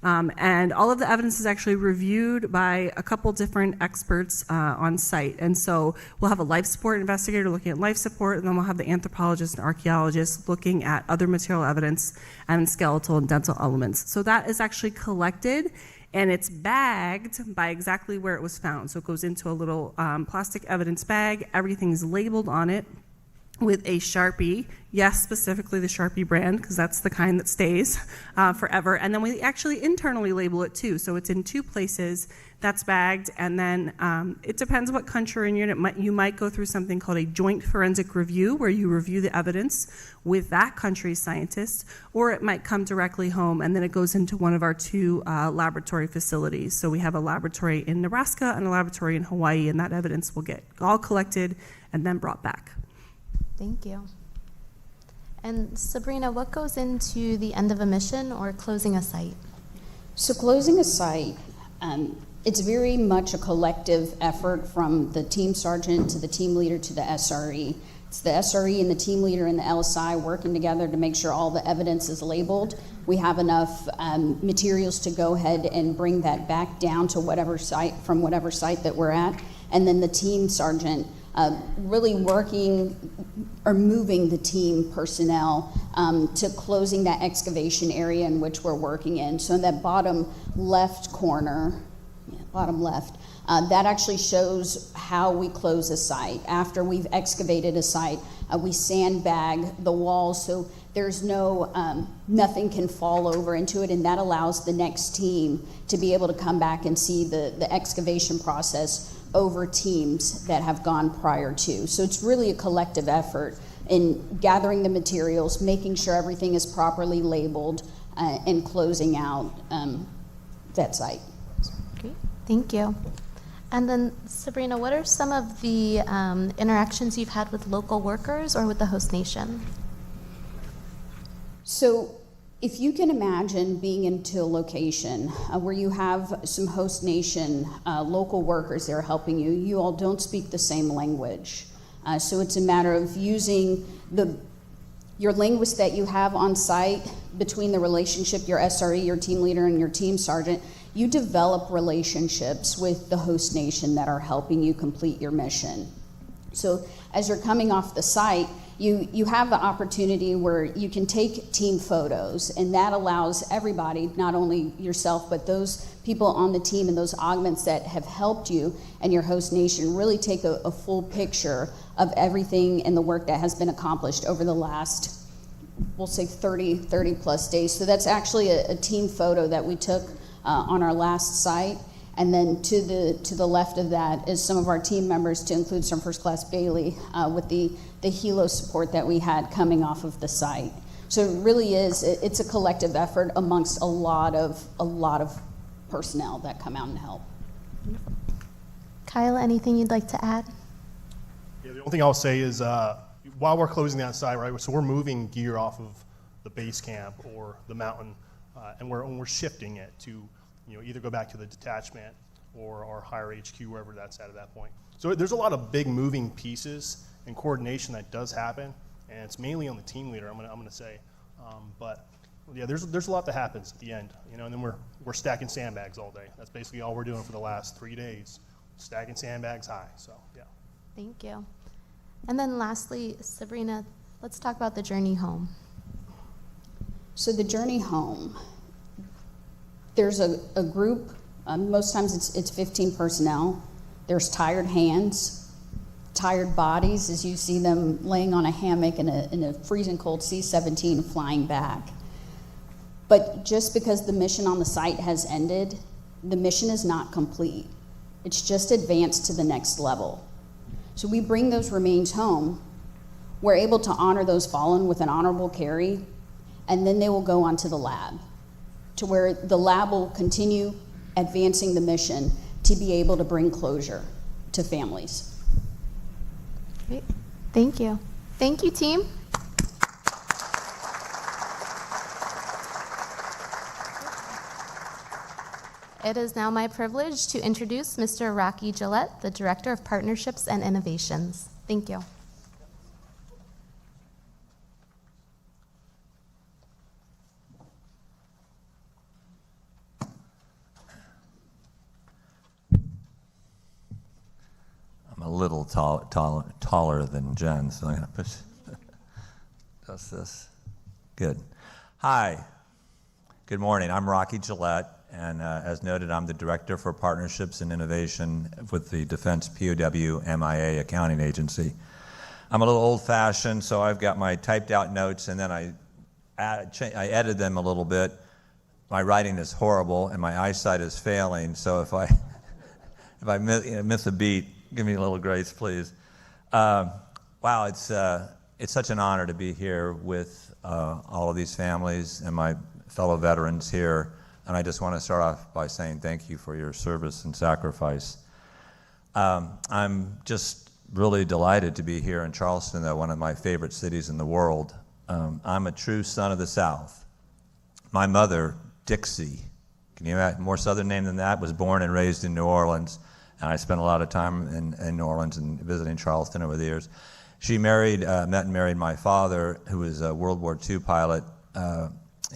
And all of the evidence is actually reviewed by a couple different experts on site. And so we'll have a life support investigator looking at life support, and then we'll have the anthropologist and archaeologist looking at other material evidence and skeletal and dental elements. So that is actually collected, and it's bagged by exactly where it was found. So it goes into a little plastic evidence bag. Everything's labeled on it with a Sharpie, yes, specifically the Sharpie brand, because that's the kind that stays forever. And then we actually internally label it too. So it's in 2 places, that's bagged, and then it depends what country you're in. You might go through something called a joint forensic review, where you review the evidence with that country's scientists, or it might come directly home, and then it goes into one of our 2 laboratory facilities. So we have a laboratory in Nebraska and a laboratory in Hawaii, and that evidence will get all collected and then brought back. Thank you. And Sabrina, what goes into the end of a mission or closing a site? So closing a site, it's very much a collective effort from the team sergeant to the team leader to the SRE. It's the SRE and the team leader and the LSI working together to make sure all the evidence is labeled. We have enough materials to go ahead and bring that back down to whatever site, from whatever site that we're at. And then the team sergeant really working or moving the team personnel to closing that excavation area in which we're working in. So in that bottom left corner, bottom left, that actually shows how we close a site. After we've excavated a site, we sandbag the walls so there's nothing can fall over into it, and that allows the next team to be able to come back and see the excavation process over teams that have gone prior to. So it's really a collective effort in gathering the materials, making sure everything is properly labeled, and closing out that site. Great, thank you. And then Sabrina, what are some of the interactions you've had with local workers or with the host nation? So if you can imagine being into a location where you have some host nation local workers that are helping you, you all don't speak the same language. So it's a matter of using your linguist that you have on site between the relationship, your SRE, your team leader, and your team sergeant. You develop relationships with the host nation that are helping you complete your mission. So as you're coming off the site, you have the opportunity where you can take team photos, and that allows everybody, not only yourself, but those people on the team and those augments that have helped you and your host nation really take a full picture of everything and the work that has been accomplished over the last, we'll say 30 plus days. So that's actually a team photo that we took on our last site. And then to the left of that is some of our team members, to include some First Class Bailey, with the helo support that we had coming off of the site. So it really is, it's a collective effort amongst a lot of personnel that come out and help. Kyle, anything you'd like to add? Yeah, the only thing I'll say is while we're closing that site, right, so we're moving gear off of the base camp or the mountain, and we're shifting it to either go back to the detachment or our higher HQ, wherever that's at that point. So there's a lot of big moving pieces and coordination that does happen, and it's mainly on the team leader, I'm gonna say. But yeah, there's a lot that happens at the end, and then we're stacking sandbags all day. That's basically all we're doing for the last 3 days, stacking sandbags high. So yeah. Thank you. And then lastly, Sabrina, let's talk about the journey home. So the journey home, there's a group, most times it's 15 personnel. There's tired hands, tired bodies as you see them laying on a hammock in a freezing cold C-17 flying back. But just because the mission on the site has ended, the mission is not complete. It's just advanced to the next level. So we bring those remains home. We're able to honor those fallen with an honorable carry, and then they will go onto the lab, to where the lab will continue advancing the mission to be able to bring closure to families. Great. Thank you. Thank you, team. It is now my privilege to introduce Mr. Rocky Gillette, the Director of Partnerships and Innovations. Thank you. I'm a little taller than Jen, so I'm going to push just this. Good. Hi. Good morning. I'm Rocky Gillette, and as noted, I'm the Director for Partnerships and Innovation with the Defense POW MIA Accounting Agency. I'm a little old-fashioned, so I've got my typed-out notes, and then I edited them a little bit. My writing is horrible, and my eyesight is failing, so if I miss a beat, give me a little grace, please. Wow, it's such an honor to be here with all of these families and my fellow veterans here, and I just want to start off by saying thank you for your service and sacrifice. I'm just really delighted to be here in Charleston, one of my favorite cities in the world. I'm a true son of the South. My mother, Dixie, can you imagine, more Southern name than that, was born and raised in New Orleans. And I spent a lot of time in New Orleans and visiting Charleston over the years. She met and married my father, who was a World War II pilot.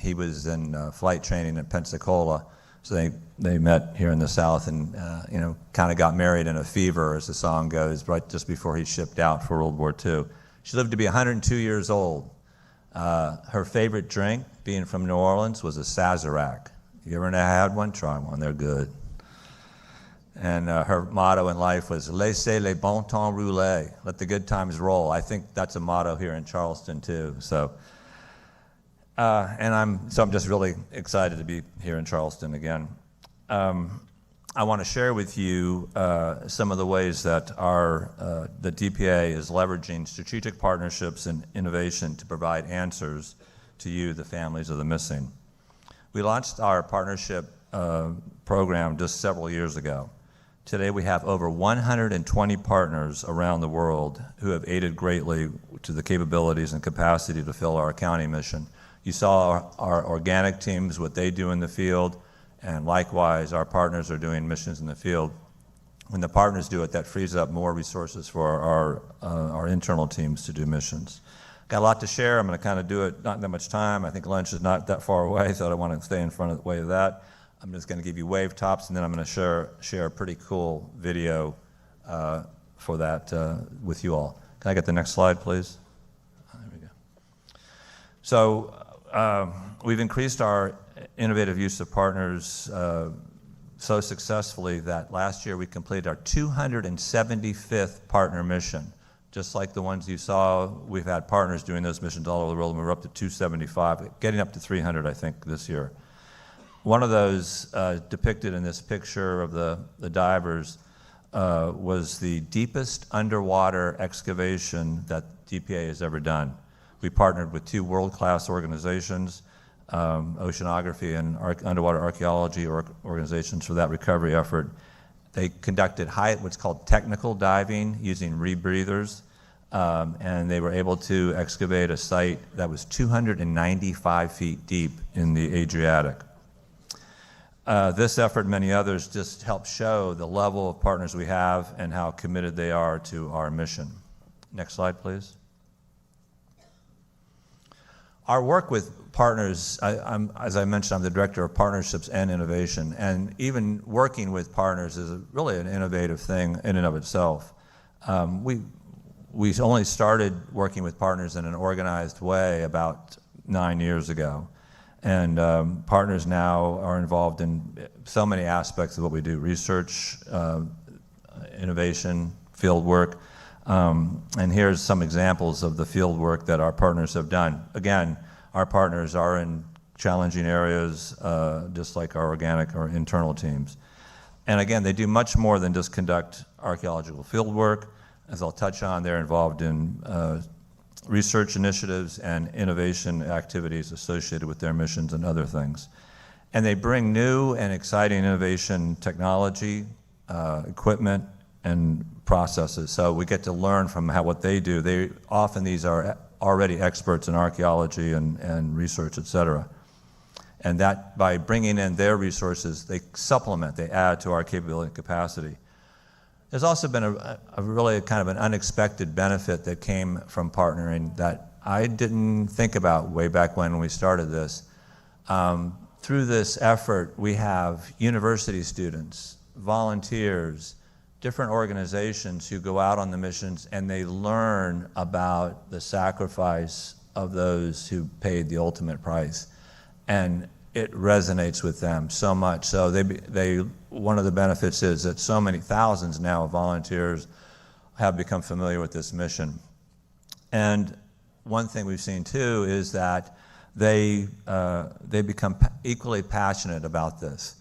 He was in flight training at Pensacola, So they met here in the South and, kind of got married in a fever, as the song goes, right just before he shipped out for World War II. She lived to be 102 years old. Her favorite drink, being from New Orleans, was a Sazerac. You ever had one? Try one. They're good. And her motto in life was "Laissez les bons temps rouler," let the good times roll. I think that's a motto here in Charleston too. So, I'm just really excited to be here in Charleston again. I want to share with you some of the ways that the DPA is leveraging strategic partnerships and innovation to provide answers to you, the families of the missing. We launched our partnership program just several years ago. Today we have over 120 partners around the world who have aided greatly to the capabilities and capacity to fill our county mission. You saw our organic teams, what they do in the field, and likewise our partners are doing missions in the field. When the partners do it, that frees up more resources for our internal teams to do missions. Got a lot to share. I'm going to kind of do it, not that much time. I think lunch is not that far away, so I don't want to stay in front of the way of that. I'm just going to give you wave tops, and then I'm going to share a pretty cool video for that with you all. Can I get the next slide, please? There we go. So we've increased our innovative use of partners so successfully that last year we completed our 275th partner mission. Just like the ones you saw, we've had partners doing those missions all over the world, and we're up to 275, getting up to 300, I think, this year. One of those depicted in this picture of the divers was the deepest underwater excavation that DPA has ever done. We partnered with two world-class organizations, oceanography and underwater archaeology organizations for that recovery effort. They conducted what's called technical diving using rebreathers, and they were able to excavate a site that was 295 feet deep in the Adriatic. This effort and many others just help show the level of partners we have and how committed they are to our mission. Next slide, please. Our work with partners, as I mentioned, I'm the Director of Partnerships and Innovation, and even working with partners is really an innovative thing in and of itself. We only started working with partners in an organized way about 9 years ago. And partners now are involved in so many aspects of what we do: research, innovation, field work. And here's some examples of the field work that our partners have done. Again, our partners are in challenging areas, just like our organic or internal teams. And again, they do much more than just conduct archaeological field work. As I'll touch on, they're involved in research initiatives and innovation activities associated with their missions and other things. And they bring new and exciting innovation technology, equipment, and processes. So we get to learn from what they do. These are already experts in archaeology and research, et cetera. And that, by bringing in their resources, they supplement, they add to our capability and capacity. There's also been a really kind of an unexpected benefit that came from partnering that I didn't think about way back when we started this. Through this effort, we have university students, volunteers, different organizations who go out on the missions, and they learn about the sacrifice of those who paid the ultimate price. And it resonates with them so much. So one of the benefits is that so many thousands now of volunteers have become familiar with this mission. And one thing we've seen too is that they become equally passionate about this.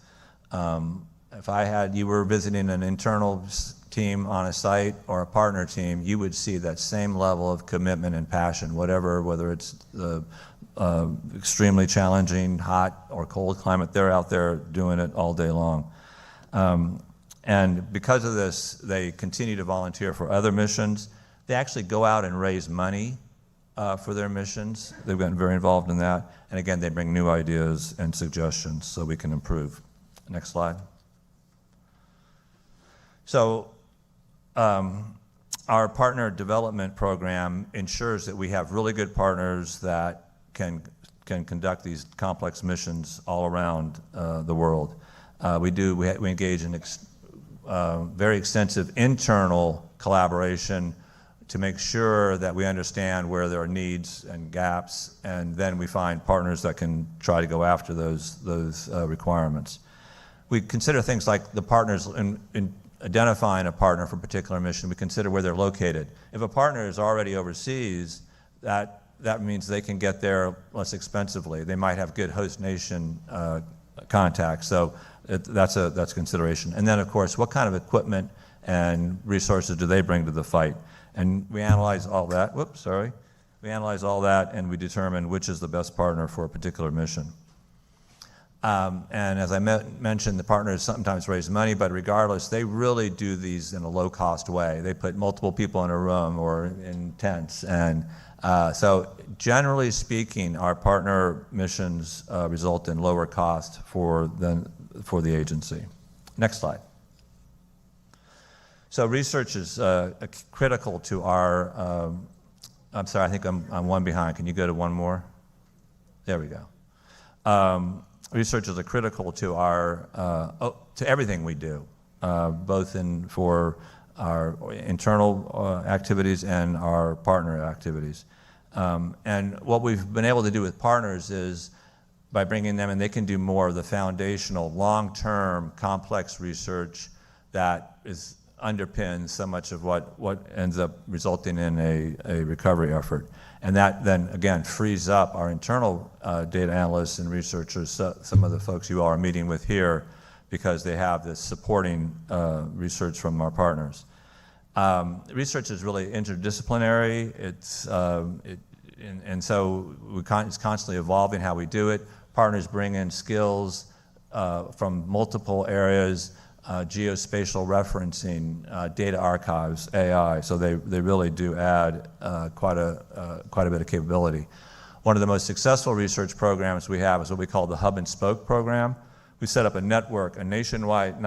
If you were visiting an internal team on a site or a partner team, you would see that same level of commitment and passion, whether it's the extremely challenging, hot or cold climate, they're out there doing it all day long. And because of this, they continue to volunteer for other missions. They actually go out and raise money for their missions. They've gotten very involved in that. And again, they bring new ideas and suggestions so we can improve. Next slide. So our partner development program ensures that we have really good partners that can conduct these complex missions all around the world. We engage in very extensive internal collaboration to make sure that we understand where there are needs and gaps, and then we find partners that can try to go after those requirements. We consider things like the partners in identifying a partner for a particular mission. We consider where they're located. If a partner is already overseas, that means they can get there less expensively. They might have good host nation contacts, so that's a consideration. And then, of course, what kind of equipment and resources do they bring to the fight? And we analyze all that. We analyze all that, and we determine which is the best partner for a particular mission. And as I mentioned, the partners sometimes raise money, but regardless, they really do these in a low-cost way. They put multiple people in a room or in tents. And so generally speaking, our partner missions result in lower cost for the agency. Next slide. So research is critical to our, I'm sorry, I think I'm one behind. Can you go to one more? There we go. Research is critical to to everything we do, both for our internal activities and our partner activities. And what we've been able to do with partners is by bringing them in, they can do more of the foundational, long-term, complex research that underpins so much of what ends up resulting in a recovery effort. And that then, again, frees up our internal data analysts and researchers, some of the folks you all are meeting with here, because they have this supporting research from our partners. Research is really interdisciplinary. And so it's constantly evolving how we do it. Partners bring in skills from multiple areas, geospatial referencing, data archives, AI. So they really do add quite a bit of capability. One of the most successful research programs we have is what we call the Hub and Spoke program. We set up a network, a nationwide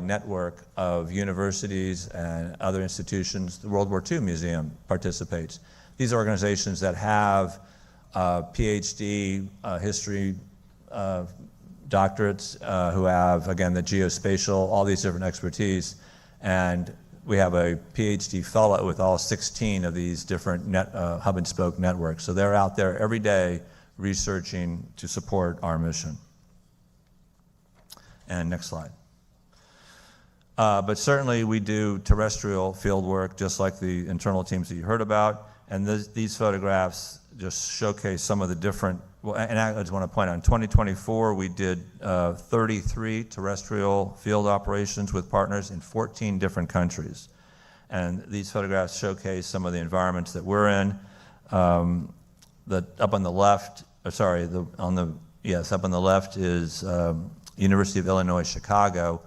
network of universities and other institutions. The World War II Museum participates. These are organizations that have PhD history doctorates who have, again, the geospatial, all these different expertise. And we have a PhD fellow with all 16 of these different hub and spoke networks. So they're out there every day researching to support our mission. And next slide. But certainly we do terrestrial field work, just like the internal teams that you heard about. And these photographs just showcase some of the different, and I just want to point out, in 2024, we did 33 terrestrial field operations with partners in 14 different countries. And these photographs showcase some of the environments that we're in. Up on the left, up on the left is University of Illinois, Chicago,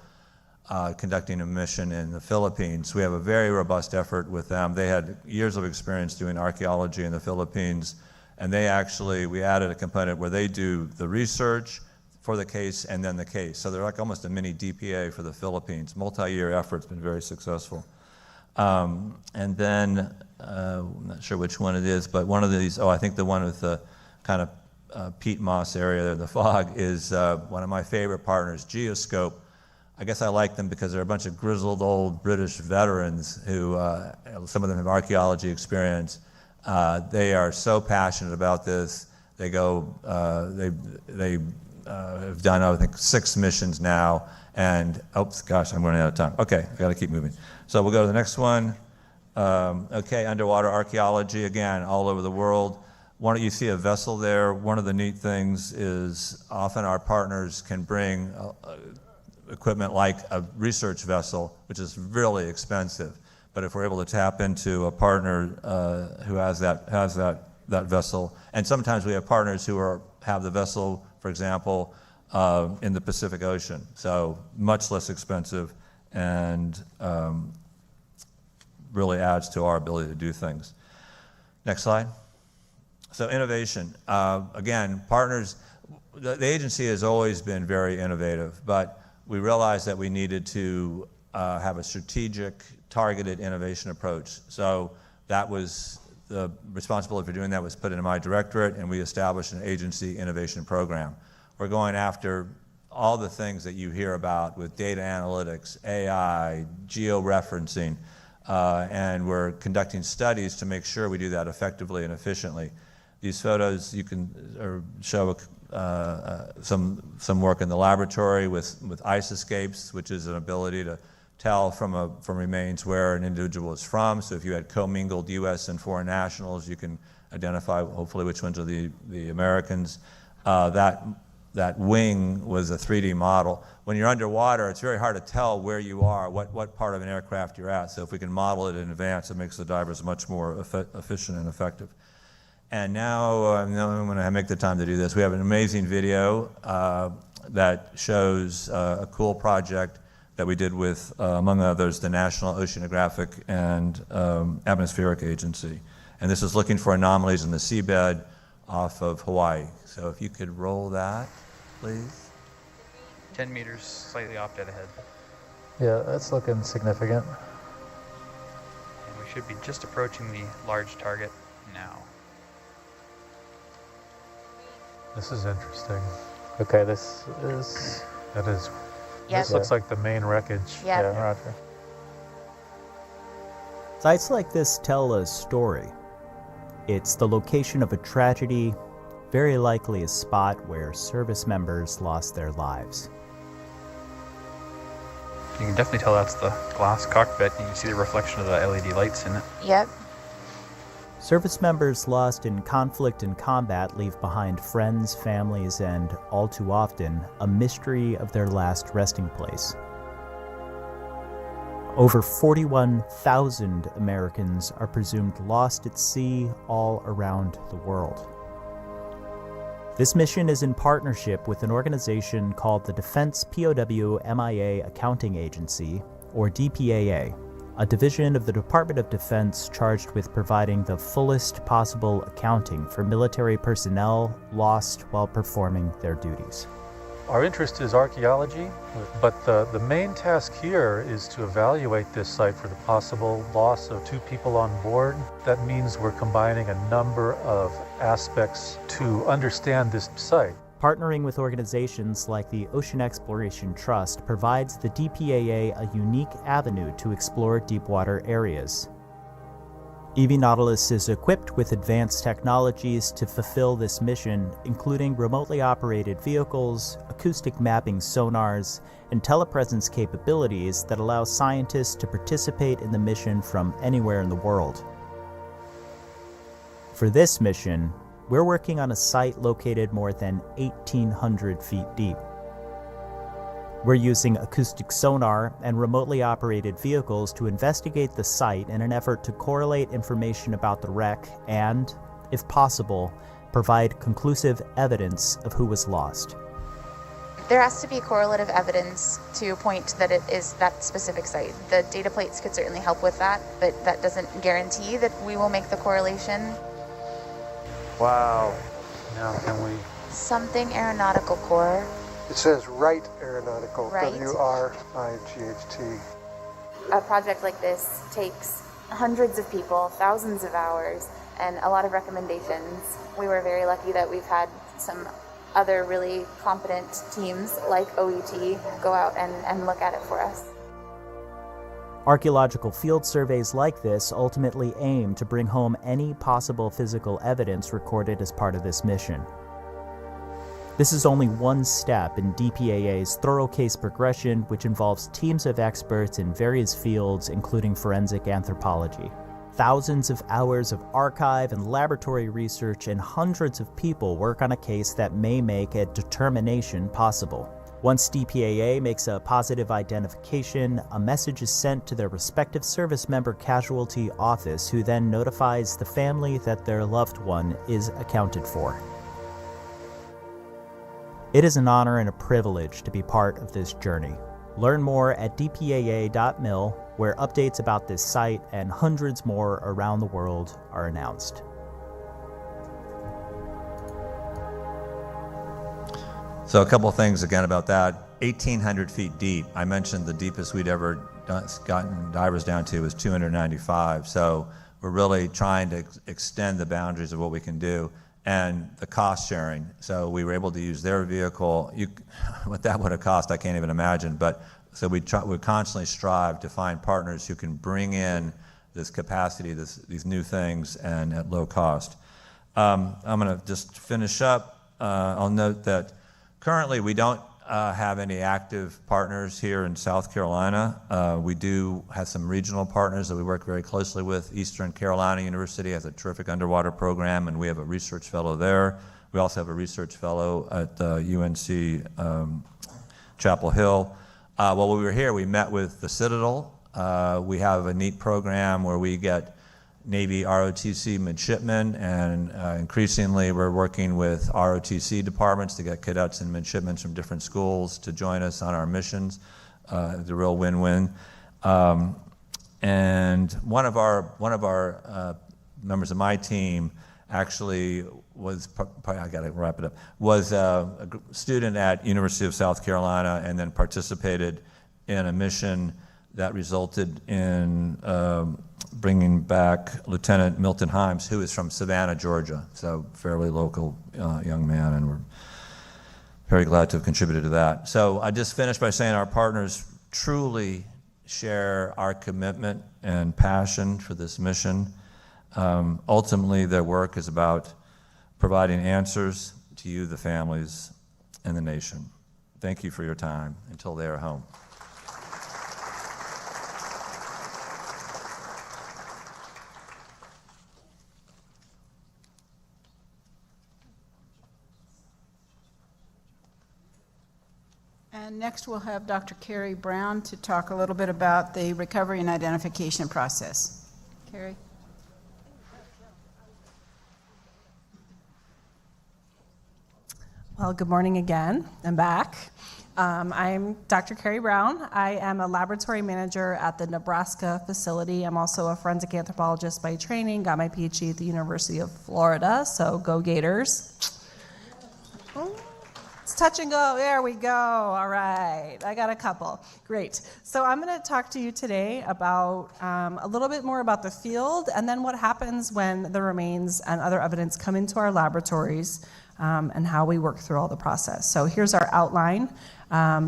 conducting a mission in the Philippines. We have a very robust effort with them. They had years of experience doing archaeology in the Philippines, and we added a component where they do the research for the case and then the case. So they're like almost a mini DPA for the Philippines. Multi-year effort's been very successful. And then, I'm not sure which one it is, but one of these, I think the one with the kind of peat moss area there, the fog, is one of my favorite partners, Geoscope. I guess I like them because they're a bunch of grizzled old British veterans who, some of them have archaeology experience. They are so passionate about this. They go, they have done, I think, 6 missions now. And, oops, gosh, I'm running out of time. Okay, I got to keep moving. So we'll go to the next one. Okay, underwater archaeology, again, all over the world. You see a vessel there. One of the neat things is often our partners can bring equipment like a research vessel, which is really expensive. But if we're able to tap into a partner who has that vessel, and sometimes we have partners who have the vessel, for example, in the Pacific Ocean, so much less expensive and really adds to our ability to do things. Next slide. So innovation. Again, partners, the agency has always been very innovative, but we realized that we needed to have a strategic, targeted innovation approach. So that was the responsibility for doing that was put into my directorate, and we established an agency innovation program. We're going after all the things that you hear about with data analytics, AI, georeferencing, and we're conducting studies to make sure we do that effectively and efficiently. These photos you can show some work in the laboratory with ice escapes, which is an ability to tell from remains where an individual is from. So if you had commingled U.S. and foreign nationals, you can identify hopefully which ones are the Americans. That wing was a 3D model. When you're underwater, it's very hard to tell where you are, what part of an aircraft you're at. So if we can model it in advance, it makes the divers much more efficient and effective. And now I'm going to make the time to do this. We have an amazing video that shows a cool project that we did with, among others, the National Oceanographic and Atmospheric Agency. And this is looking for anomalies in the seabed off of Hawaii. So if you could roll that, please. 10 meters, slightly off dead ahead. Yeah, that's looking significant. And we should be just approaching the large target now. This is interesting. Okay, that is. Yep. This looks like the main wreckage. Yep. Yeah, roger. Sites like this tell a story. It's the location of a tragedy, very likely a spot where service members lost their lives. You can definitely tell that's the glass cockpit. You can see the reflection of the LED lights in it. Yep. Service members lost in conflict and combat leave behind friends, families, and, all too often, a mystery of their last resting place. Over 41,000 Americans are presumed lost at sea all around the world. This mission is in partnership with an organization called the Defense POW MIA Accounting Agency, or DPAA, a division of the Department of Defense charged with providing the fullest possible accounting for military personnel lost while performing their duties. Our interest is archaeology, but the main task here is to evaluate this site for the possible loss of 2 people on board. That means we're combining a number of aspects to understand this site. Partnering with organizations like the Ocean Exploration Trust provides the DPAA a unique avenue to explore deepwater areas. EV Nautilus is equipped with advanced technologies to fulfill this mission, including remotely operated vehicles, acoustic mapping sonars, and telepresence capabilities that allow scientists to participate in the mission from anywhere in the world. For this mission, we're working on a site located more than 1,800 feet deep. We're using acoustic sonar and remotely operated vehicles to investigate the site in an effort to correlate information about the wreck and, if possible, provide conclusive evidence of who was lost. There has to be correlative evidence to point that it is that specific site. The data plates could certainly help with that, but that doesn't guarantee that we will make the correlation. Wow. Now can we... Something Aeronautical Corps. It says Wright Aeronautical, Right. W-R-I-G-H-T. A project like this takes hundreds of people, thousands of hours, and a lot of recommendations. We were very lucky that we've had some other really competent teams like OET go out and look at it for us. Archaeological field surveys like this ultimately aim to bring home any possible physical evidence recorded as part of this mission. This is only one step in DPAA's thorough case progression, which involves teams of experts in various fields, including forensic anthropology. Thousands of hours of archive and laboratory research and hundreds of people work on a case that may make a determination possible. Once DPAA makes a positive identification, a message is sent to their respective service member casualty office, who then notifies the family that their loved one is accounted for. It is an honor and a privilege to be part of this journey. Learn more at dpaa.mil, where updates about this site and hundreds more around the world are announced. So a couple of things again about that. 1,800 feet deep. I mentioned the deepest we'd ever gotten divers down to was 295. So we're really trying to extend the boundaries of what we can do. and the cost sharing. So we were able to use their vehicle. What that would have cost, I can't even imagine. But so we constantly strive to find partners who can bring in this capacity, these new things, and at low cost. I'm going to just finish up. I'll note that currently we don't have any active partners here in South Carolina. We do have some regional partners that we work very closely with. Eastern Carolina University has a terrific underwater program, and we have a research fellow there. We also have a research fellow at UNC Chapel Hill. While we were here, we met with the Citadel. We have a neat program where we get Navy ROTC midshipmen, and increasingly we're working with ROTC departments to get cadets and midshipmen from different schools to join us on our missions. It's a real win-win. And one of our members of my team actually was, I got to wrap it up, was a student at University of South Carolina and then participated in a mission that resulted in bringing back Lieutenant Milton Himes, who is from Savannah, Georgia, so fairly local young man, and we're very glad to have contributed to that. So I just finished by saying our partners truly share our commitment and passion for this mission. Ultimately, their work is about providing answers to you, the families, and the nation. Thank you for your time until they are home. And next we'll have Dr. Carrie Brown to talk a little bit about the recovery and identification process. Carrie? Well, good morning again. I'm back. I'm Dr. Carrie Brown. I am a laboratory manager at the Nebraska facility. I'm also a forensic anthropologist by training, got my PhD at the University of Florida, so go Gators. It's touch and go. There we go. All right. I got a couple. Great. So I'm going to talk to you today about a little bit more about the field and then what happens when the remains and other evidence come into our laboratories and how we work through all the process. So here's our outline.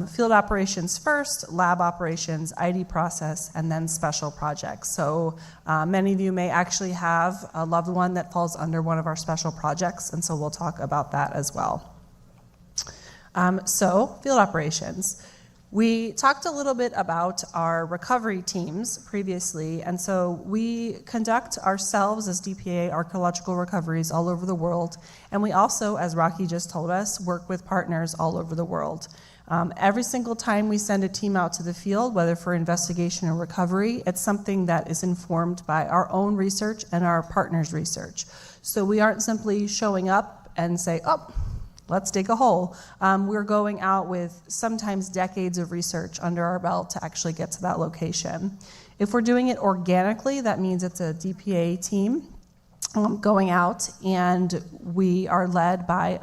Field operations first, lab operations, ID process, and then special projects. So many of you may actually have a loved one that falls under one of our special projects, and so we'll talk about that as well. So field operations. We talked a little bit about our recovery teams previously, and so we conduct ourselves as DPAA archaeological recoveries all over the world, and we also, as Rocky just told us, work with partners all over the world. Every single time we send a team out to the field, whether for investigation or recovery, it's something that is informed by our own research and our partners' research. So we aren't simply showing up and say, oh, let's dig a hole. We're going out with sometimes decades of research under our belt to actually get to that location. If we're doing it organically, that means it's a DPAA team going out, and we are led by,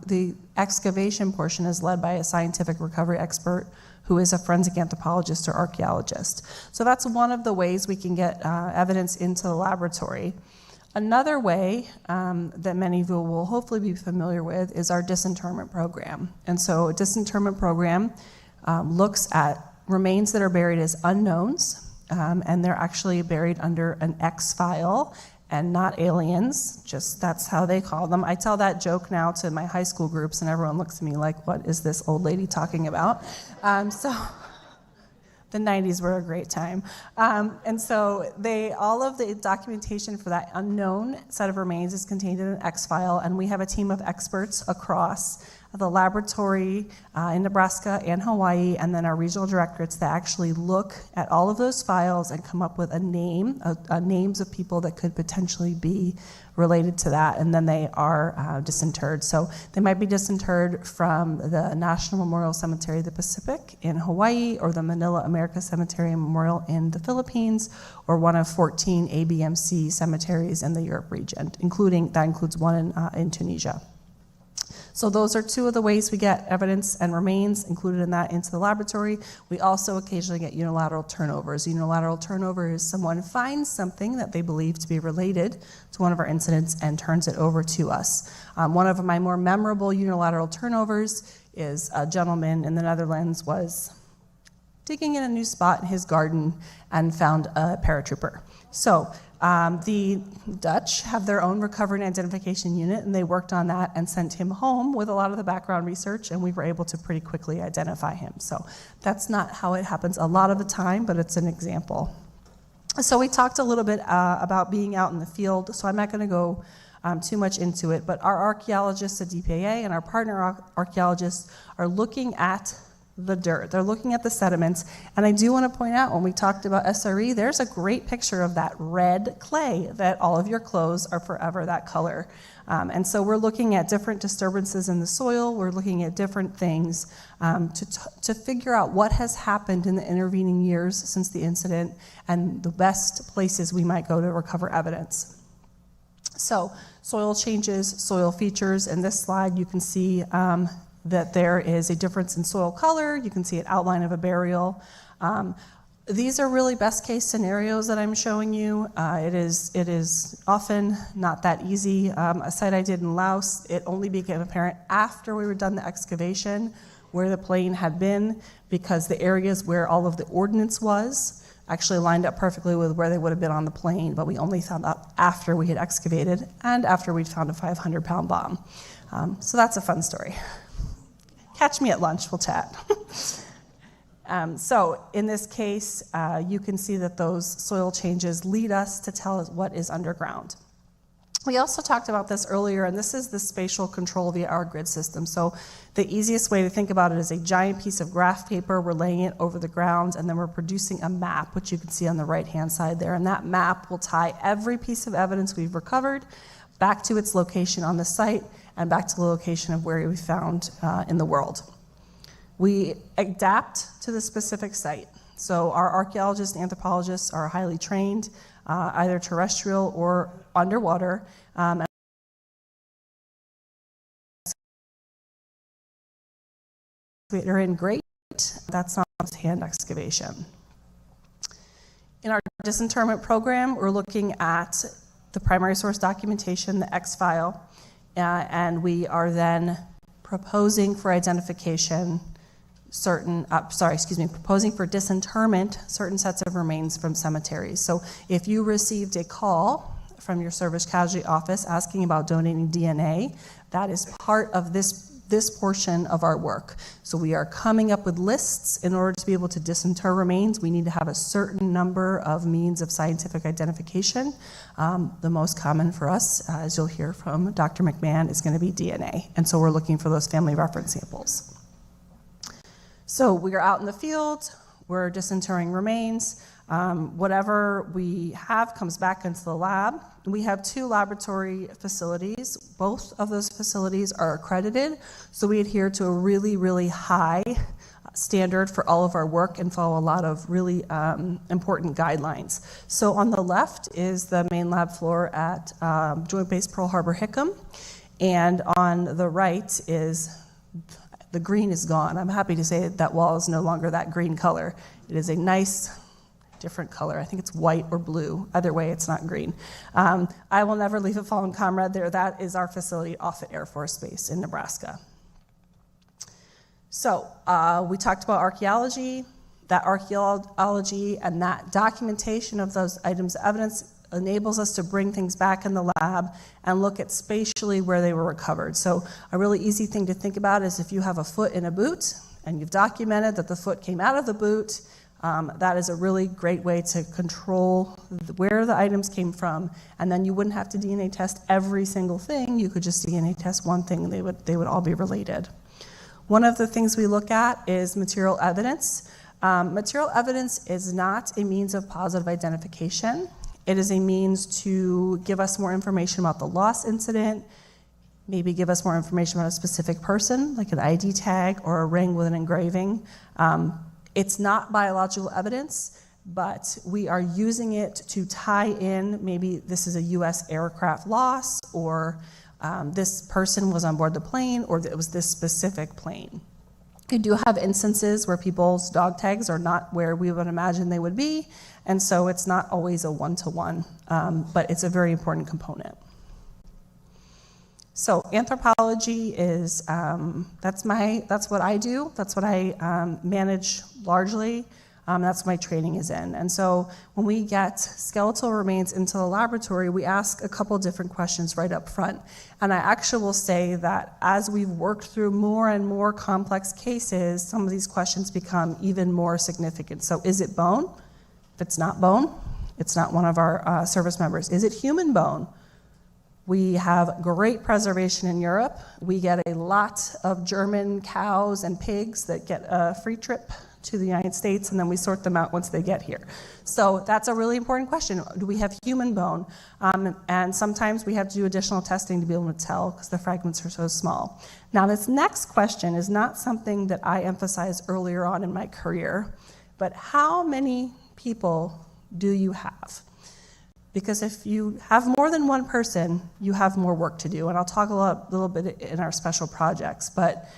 the excavation portion is led by a scientific recovery expert who is a forensic anthropologist or archaeologist. So that's one of the ways we can get evidence into the laboratory. Another way that many of you will hopefully be familiar with is our disinterment program. And so a disinterment program looks at remains that are buried as unknowns, and they're actually buried under an X file and not aliens, just that's how they call them. I tell that joke now to my high school groups, and everyone looks at me like, what is this old lady talking about? The 90s were a great time. And so all of the documentation for that unknown set of remains is contained in an X file, and we have a team of experts across the laboratory in Nebraska and Hawaii, and then our regional directorates that actually look at all of those files and come up with a name, names of people that could potentially be related to that, and then they are disinterred. So they might be disinterred from the National Memorial Cemetery of the Pacific in Hawaii, or the Manila America Cemetery and Memorial in the Philippines, or one of 14 ABMC cemeteries in the Europe region, that includes one in Tunisia. So those are two of the ways we get evidence and remains included in that into the laboratory. We also occasionally get unilateral turnovers. Unilateral turnover is someone finds something that they believe to be related to one of our incidents and turns it over to us. One of my more memorable unilateral turnovers is a gentleman in the Netherlands was digging in a new spot in his garden and found a paratrooper. So the Dutch have their own recovery and identification unit, and they worked on that and sent him home with a lot of the background research, and we were able to pretty quickly identify him. So that's not how it happens a lot of the time, but it's an example. So we talked a little bit about being out in the field, so I'm not going to go too much into it, but our archaeologists at DPAA and our partner archaeologists are looking at the dirt. They're looking at the sediments, and I do want to point out when we talked about SRE, there's a great picture of that red clay that all of your clothes are forever that color. And so we're looking at different disturbances in the soil. We're looking at different things to figure out what has happened in the intervening years since the incident and the best places we might go to recover evidence. So soil changes, soil features. In this slide, you can see that there is a difference in soil color. You can see an outline of a burial. These are really best case scenarios that I'm showing you. It is often not that easy. A site I did in Laos, it only became apparent after we were done the excavation where the plane had been, because the areas where all of the ordnance was actually lined up perfectly with where they would have been on the plane, but we only found out after we had excavated and after we'd found a 500-pound bomb. So that's a fun story. Catch me at lunch, we'll chat. So in this case, you can see that those soil changes lead us to tell us what is underground. We also talked about this earlier, and this is the spatial control via our grid system. So the easiest way to think about it is a giant piece of graph paper. We're laying it over the ground, and then we're producing a map, which you can see on the right-hand side there. And that map will tie every piece of evidence we've recovered back to its location on the site and back to the location of where we found in the world. We adapt to the specific site. So our archaeologists and anthropologists are highly trained, either terrestrial or underwater. They're in great, that's not hand excavation. In our disinterment program, we're looking at the primary source documentation, the X file, and we are then proposing for identification proposing for disinterment certain sets of remains from cemeteries. So if you received a call from your service casualty office asking about donating DNA, that is part of this portion of our work. So we are coming up with lists. In order to be able to disinter remains, we need to have a certain number of means of scientific identification. The most common for us, as you'll hear from Dr. McMahon, is going to be DNA. And so we're looking for those family reference samples. So we are out in the field, we're disinterring remains. Whatever we have comes back into the lab. We have 2 laboratory facilities. Both of those facilities are accredited, so we adhere to a really, really high standard for all of our work and follow a lot of really important guidelines. So on the left is the main lab floor at Joint Base Pearl Harbor Hickam, and on the right is the green is gone. I'm happy to say that wall is no longer that green color. It is a nice, different color. I think it's white or blue. Either way, it's not green. I will never leave a fallen comrade there. That is our facility off at Air Force Base in Nebraska. So we talked about archaeology. That archaeology and that documentation of those items of evidence enables us to bring things back in the lab and look at spatially where they were recovered. So a really easy thing to think about is if you have a foot in a boot and you've documented that the foot came out of the boot, that is a really great way to control where the items came from, and then you wouldn't have to DNA test every single thing. You could just DNA test one thing, they would all be related. One of the things we look at is material evidence. Material evidence is not a means of positive identification. It is a means to give us more information about the loss incident, maybe give us more information about a specific person, like an ID tag or a ring with an engraving. It's not biological evidence, but we are using it to tie in, maybe this is a US aircraft loss, or this person was on board the plane or it was this specific plane. You do have instances where people's dog tags are not where we would imagine they would be, and so it's not always a one-to-one, but it's a very important component. So anthropology is, that's what I do, that's what I manage largely, that's what my training is in. And so when we get skeletal remains into the laboratory, we ask a couple different questions right up front. And I actually will say that as we've worked through more and more complex cases, some of these questions become even more significant. So is it bone? If it's not bone, it's not one of our service members. Is it human bone? We have great preservation in Europe. We get a lot of German cows and pigs that get a free trip to the United States, and then we sort them out once they get here. So that's a really important question. Do we have human bone? And sometimes we have to do additional testing to be able to tell because the fragments are so small. Now, this next question is not something that I emphasized earlier on in my career, but how many people do you have? Because if you have more than one person, you have more work to do. And I'll talk a little bit in our special projects, but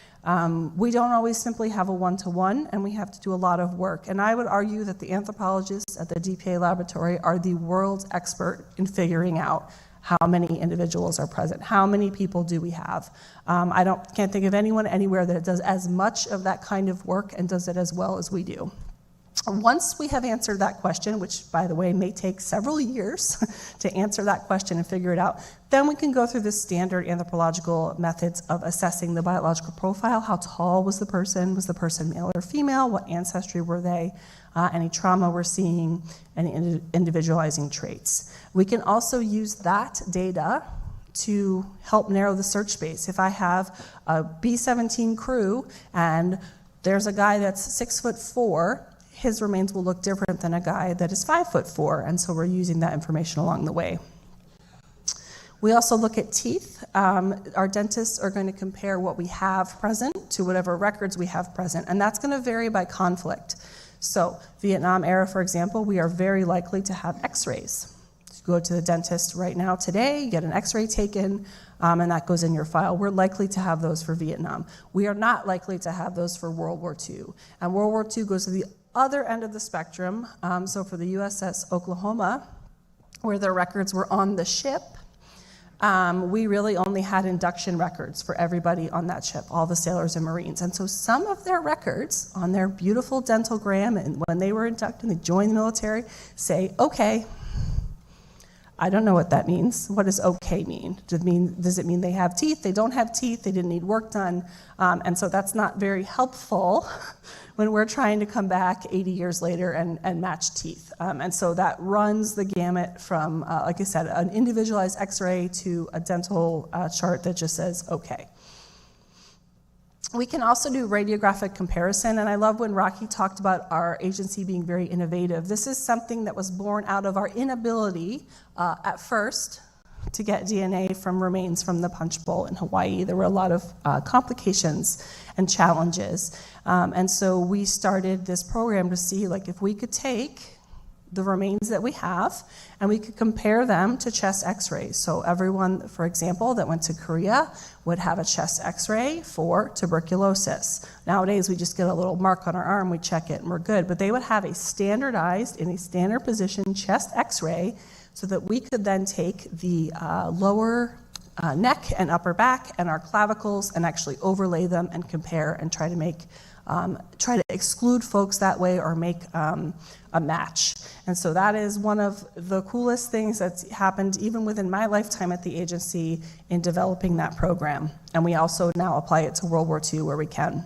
we don't always simply have a one-to-one, and we have to do a lot of work. And I would argue that the anthropologists at the DPAA laboratory are the world's expert in figuring out how many individuals are present. How many people do we have? I can't think of anyone anywhere that does as much of that kind of work and does it as well as we do. Once we have answered that question, which, by the way, may take several years to answer that question and figure it out, then we can go through the standard anthropological methods of assessing the biological profile. How tall was the person? Was the person male or female? What ancestry were they? Any trauma we're seeing? Any individualizing traits? We can also use that data to help narrow the search space. If I have a B-17 crew and there's a guy that's 6'4", his remains will look different than a guy that is 5'4", and so we're using that information along the way. We also look at teeth. Our dentists are going to compare what we have present to whatever records we have present, and that's going to vary by conflict. So Vietnam era, for example, we are very likely to have x-rays. You go to the dentist right now today, you get an x-ray taken, and that goes in your file. We're likely to have those for Vietnam. We are not likely to have those for World War II. And World War II goes to the other end of the spectrum. So for the USS Oklahoma, where their records were on the ship, we really only had induction records for everybody on that ship, all the sailors and Marines. And so some of their records on their beautiful dentalgram, and when they were inducted, they joined the military, say, okay. I don't know what that means. What does okay mean? Does it mean they have teeth? They don't have teeth. They didn't need work done. And so that's not very helpful when we're trying to come back 80 years later and match teeth. And so that runs the gamut from, like I said, an individualized x-ray to a dental chart that just says okay. We can also do radiographic comparison, and I love when Rocky talked about our agency being very innovative. This is something that was born out of our inability at first to get DNA from remains from the punch bowl in Hawaii. There were a lot of complications and challenges, and so we started this program to see if we could take the remains that we have, and we could compare them to chest x-rays. So everyone, for example, that went to Korea would have a chest x-ray for tuberculosis. Nowadays, we just get a little mark on our arm, we check it, and we're good. But they would have a standardized, in a standard position, chest x-ray so that we could then take the lower neck and upper back and our clavicles and actually overlay them and compare and try to exclude folks that way or make a match. And so that is one of the coolest things that's happened even within my lifetime at the agency in developing that program. And we also now apply it to World War II where we can.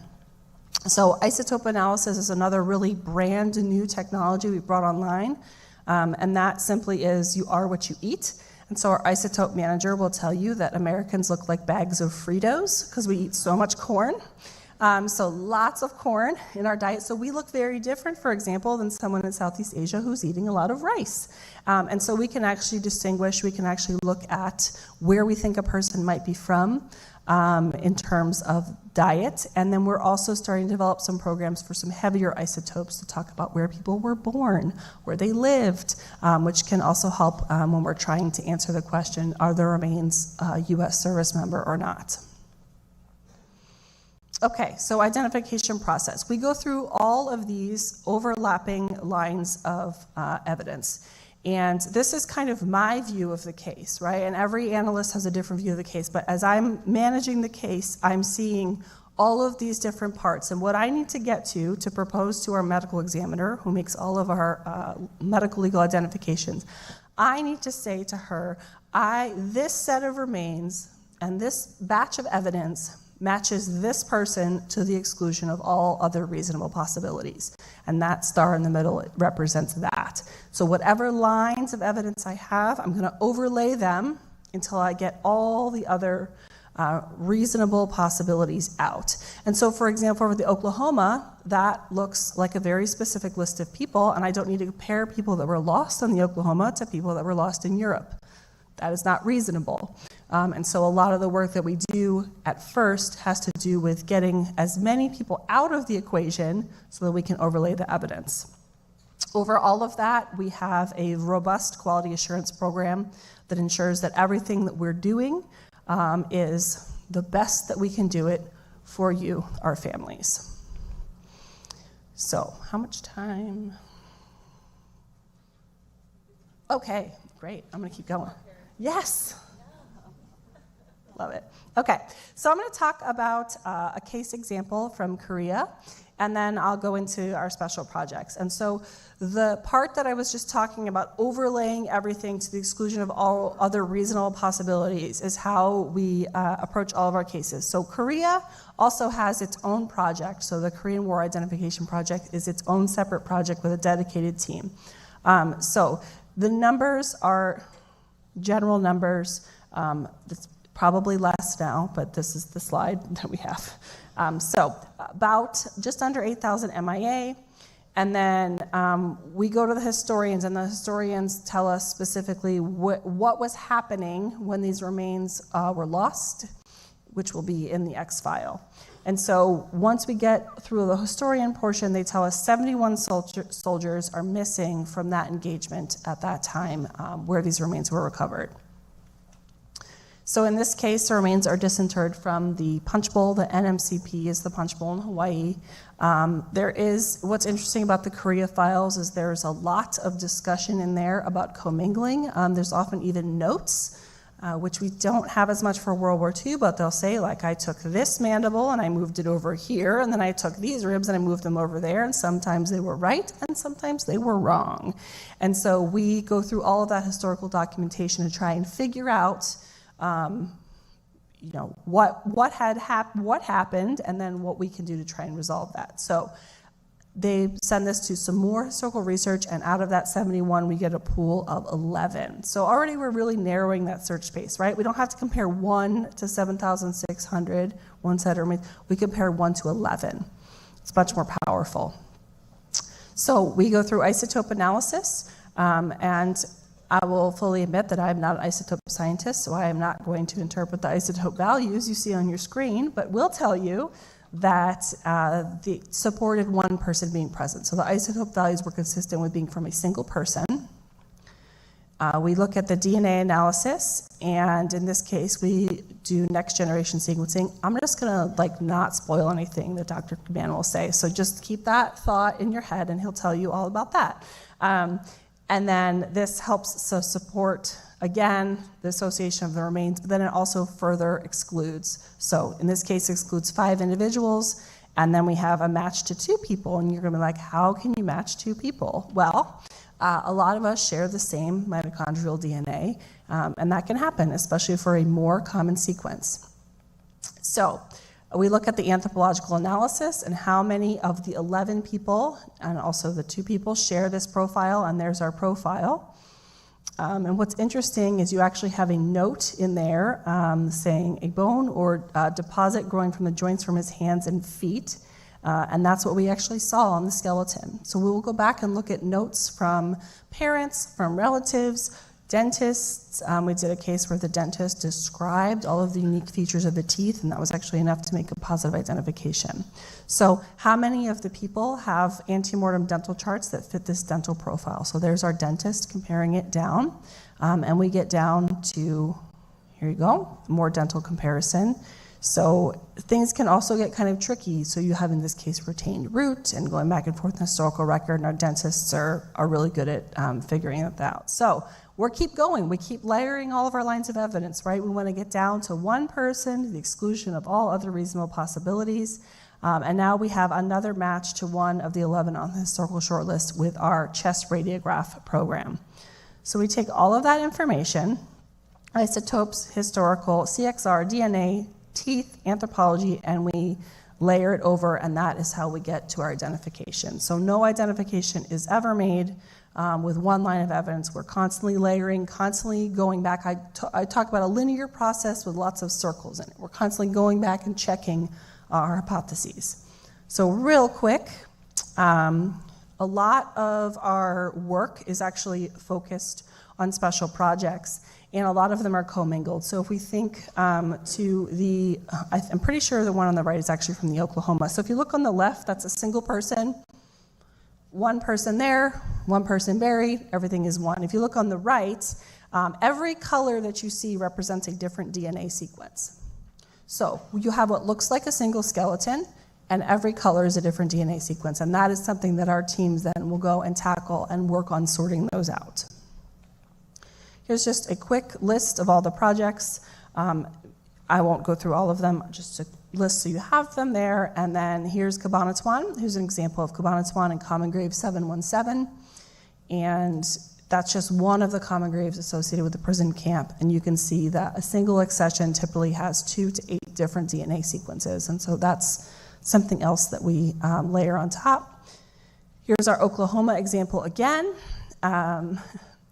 So isotope analysis is another really brand new technology we brought online. And that simply is you are what you eat. And so our isotope manager will tell you that Americans look like bags of Fritos because we eat so much corn. So lots of corn in our diet. So we look very different, for example, than someone in Southeast Asia who's eating a lot of rice. And so we can actually distinguish, we can actually look at where we think a person might be from. in terms of diet. And then we're also starting to develop some programs for some heavier isotopes to talk about where people were born, where they lived, which can also help when we're trying to answer the question, are the remains a U.S. service member or not? Okay, so identification process. We go through all of these overlapping lines of evidence. And this is kind of my view of the case, right? And every analyst has a different view of the case. But as I'm managing the case, I'm seeing all of these different parts. And what I need to get to propose to our medical examiner, who makes all of our medical legal identifications, I need to say to her, this set of remains and this batch of evidence matches this person to the exclusion of all other reasonable possibilities. And that star in the middle, it represents that. So whatever lines of evidence I have, I'm gonna overlay them until I get all the other reasonable possibilities out. And so, for example, for the Oklahoma, that looks like a very specific list of people, and I don't need to compare people that were lost on the Oklahoma to people that were lost in Europe. That is not reasonable. And so a lot of the work that we do at first has to do with getting as many people out of the equation so that we can overlay the evidence. Over all of that, we have a robust quality assurance program that ensures that everything that we're doing is the best that we can do it for you, our families. So, how much time? Okay, great. I'm going to keep going. Yes. Love it. Okay, so I'm going to talk about a case example from Korea, and then I'll go into our special projects. And so the part that I was just talking about, overlaying everything to the exclusion of all other reasonable possibilities, is how we approach all of our cases. So Korea also has its own project. So the Korean War Identification Project is its own separate project with a dedicated team. So the numbers are general numbers. It's probably less now, but this is the slide that we have. So about just under 8,000 MIA. And then we go to the historians, and the historians tell us specifically what was happening when these remains were lost, which will be in the X file. And so once we get through the historian portion, they tell us 71 soldiers are missing from that engagement at that time where these remains were recovered. So in this case, the remains are disinterred from the punch bowl. The NMCP is the punch bowl in Hawaii. What's interesting about the Korea files is there's a lot of discussion in there about commingling. There's often even notes, which we don't have as much for World War II, but they'll say, like, I took this mandible and I moved it over here, and then I took these ribs and I moved them over there, and sometimes they were right and sometimes they were wrong. And so we go through all of that historical documentation to try and figure out what happened, and then what we can do to try and resolve that. So they send this to some more historical research, and out of that 71, we get a pool of 11. So already we're really narrowing that search space, right? We don't have to compare 1 to 7,600, one set of remains. We compare 1 to 11. It's much more powerful. So we go through isotope analysis, and I will fully admit that I'm not an isotope scientist, so I am not going to interpret the isotope values you see on your screen, but will tell you that the supported one person being present. So the isotope values were consistent with being from a single person. We look at the DNA analysis, and in this case, we do next generation sequencing. I'm just gonna not spoil anything that Dr. Mann will say, so just keep that thought in your head and he'll tell you all about that. And then this helps support, again, the association of the remains, but then it also further excludes. So in this case, excludes 5 individuals, and then we have a match to 2 people, and you're gonna be like, how can you match 2 people? Well, a lot of us share the same mitochondrial DNA, and that can happen, especially for a more common sequence. So we look at the anthropological analysis and how many of the 11 people and also the 2 people share this profile, and there's our profile. And what's interesting is you actually have a note in there saying a bone or deposit growing from the joints from his hands and feet, and that's what we actually saw on the skeleton. So we will go back and look at notes from parents, from relatives, Dentists, we did a case where the dentist described all of the unique features of the teeth, and that was actually enough to make a positive identification. So how many of the people have antemortem dental charts that fit this dental profile? So there's our dentist comparing it down, and we get down to, here you go, more dental comparison. So things can also get kind of tricky. So you have, in this case, retained root and going back and forth in the historical record, and our dentists are really good at figuring that out. So we keep going. We keep layering all of our lines of evidence, right? We want to get down to one person to the exclusion of all other reasonable possibilities. And now we have another match to one of the 11 on the historical shortlist with our chest radiograph program. So we take all of that information, isotopes, historical, CXR, DNA, teeth, anthropology, and we layer it over, and that is how we get to our identification. So no identification is ever made with one line of evidence. We're constantly layering, constantly going back. I talk about a linear process with lots of circles in it. We're constantly going back and checking our hypotheses. So real quick, a lot of our work is actually focused on special projects, and a lot of them are commingled. So if we think to the, I'm pretty sure the one on the right is actually from the Oklahoma. So if you look on the left, that's a single person, one person there, one person buried, everything is one. If you look on the right, every color that you see represents a different DNA sequence. So you have what looks like a single skeleton, and every color is a different DNA sequence, and that is something that our teams then will go and tackle and work on sorting those out. Here's just a quick list of all the projects. I won't go through all of them, just a list so you have them there. And then here's Cabanatuan, who's an example of Cabanatuan and Common Grave 717. And that's just one of the common graves associated with the prison camp. And you can see that a single accession typically has 2 to 8 different DNA sequences. And so that's something else that we layer on top. Here's our Oklahoma example again.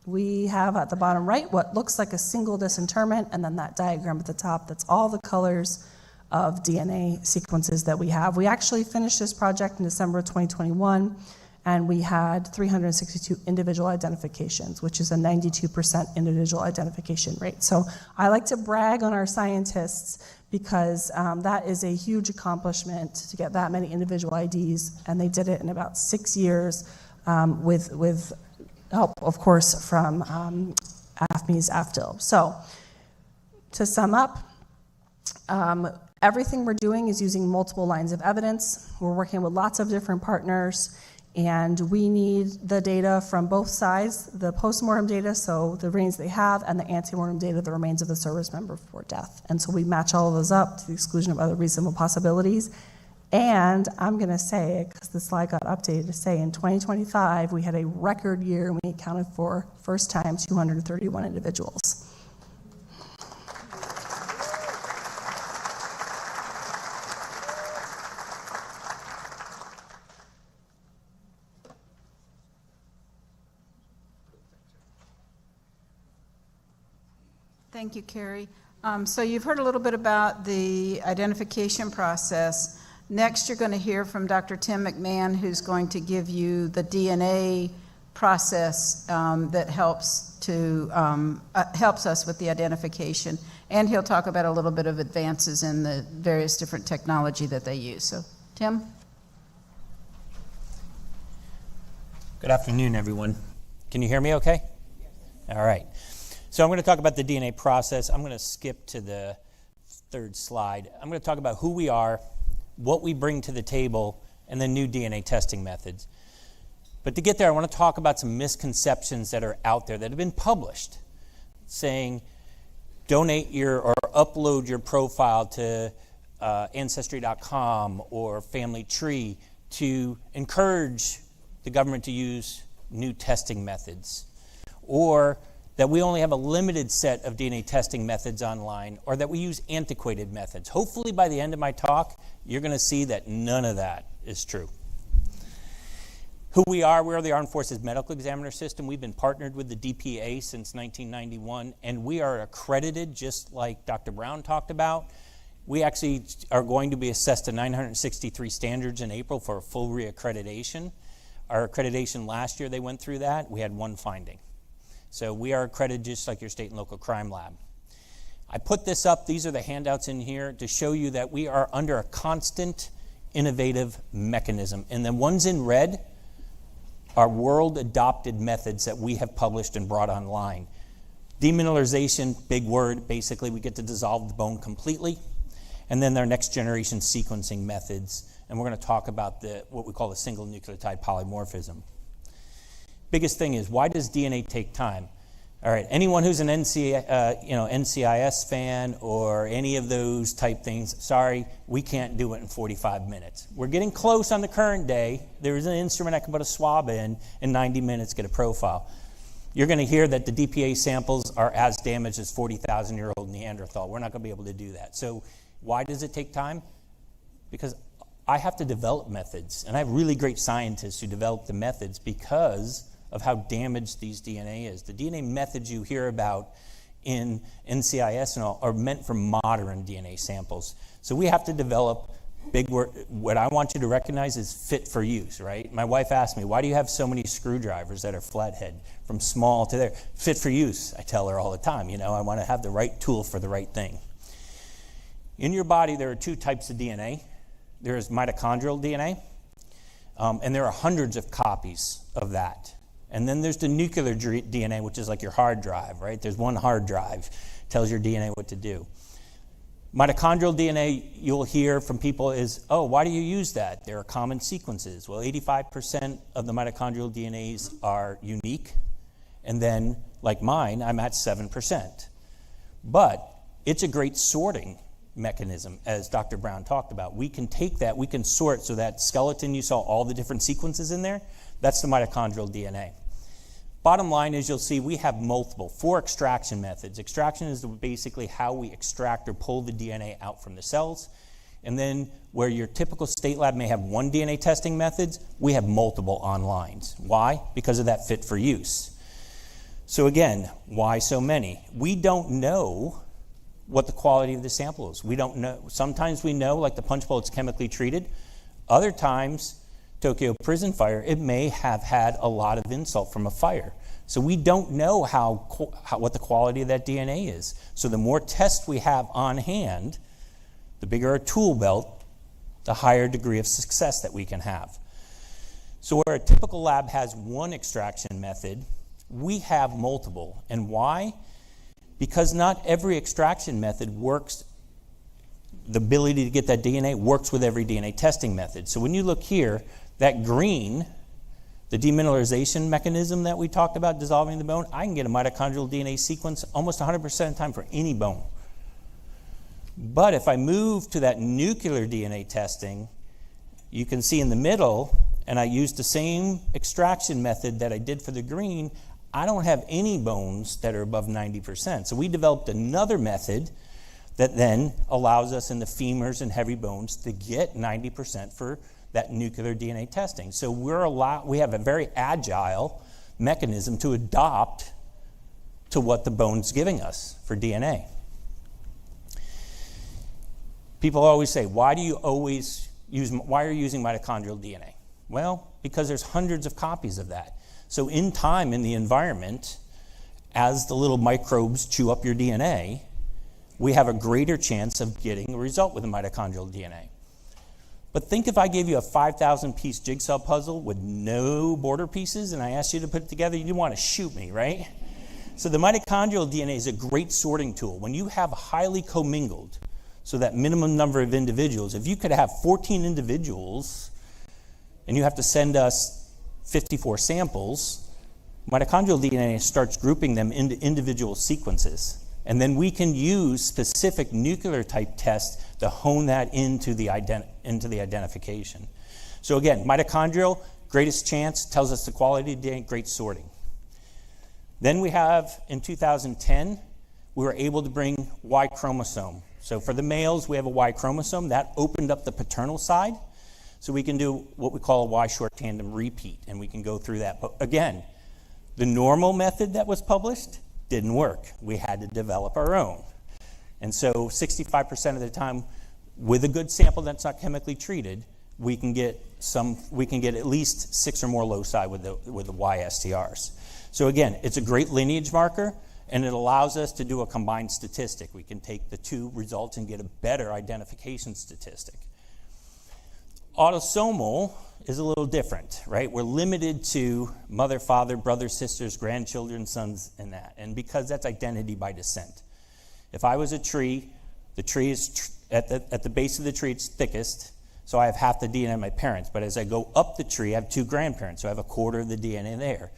We have at the bottom right what looks like a single disinterment, and then that diagram at the top, that's all the colors of DNA sequences that we have. We actually finished this project in December of 2021, and we had 362 individual identifications, which is a 92% individual identification rate. So I like to brag on our scientists because that is a huge accomplishment to get that many individual IDs, and they did it in about 6 years with help, of course, from AFME's AFDIL. So to sum up, everything we're doing is using multiple lines of evidence. We're working with lots of different partners, and we need the data from both sides, the postmortem data, so the remains they have, and the antemortem data, the remains of the service member before death. And so we match all of those up to the exclusion of other reasonable possibilities. And I'm going to say, because the slide got updated to say, in 2025, we had a record year, and we accounted for, first time, 231 individuals. Thank you, Carrie. So you've heard a little bit about the identification process. Next, you're going to hear from Dr. Tim McMahon, who's going to give you the DNA process that helps us with the identification. And he'll talk about a little bit of advances in the various different technology that they use. So, Tim? Good afternoon, everyone. Can you hear me okay? Yes. All right. So I'm going to talk about the DNA process. I'm going to skip to the third slide. I'm going to talk about who we are, what we bring to the table, and the new DNA testing methods. But to get there, I want to talk about some misconceptions that are out there that have been published, saying donate your or upload your profile to Ancestry.com or Family Tree to encourage the government to use new testing methods, or that we only have a limited set of DNA testing methods online, or that we use antiquated methods. Hopefully by the end of my talk, you're going to see that none of that is true. Who we are the Armed Forces Medical Examiner System. We've been partnered with the DPAA since 1991, and we are accredited just like Dr. Brown talked about. We actually are going to be assessed to 963 standards in April for a full reaccreditation. Our accreditation last year, they went through that. We had one finding. So we are accredited just like your state and local crime lab. I put this up, these are the handouts in here, to show you that we are under a constant innovative mechanism. And the ones in red are world-adopted methods that we have published and brought online. Demineralization, big word, basically we get to dissolve the bone completely. And then their next generation sequencing methods. And we're going to talk about what we call the single nucleotide polymorphism. Biggest thing is, why does DNA take time? All right, anyone who's an NCIS fan or any of those type things, sorry, we can't do it in 45 minutes. We're getting close on the current day. There is an instrument I can put a swab in 90 minutes, get a profile. You're going to hear that the DPAA samples are as damaged as 40,000-year-old Neanderthal. We're not going to be able to do that. So why does it take time? Because I have to develop methods, and I have really great scientists who develop the methods because of how damaged these DNA is. The DNA methods you hear about in NCIS and all are meant for modern DNA samples. So we have to develop big work. What I want you to recognize is fit for use, right? My wife asked me, why do you have so many screwdrivers that are flathead from small to there? Fit for use, I tell her all the time. I want to have the right tool for the right thing. In your body, there are two types of DNA. There is mitochondrial DNA, and there are hundreds of copies of that. And then there's the nuclear DNA, which is like your hard drive, right? There's one hard drive, tells your DNA what to do. Mitochondrial DNA, you'll hear from people is, oh, why do you use that? There are common sequences. Well, 85% of the mitochondrial DNAs are unique. And then, like mine, I'm at 7%. But it's a great sorting mechanism, as Dr. Brown talked about. We can take that, we can sort, so that skeleton you saw all the different sequences in there, that's the mitochondrial DNA. Bottom line is you'll see we have 4 extraction methods. Extraction is basically how we extract or pull the DNA out from the cells. And then where your typical state lab may have one DNA testing methods, we have multiple online. Why? Because of that fit for use. So again, why so many? We don't know what the quality of the sample is. We don't know. Sometimes we know, like the punch bowl, it's chemically treated. Other times, Tokyo prison fire, it may have had a lot of insult from a fire. So we don't know what the quality of that DNA is. So the more tests we have on hand, the bigger our tool belt, the higher degree of success that we can have. So where a typical lab has one extraction method, we have multiple. And why? Because not every extraction method works. The ability to get that DNA works with every DNA testing method. So when you look here, that green, the demineralization mechanism that we talked about, dissolving the bone, I can get a mitochondrial DNA sequence almost 100% of the time for any bone. But if I move to that nuclear DNA testing, you can see in the middle, and I use the same extraction method that I did for the green, I don't have any bones that are above 90%. So we developed another method that then allows us in the femurs and heavy bones to get 90% for that nuclear DNA testing. So we have a very agile mechanism to adopt to what the bone's giving us for DNA. People always say, why are you using mitochondrial DNA? Well, because there's hundreds of copies of that. So in time in the environment, as the little microbes chew up your DNA, we have a greater chance of getting a result with the mitochondrial DNA. But think if I gave you a 5,000-piece jigsaw puzzle with no border pieces and I asked you to put it together, you'd want to shoot me, right? So the mitochondrial DNA is a great sorting tool. When you have highly commingled, so that minimum number of individuals, if you could have 14 individuals and you have to send us 54 samples, mitochondrial DNA starts grouping them into individual sequences. And then we can use specific nuclear type tests to hone that into the identification. So again, mitochondrial, greatest chance, tells us the quality of DNA, great sorting. Then we have, in 2010, we were able to bring Y chromosome. So for the males, we have a Y chromosome. That opened up the paternal side. So we can do what we call a Y short tandem repeat, and we can go through that. But again, the normal method that was published didn't work. We had to develop our own. And so 65% of the time, with a good sample that's not chemically treated, we can get at least 6 or more loci with the Y STRs. So again, it's a great lineage marker, and it allows us to do a combined statistic. We can take the two results and get a better identification statistic. Autosomal is a little different, right? We're limited to mother, father, brothers, sisters, grandchildren, sons, and that. And because that's identity by descent. If I was a tree, the tree is at the base of the tree, it's thickest, so I have half the DNA of my parents. But as I go up the tree, I have 2 grandparents, so I have a quarter of the DNA there.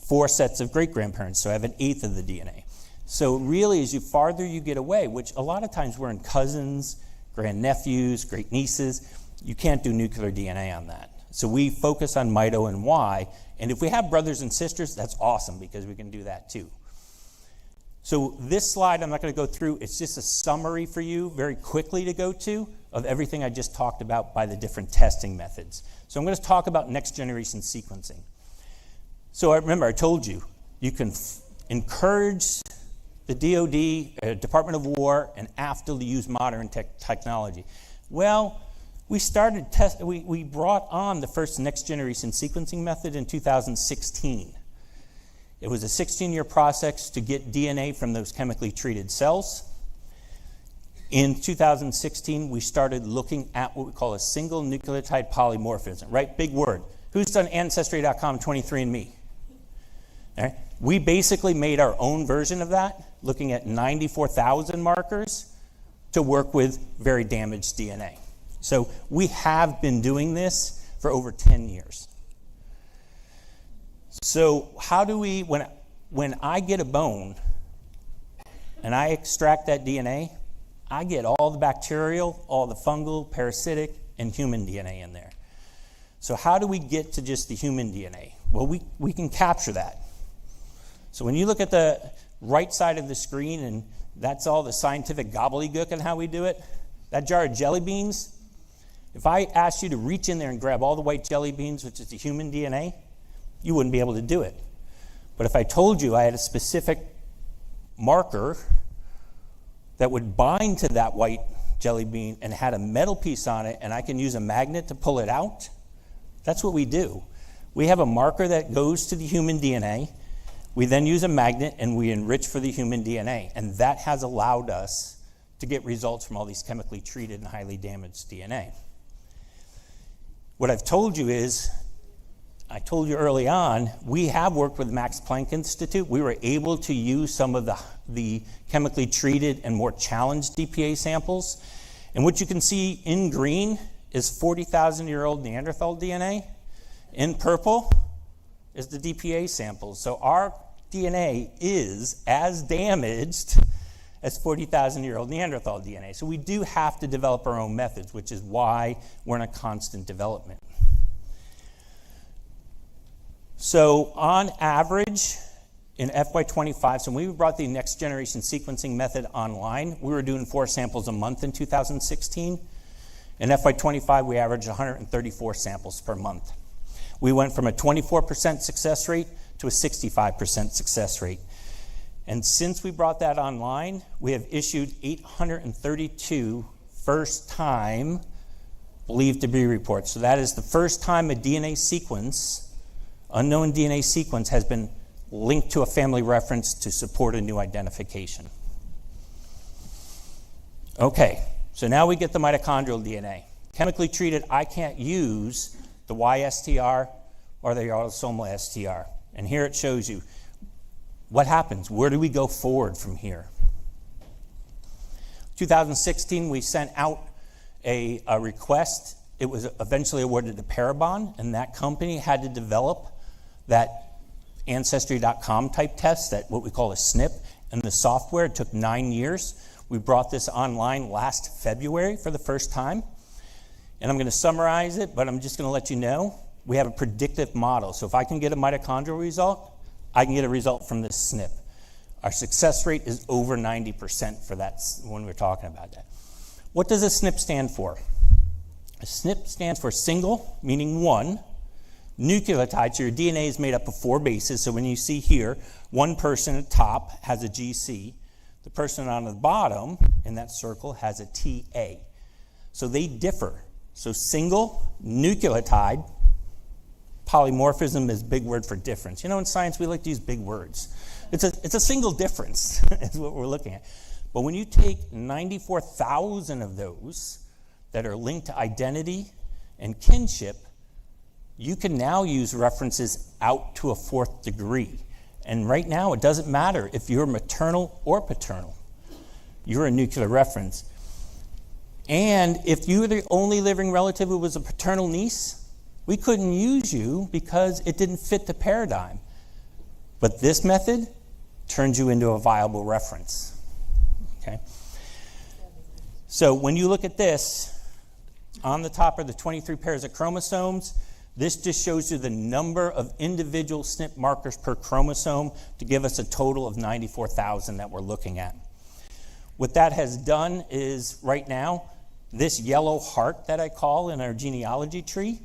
4 sets of great-grandparents, so I have an eighth of the DNA. So really, as farther you get away, which a lot of times we're in cousins, grandnephews, great-nieces, you can't do nuclear DNA on that. So we focus on mito and Y, and if we have brothers and sisters, that's awesome because we can do that too. So this slide, I'm not going to go through, it's just a summary for you very quickly to go to of everything I just talked about by the different testing methods. So I'm going to talk about next generation sequencing. So remember, I told you, you can encourage the DoD, Department of War, and AFTL to use modern technology. Well, we brought on the first next generation sequencing method in 2016. It was a 16-year process to get DNA from those chemically treated cells. In 2016, we started looking at what we call a single nucleotide polymorphism, right? Big word. Who's done Ancestry.com 23andMe? All right. We basically made our own version of that, looking at 94,000 markers to work with very damaged DNA. So we have been doing this for over 10 years. So how do we, when I get a bone and I extract that DNA, I get all the bacterial, all the fungal, parasitic, and human DNA in there. So how do we get to just the human DNA? Well, we can capture that. So when you look at the right side of the screen, and that's all the scientific gobbledygook and how we do it, that jar of jelly beans, if I asked you to reach in there and grab all the white jelly beans, which is the human DNA, you wouldn't be able to do it. But if I told you I had a specific marker that would bind to that white jelly bean and had a metal piece on it, and I can use a magnet to pull it out, that's what we do. We have a marker that goes to the human DNA. We then use a magnet and we enrich for the human DNA. And that has allowed us to get results from all these chemically treated and highly damaged DNA. What I've told you is, I told you early on, we have worked with the Max Planck Institute. We were able to use some of the chemically treated and more challenged DPA samples. And what you can see in green is 40,000-year-old Neanderthal DNA. In purple is the DPA samples. So our DNA is as damaged as 40,000-year-old Neanderthal DNA. So we do have to develop our own methods, which is why we're in a constant development. So on average, in FY25, so when we brought the next generation sequencing method online, we were doing 4 samples a month in 2016. In FY25, we averaged 134 samples per month. We went from a 24% success rate to a 65% success rate. And since we brought that online, we have issued 832 first-time believed to be reports. So that is the first time a DNA sequence, unknown DNA sequence, has been linked to a family reference to support a new identification. Okay, so now we get the mitochondrial DNA. Chemically treated, I can't use the YSTR or the autosomal STR. And here it shows you what happens. Where do we go forward from here? 2016, we sent out a request. It was eventually awarded to Parabon, and that company had to develop that Ancestry.com type test, that what we call a SNP, and the software. It took 9 years. We brought this online last February for the first time. And I'm going to summarize it, but I'm just going to let you know we have a predictive model. So if I can get a mitochondrial result, I can get a result from this SNP. Our success rate is over 90% for that when we're talking about that. What does a SNP stand for? A SNP stands for single, meaning one, nucleotide. So your DNA is made up of 4 bases. So when you see here, one person at the top has a GC. The person on the bottom in that circle has a TA. So they differ. So single nucleotide polymorphism is a big word for difference. In science, we like to use big words. It's a single difference is what we're looking at. But when you take 94,000 of those that are linked to identity and kinship, you can now use references out to a 4th degree. And right now, it doesn't matter if you're maternal or paternal. You're a nuclear reference. And if you're the only living relative who was a paternal niece, we couldn't use you because it didn't fit the paradigm. But this method turns you into a viable reference. Okay? So when you look at this, on the top are the 23 pairs of chromosomes. This just shows you the number of individual SNP markers per chromosome to give us a total of 94,000 that we're looking at. What that has done is, right now, this yellow heart that I call in our genealogy tree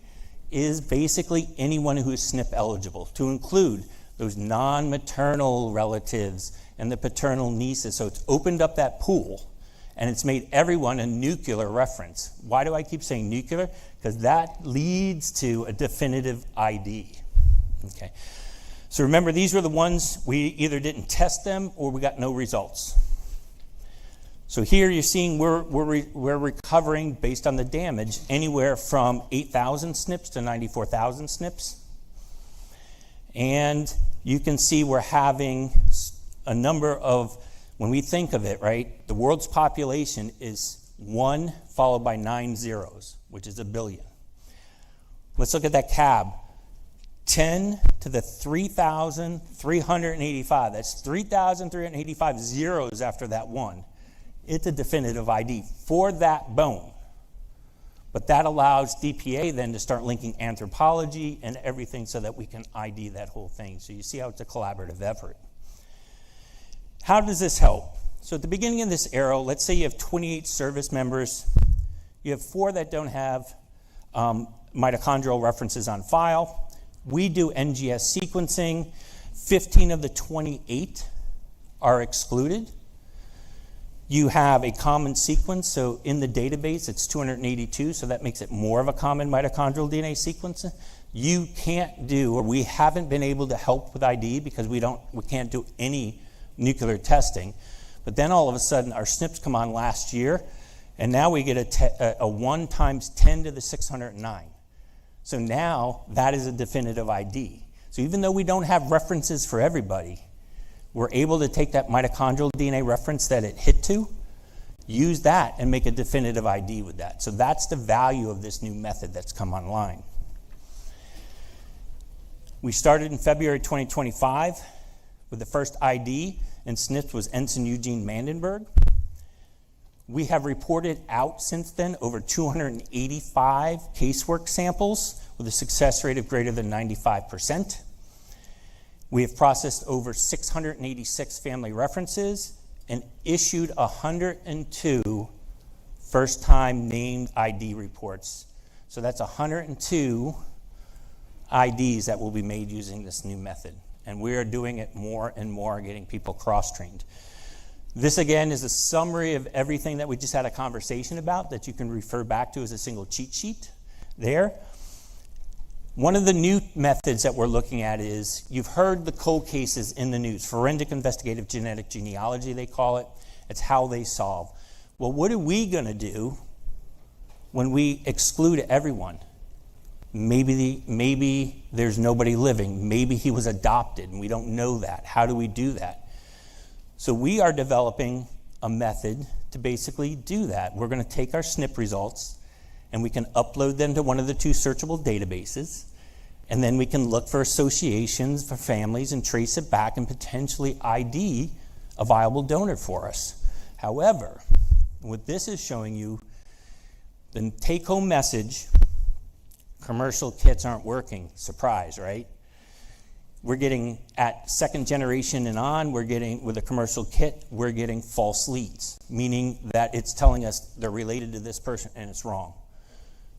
is basically anyone who is SNP eligible, to include those non-maternal relatives and the paternal nieces. So it's opened up that pool, and it's made everyone a nuclear reference. Why do I keep saying nuclear? Because that leads to a definitive ID. Okay. So remember, these were the ones we either didn't test them or we got no results. So here you're seeing we're recovering, based on the damage, anywhere from 8,000 SNPs to 94,000 SNPs. And you can see we're having a number of, when we think of it, right, the world's population is 1 followed by 9 zeros, which is a billion. Let's look at that CAB. 10 to the 3,385. That's 3,385 zeros after that 1. It's a definitive ID for that bone. But that allows DPA then to start linking anthropology and everything so that we can ID that whole thing. So you see how it's a collaborative effort. How does this help? So at the beginning of this arrow, let's say you have 28 service members. You have 4 that don't have mitochondrial references on file. We do NGS sequencing. 15 of the 28 are excluded. You have a common sequence, so in the database it's 282, so that makes it more of a common mitochondrial DNA sequence. You can't do, or we haven't been able to help with ID because we can't do any nuclear testing. But then all of a sudden our SNPs come on last year, and now we get a 1 times 10 to the 609. So now that is a definitive ID. So even though we don't have references for everybody, we're able to take that mitochondrial DNA reference that it hit to, use that, and make a definitive ID with that. So that's the value of this new method that's come online. We started in February 2025 with the first ID, and SNPs was Ensign Eugene Mandenberg. We have reported out since then over 285 casework samples with a success rate of greater than 95%. We have processed over 686 family references and issued 102 first-time named ID reports. So that's 102 IDs that will be made using this new method. And we are doing it more and more, getting people cross-trained. This, again, is a summary of everything that we just had a conversation about that you can refer back to as a single cheat sheet there. One of the new methods that we're looking at is, you've heard the cold cases in the news, forensic investigative genetic genealogy, they call it. It's how they solve. Well, what are we going to do when we exclude everyone? Maybe there's nobody living. Maybe he was adopted, and we don't know that. How do we do that? So we are developing a method to basically do that. We're going to take our SNP results, and we can upload them to one of the 2 searchable databases, and then we can look for associations for families and trace it back and potentially ID a viable donor for us. However, what this is showing you, the take-home message, commercial kits aren't working. Surprise, right? We're getting, at 2nd generation and on, we're getting, with a commercial kit, we're getting false leads, meaning that it's telling us they're related to this person and it's wrong.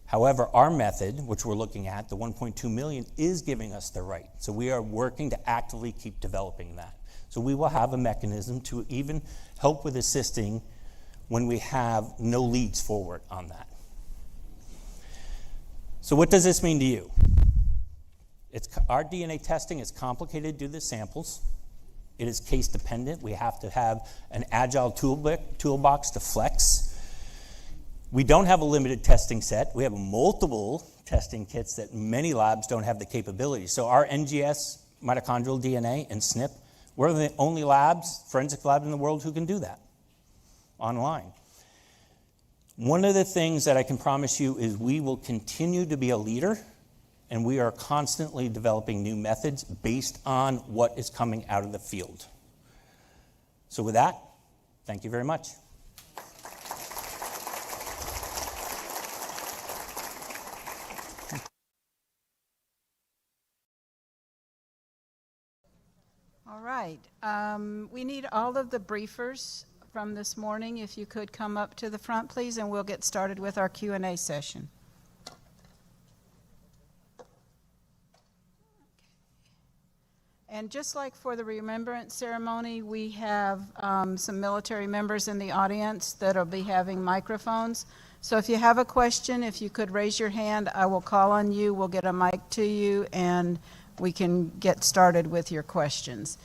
However, our method, which we're looking at, the 1.2 million, is giving us the right. So we are working to actively keep developing that. So we will have a mechanism to even help with assisting when we have no leads forward on that. So what does this mean to you? Our DNA testing is complicated due to the samples. It is case dependent. We have to have an agile toolbox to flex. We don't have a limited testing set. We have multiple testing kits that many labs don't have the capability. So our NGS, mitochondrial DNA, and SNP, we're the only labs, forensic labs in the world who can do that online. One of the things that I can promise you is we will continue to be a leader, and we are constantly developing new methods based on what is coming out of the field. So with that, thank you very much. All right. We need all of the briefers from this morning. If you could come up to the front, please, and we'll get started with our Q&A session. And just like for the remembrance ceremony, we have some military members in the audience that will be having microphones. So if you have a question, if you could raise your hand, I will call on you, we'll get a mic to you, and we can get started with your questions.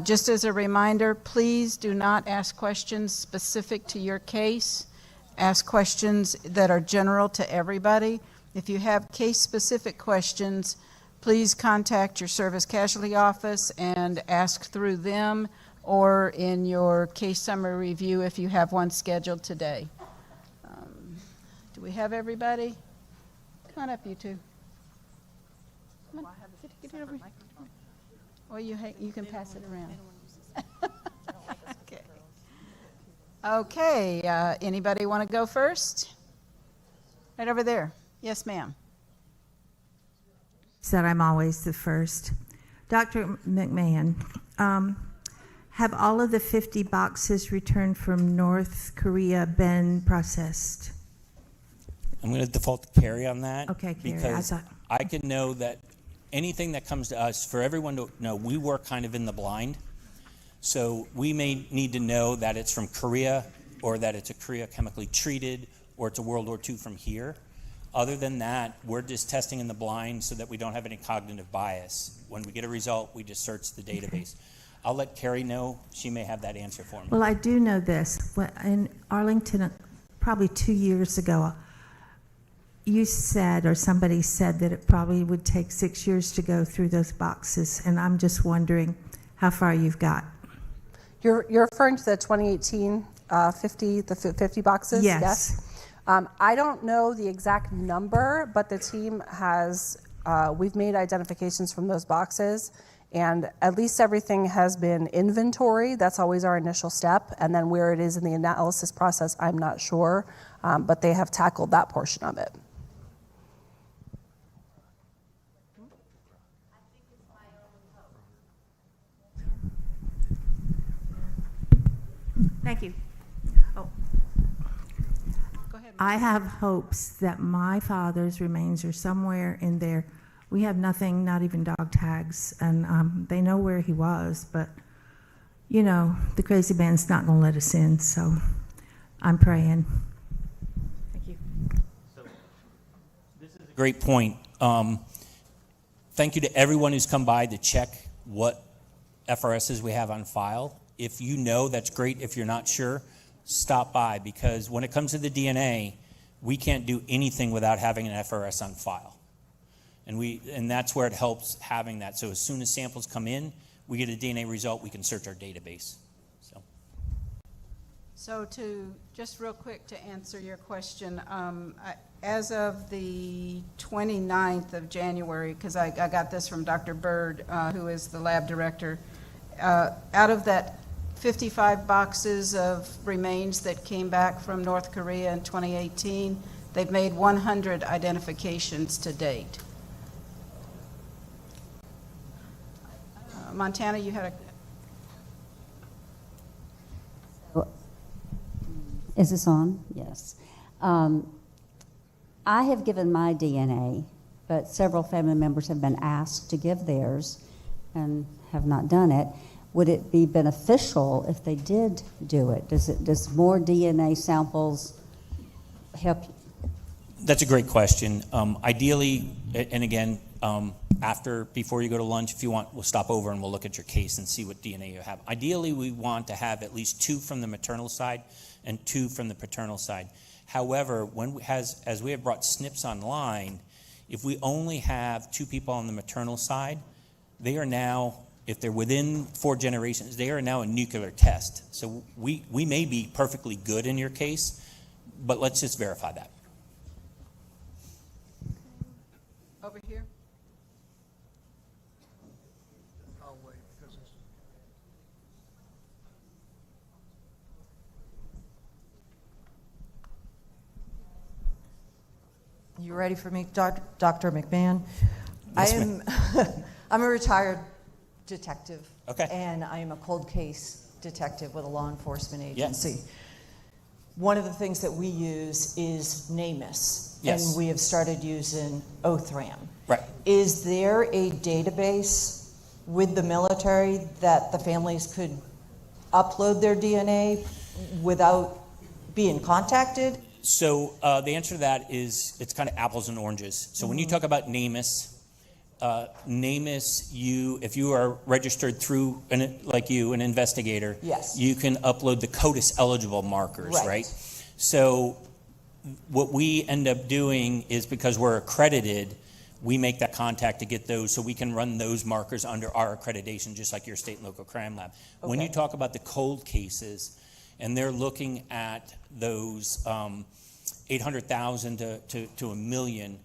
Just as a reminder, please do not ask questions specific to your case. Ask questions that are general to everybody. If you have case-specific questions, please contact your service casualty office and ask through them or in your case summary review if you have one scheduled today. Do we have everybody? Come on up, you two. Come on. Get it over. Or you can pass it around. Okay. Okay. Anybody want to go first? Right over there. Yes, ma'am. Said I'm always the first. Dr. McMahon, have all of the 50 boxes returned from North Korea been processed? I'm going to default to Carrie on that. Okay, Carrie. Because I can know that anything that comes to us, for everyone to know, we work kind of in the blind. So we may need to know that it's from Korea, or that it's a Korea chemically treated, or it's a World War II from here. Other than that, we're just testing in the blind so that we don't have any cognitive bias. When we get a result, we just search the database. I'll let Carrie know. She may have that answer for me. Well, I do know this. In Arlington, probably 2 years ago, you said, or somebody said, that it probably would take 6 years to go through those boxes, and I'm just wondering how far you've got. You're referring to the 2018 50 boxes? Yes. I don't know the exact number, but the team has, we've made identifications from those boxes, and at least everything has been inventory. That's always our initial step, and then where it is in the analysis process, I'm not sure, but they have tackled that portion of it. Thank you. Oh. Go ahead. I have hopes that my father's remains are somewhere in there. We have nothing, not even dog tags, and they know where he was, but, you know, the crazy man's not going to let us in, so I'm praying. Thank you. So, this is a great point. Thank you to everyone who's come by to check what FRSs we have on file. If you know, that's great. If you're not sure, stop by, because when it comes to the DNA, we can't do anything without having an FRS on file. And that's where it helps having that. So as soon as samples come in, we get a DNA result, we can search our database. So to, just real quick to answer your question, as of the 29th of January, because I got this from Dr. Bird, who is the lab director, out of that 55 boxes of remains that came back from North Korea in 2018, they've made 100 identifications to date. Montana, you had a... Is this on? Yes. I have given my DNA, but several family members have been asked to give theirs and have not done it. Would it be beneficial if they did do it? Does more DNA samples help? That's a great question. Ideally, and again, before you go to lunch, if you want, we'll stop over and we'll look at your case and see what DNA you have. Ideally, we want to have at least 2 from the maternal side and 2 from the paternal side. However, as we have brought SNPs online, if we only have 2 people on the maternal side, they are now, if they're within 4 generations, they are now a nuclear test. So we may be perfectly good in your case, but let's just verify that. Over here. I'll wait because it's... You ready for me, Dr. McMahon? Yes, I'm a retired detective. Okay. And I am a cold case detective with a law enforcement agency. Yes. One of the things that we use is NamUs. Yes. And we have started using OTHRAM. Right. Is there a database with the military that the families could upload their DNA without being contacted? So the answer to that is it's kind of apples and oranges. So when you talk about NamUs, if you are registered through, an investigator, yes, you can upload the CODIS eligible markers, right? So what we end up doing is, because we're accredited, we make that contact to get those so we can run those markers under our accreditation, just like your state and local crime lab. Okay. When you talk about the cold cases, and they're looking at those 800,000 to 1 million,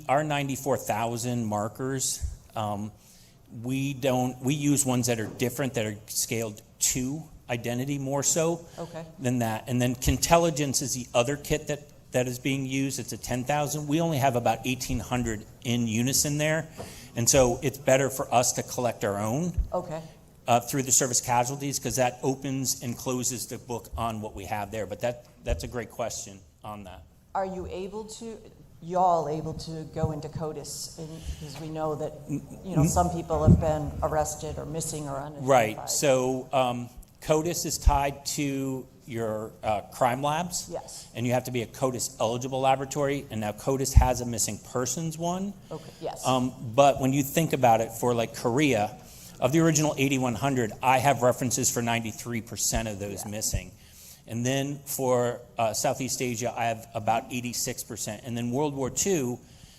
our 94,000 markers, we use ones that are different, that are scaled to identity more so than that. And then Kintelligence is the other kit that is being used. It's a 10,000. We only have about 1,800 in unison there. And so it's better for us to collect our own through the service casualties, because that opens and closes the book on what we have there. But that's a great question on that. Are you y'all able to go into CODIS? Because we know that, some people have been arrested or missing or unidentified. Right. So CODIS is tied to your crime labs. Yes. And you have to be a CODIS eligible laboratory. And now CODIS has a missing persons one. Okay. Yes. But when you think about it, for like Korea, of the original 8,100, I have references for 93% of those missing. And then for Southeast Asia, I have about 86%. And then World War II,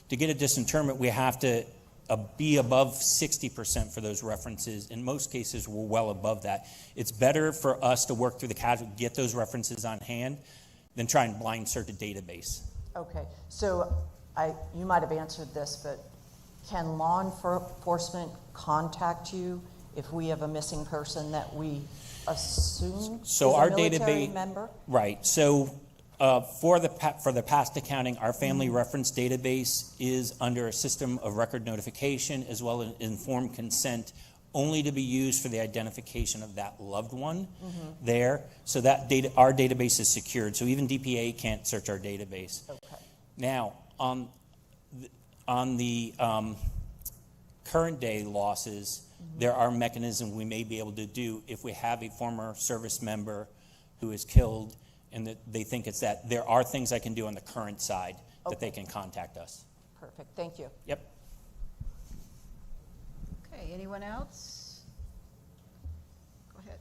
to get a disinterment, we have to be above 60% for those references. In most cases, we're well above that. It's better for us to work through the casualty, get those references on hand, than try and blind search a database. Okay. So you might have answered this, but can law enforcement contact you if we have a missing person that we assume is a military member? Right. So for the past accounting, our family reference database is under a system of record notification as well as informed consent, only to be used for the identification of that loved one there. So that our database is secured. So even DPAA can't search our database. Okay. Now, on the current day losses, there are mechanisms we may be able to do if we have a former service member who is killed and that they think it's that. There are things I can do on the current side that they can contact us. Perfect. Thank you. Yep. Okay, anyone else? Go ahead.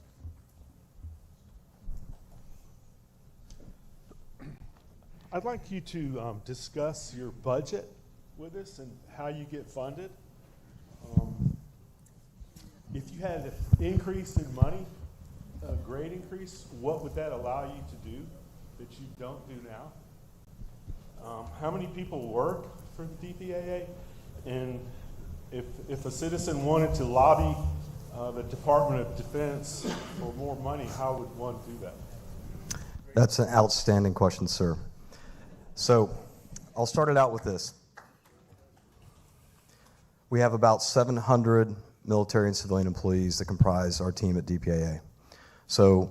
I'd like you to discuss your budget with us and how you get funded. If you had an increase in money, a grade increase, what would that allow you to do that you don't do now? How many people work for the DPAA? And if a citizen wanted to lobby the Department of Defense for more money, how would one do that? That's an outstanding question, sir. So I'll start it out with this. We have about 700 military and civilian employees that comprise our team at DPAA. So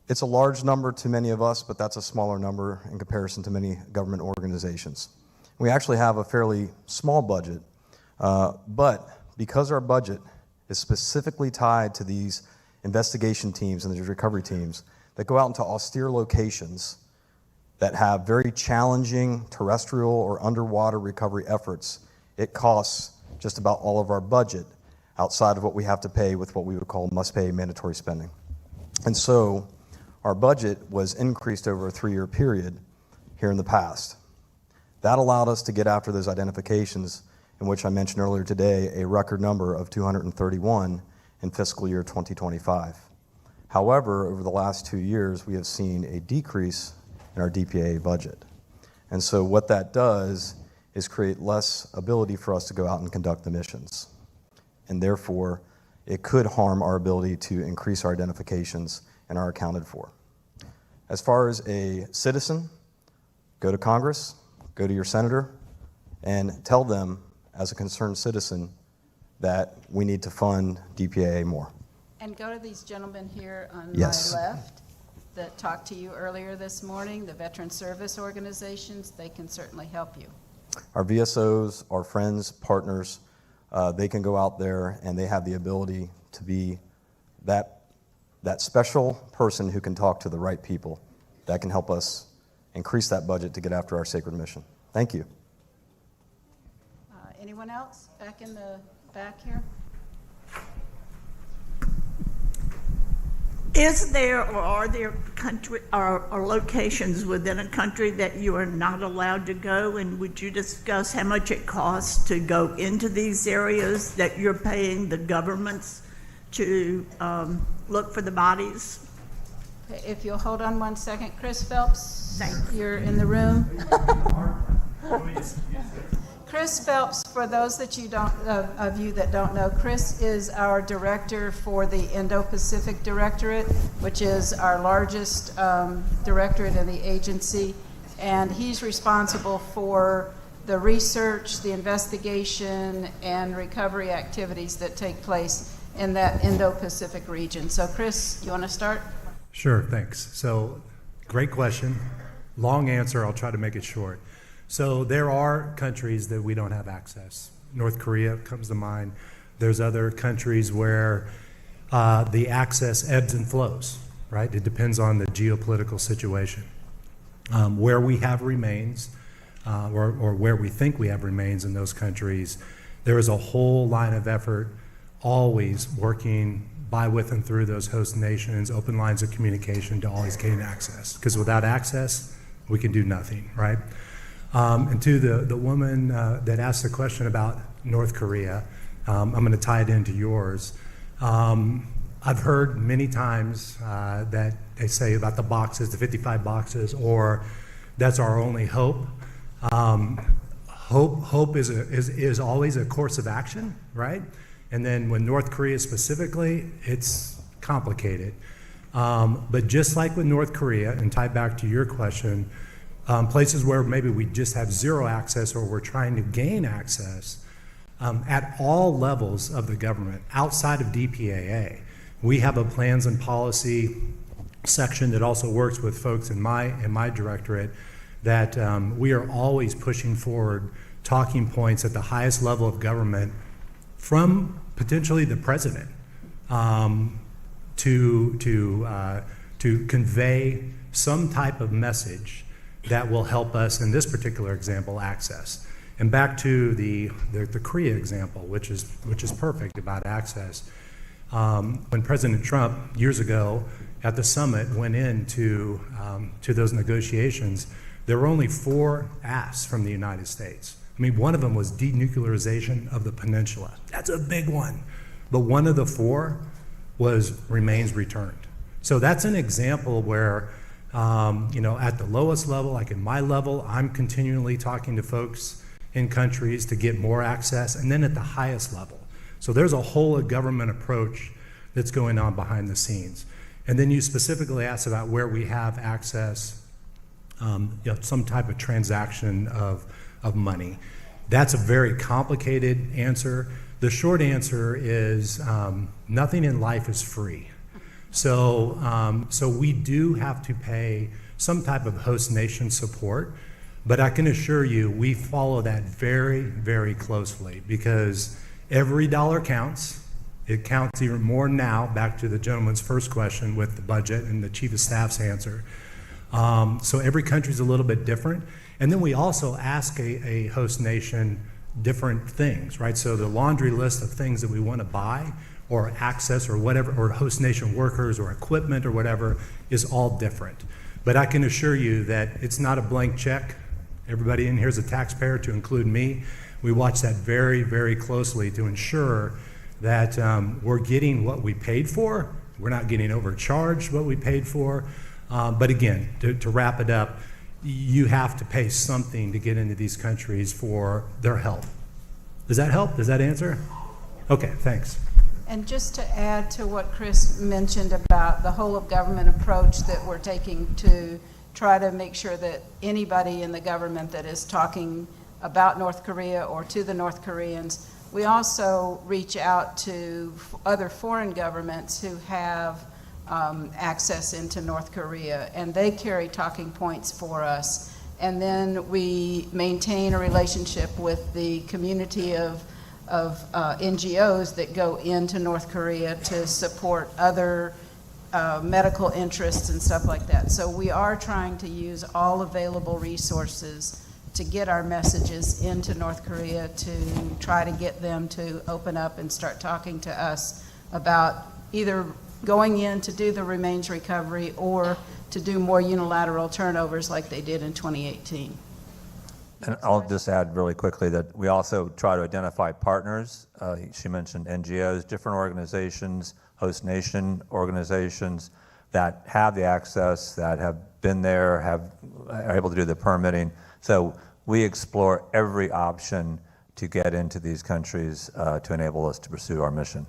it's a large number to many of us, but that's a smaller number in comparison to many government organizations. We actually have a fairly small budget, but because our budget is specifically tied to these investigation teams and these recovery teams that go out into austere locations that have very challenging terrestrial or underwater recovery efforts, it costs just about all of our budget outside of what we have to pay with what we would call must-pay mandatory spending. And so our budget was increased over a 3-year period here in the past. That allowed us to get after those identifications, in which I mentioned earlier today, a record number of 231 in fiscal year 2025. However, over the last 2 years, we have seen a decrease in our DPAA budget. And so what that does is create less ability for us to go out and conduct the missions. And therefore, it could harm our ability to increase our identifications and are accounted for. As far as a citizen, go to Congress, go to your senator, and tell them, as a concerned citizen, that we need to fund DPAA more. And go to these gentlemen here on Yes. my left that talked to you earlier this morning, the veteran service organizations. They can certainly help you. Our VSOs, our friends, partners, they can go out there and they have the ability to be that special person who can talk to the right people that can help us increase that budget to get after our sacred mission. Thank you. Anyone else back in the back here? Is there or are there country or locations within a country that you are not allowed to go? And would you discuss how much it costs to go into these areas that you're paying the governments to look for the bodies? If you'll hold on 1 second. Chris Phelps, you're in the room. Chris Phelps, for those that of you that don't know, Chris is our director for the Indo-Pacific Directorate, which is our largest directorate in the agency, and he's responsible for the research, the investigation, and recovery activities that take place in that Indo-Pacific region. So Chris, you want to start? Sure, thanks. So, great question. Long answer, I'll try to make it short. So there are countries that we don't have access. North Korea comes to mind. There's other countries where the access ebbs and flows, right? It depends on the geopolitical situation. Where we have remains, or where we think we have remains in those countries, there is a whole line of effort always working by, with, and through those host nations, open lines of communication to always gain access. Because without access, we can do nothing, right? And to the woman that asked the question about North Korea, I'm going to tie it into yours. I've heard many times that they say about the boxes, the 55 boxes, or that's our only hope. Hope is always a course of action, right? And then when North Korea specifically, it's complicated. But just like with North Korea, and tied back to your question, places where maybe we just have zero access or we're trying to gain access, at all levels of the government, outside of DPAA, we have a plans and policy section that also works with folks in my directorate that we are always pushing forward talking points at the highest level of government from potentially the president to convey some type of message that will help us, in this particular example, access. And back to the Korea example, which is perfect about access. When President Trump, years ago, at the summit, went into to those negotiations, there were only 4 asks from the United States. I mean, one of them was denuclearization of the peninsula. That's a big one. But one of the 4 was remains returned. So that's an example where at the lowest level, like in my level, I'm continually talking to folks in countries to get more access, and then at the highest level. So there's a whole government approach that's going on behind the scenes. And then you specifically asked about where we have access, some type of transaction of money. That's a very complicated answer. The short answer is nothing in life is free. So we do have to pay some type of host nation support, but I can assure you we follow that very, very closely because every dollar counts. It counts even more now, back to the gentleman's first question with the budget and the Chief of Staff's answer. So every country's a little bit different. And then we also ask a host nation, different things, right? So the laundry list of things that we want to buy or access or whatever, or host nation workers or equipment or whatever, is all different. But I can assure you that it's not a blank check. Everybody in here is a taxpayer, to include me. We watch that very, very closely to ensure that we're getting what we paid for. We're not getting overcharged what we paid for. But again, to wrap it up, you have to pay something to get into these countries for their help. Does that help? Does that answer? Okay, thanks. And just to add to what Chris mentioned about the whole of government approach that we're taking to try to make sure that anybody in the government that is talking about North Korea or to the North Koreans, we also reach out to other foreign governments who have access into North Korea, and they carry talking points for us. And then we maintain a relationship with the community of NGOs that go into North Korea to support other medical interests and stuff like that. So we are trying to use all available resources to get our messages into North Korea to try to get them to open up and start talking to us about either going in to do the remains recovery or to do more unilateral turnovers like they did in 2018. And I'll just add really quickly that we also try to identify partners. She mentioned NGOs, different organizations, host nation organizations that have the access, that have been there, are able to do the permitting. So we explore every option to get into these countries to enable us to pursue our mission.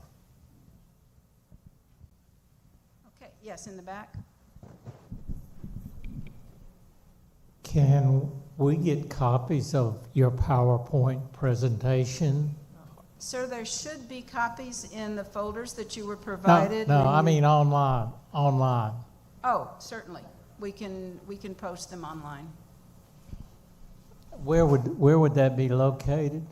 Okay, yes, in the back. Can we get copies of your PowerPoint presentation? Sir, there should be copies in the folders that you were provided. No, I mean online. Oh, certainly. We can post them online. Where would that be located?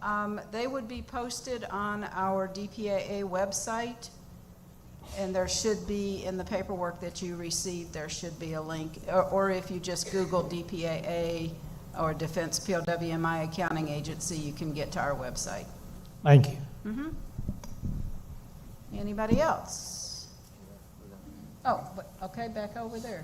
They would be posted on our DPAA website, and there should be, in the paperwork that you received, there should be a link. Or if you just Google DPAA or Defense POW Accounting Agency, you can get to our website. Thank you. Mm-hmm. Anybody else? Oh, okay, back over there.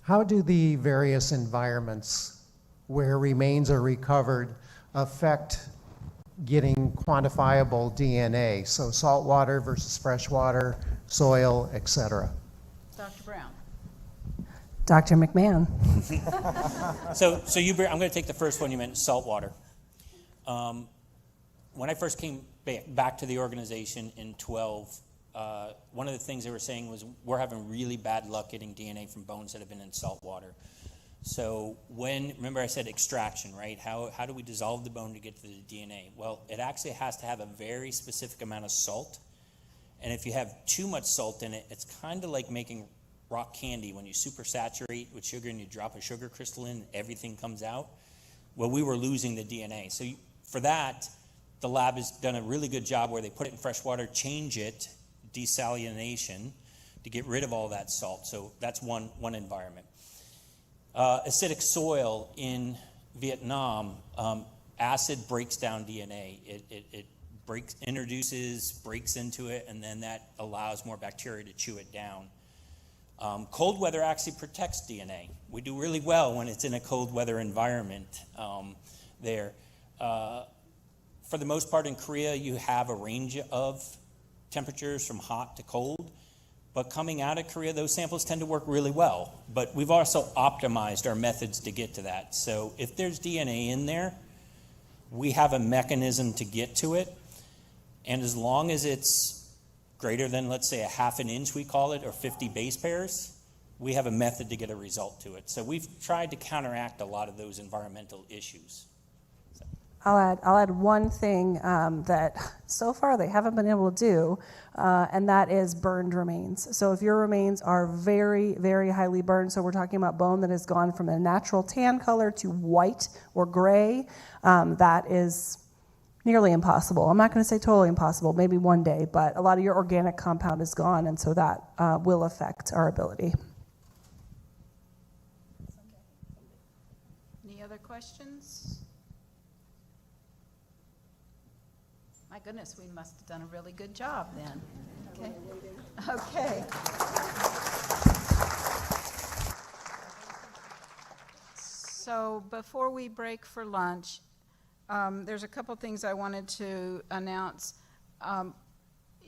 How do the various environments where remains are recovered affect getting quantifiable DNA? So saltwater versus freshwater, soil, etc. Dr. Brown. Dr. McMahon. I'm going to take the first one you meant, saltwater. When I first came back to the organization in 12, one of the things they were saying was we're having really bad luck getting DNA from bones that have been in salt water. So remember I said extraction, right? How do we dissolve the bone to get to the DNA? Well, it actually has to have a very specific amount of salt. And if you have too much salt in it, it's kind of like making rock candy when you supersaturate with sugar and you drop a sugar crystal in, everything comes out. Well, we were losing the DNA. So for that, the lab has done a really good job where they put it in fresh water, change it, desalination, to get rid of all that salt. So that's one environment. Acidic soil in Vietnam, acid breaks down DNA. It breaks into it, and then that allows more bacteria to chew it down. Cold weather actually protects DNA. We do really well when it's in a cold weather environment there. For the most part in Korea, you have a range of temperatures from hot to cold. But coming out of Korea, those samples tend to work really well. But we've also optimized our methods to get to that. So if there's DNA in there, we have a mechanism to get to it. And as long as it's greater than, let's say, a half an inch, we call it, or 50 base pairs, we have a method to get a result to it. So we've tried to counteract a lot of those environmental issues. I'll add one thing that so far they haven't been able to do, and that is burned remains. So if your remains are very, very highly burned, so we're talking about bone that has gone from a natural tan color to white or gray, that is nearly impossible. I'm not going to say totally impossible, maybe one day, but a lot of your organic compound is gone, and so that will affect our ability. questions? My goodness, we must have done a really good job then. Okay. So before we break for lunch, there's a couple things I wanted to announce.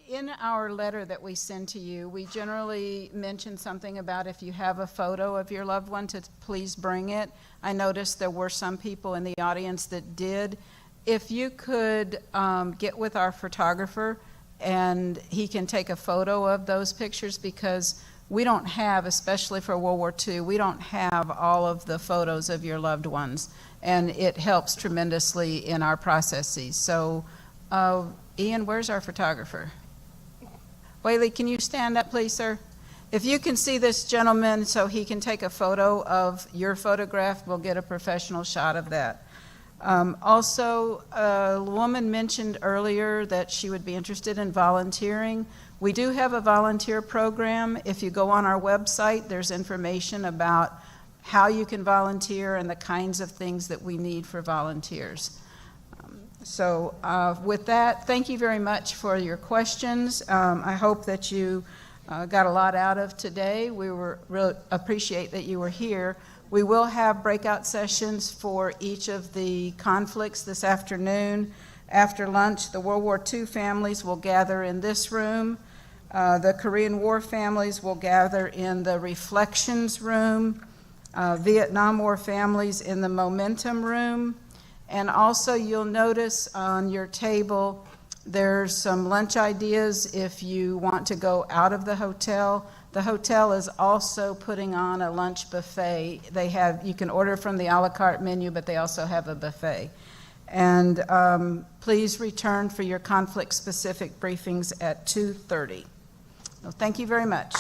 In our letter that we send to you, we generally mention something about if you have a photo of your loved one to please bring it. I noticed there were some people in the audience that did. If you could get with our photographer and he can take a photo of those pictures, because we don't have, especially for World War II, we don't have all of the photos of your loved ones, and it helps tremendously in our processes. So, Ian, where's our photographer? Whaley, can you stand up, please, sir? If you can see this gentleman so he can take a photo of your photograph, we'll get a professional shot of that. Also, a woman mentioned earlier that she would be interested in volunteering. We do have a volunteer program. If you go on our website, there's information about how you can volunteer and the kinds of things that we need for volunteers. So with that, thank you very much for your questions. I hope that you got a lot out of today. We really appreciate that you were here. We will have breakout sessions for each of the conflicts this afternoon. After lunch, the World War II families will gather in this room. The Korean War families will gather in the Reflections room. Vietnam War families in the Momentum room. And also, you'll notice on your table there's some lunch ideas if you want to go out of the hotel. The hotel is also putting on a lunch buffet. You can order from the a la carte menu, but they also have a buffet. And please return for your conflict-specific briefings at 2:30. Well, thank you very much.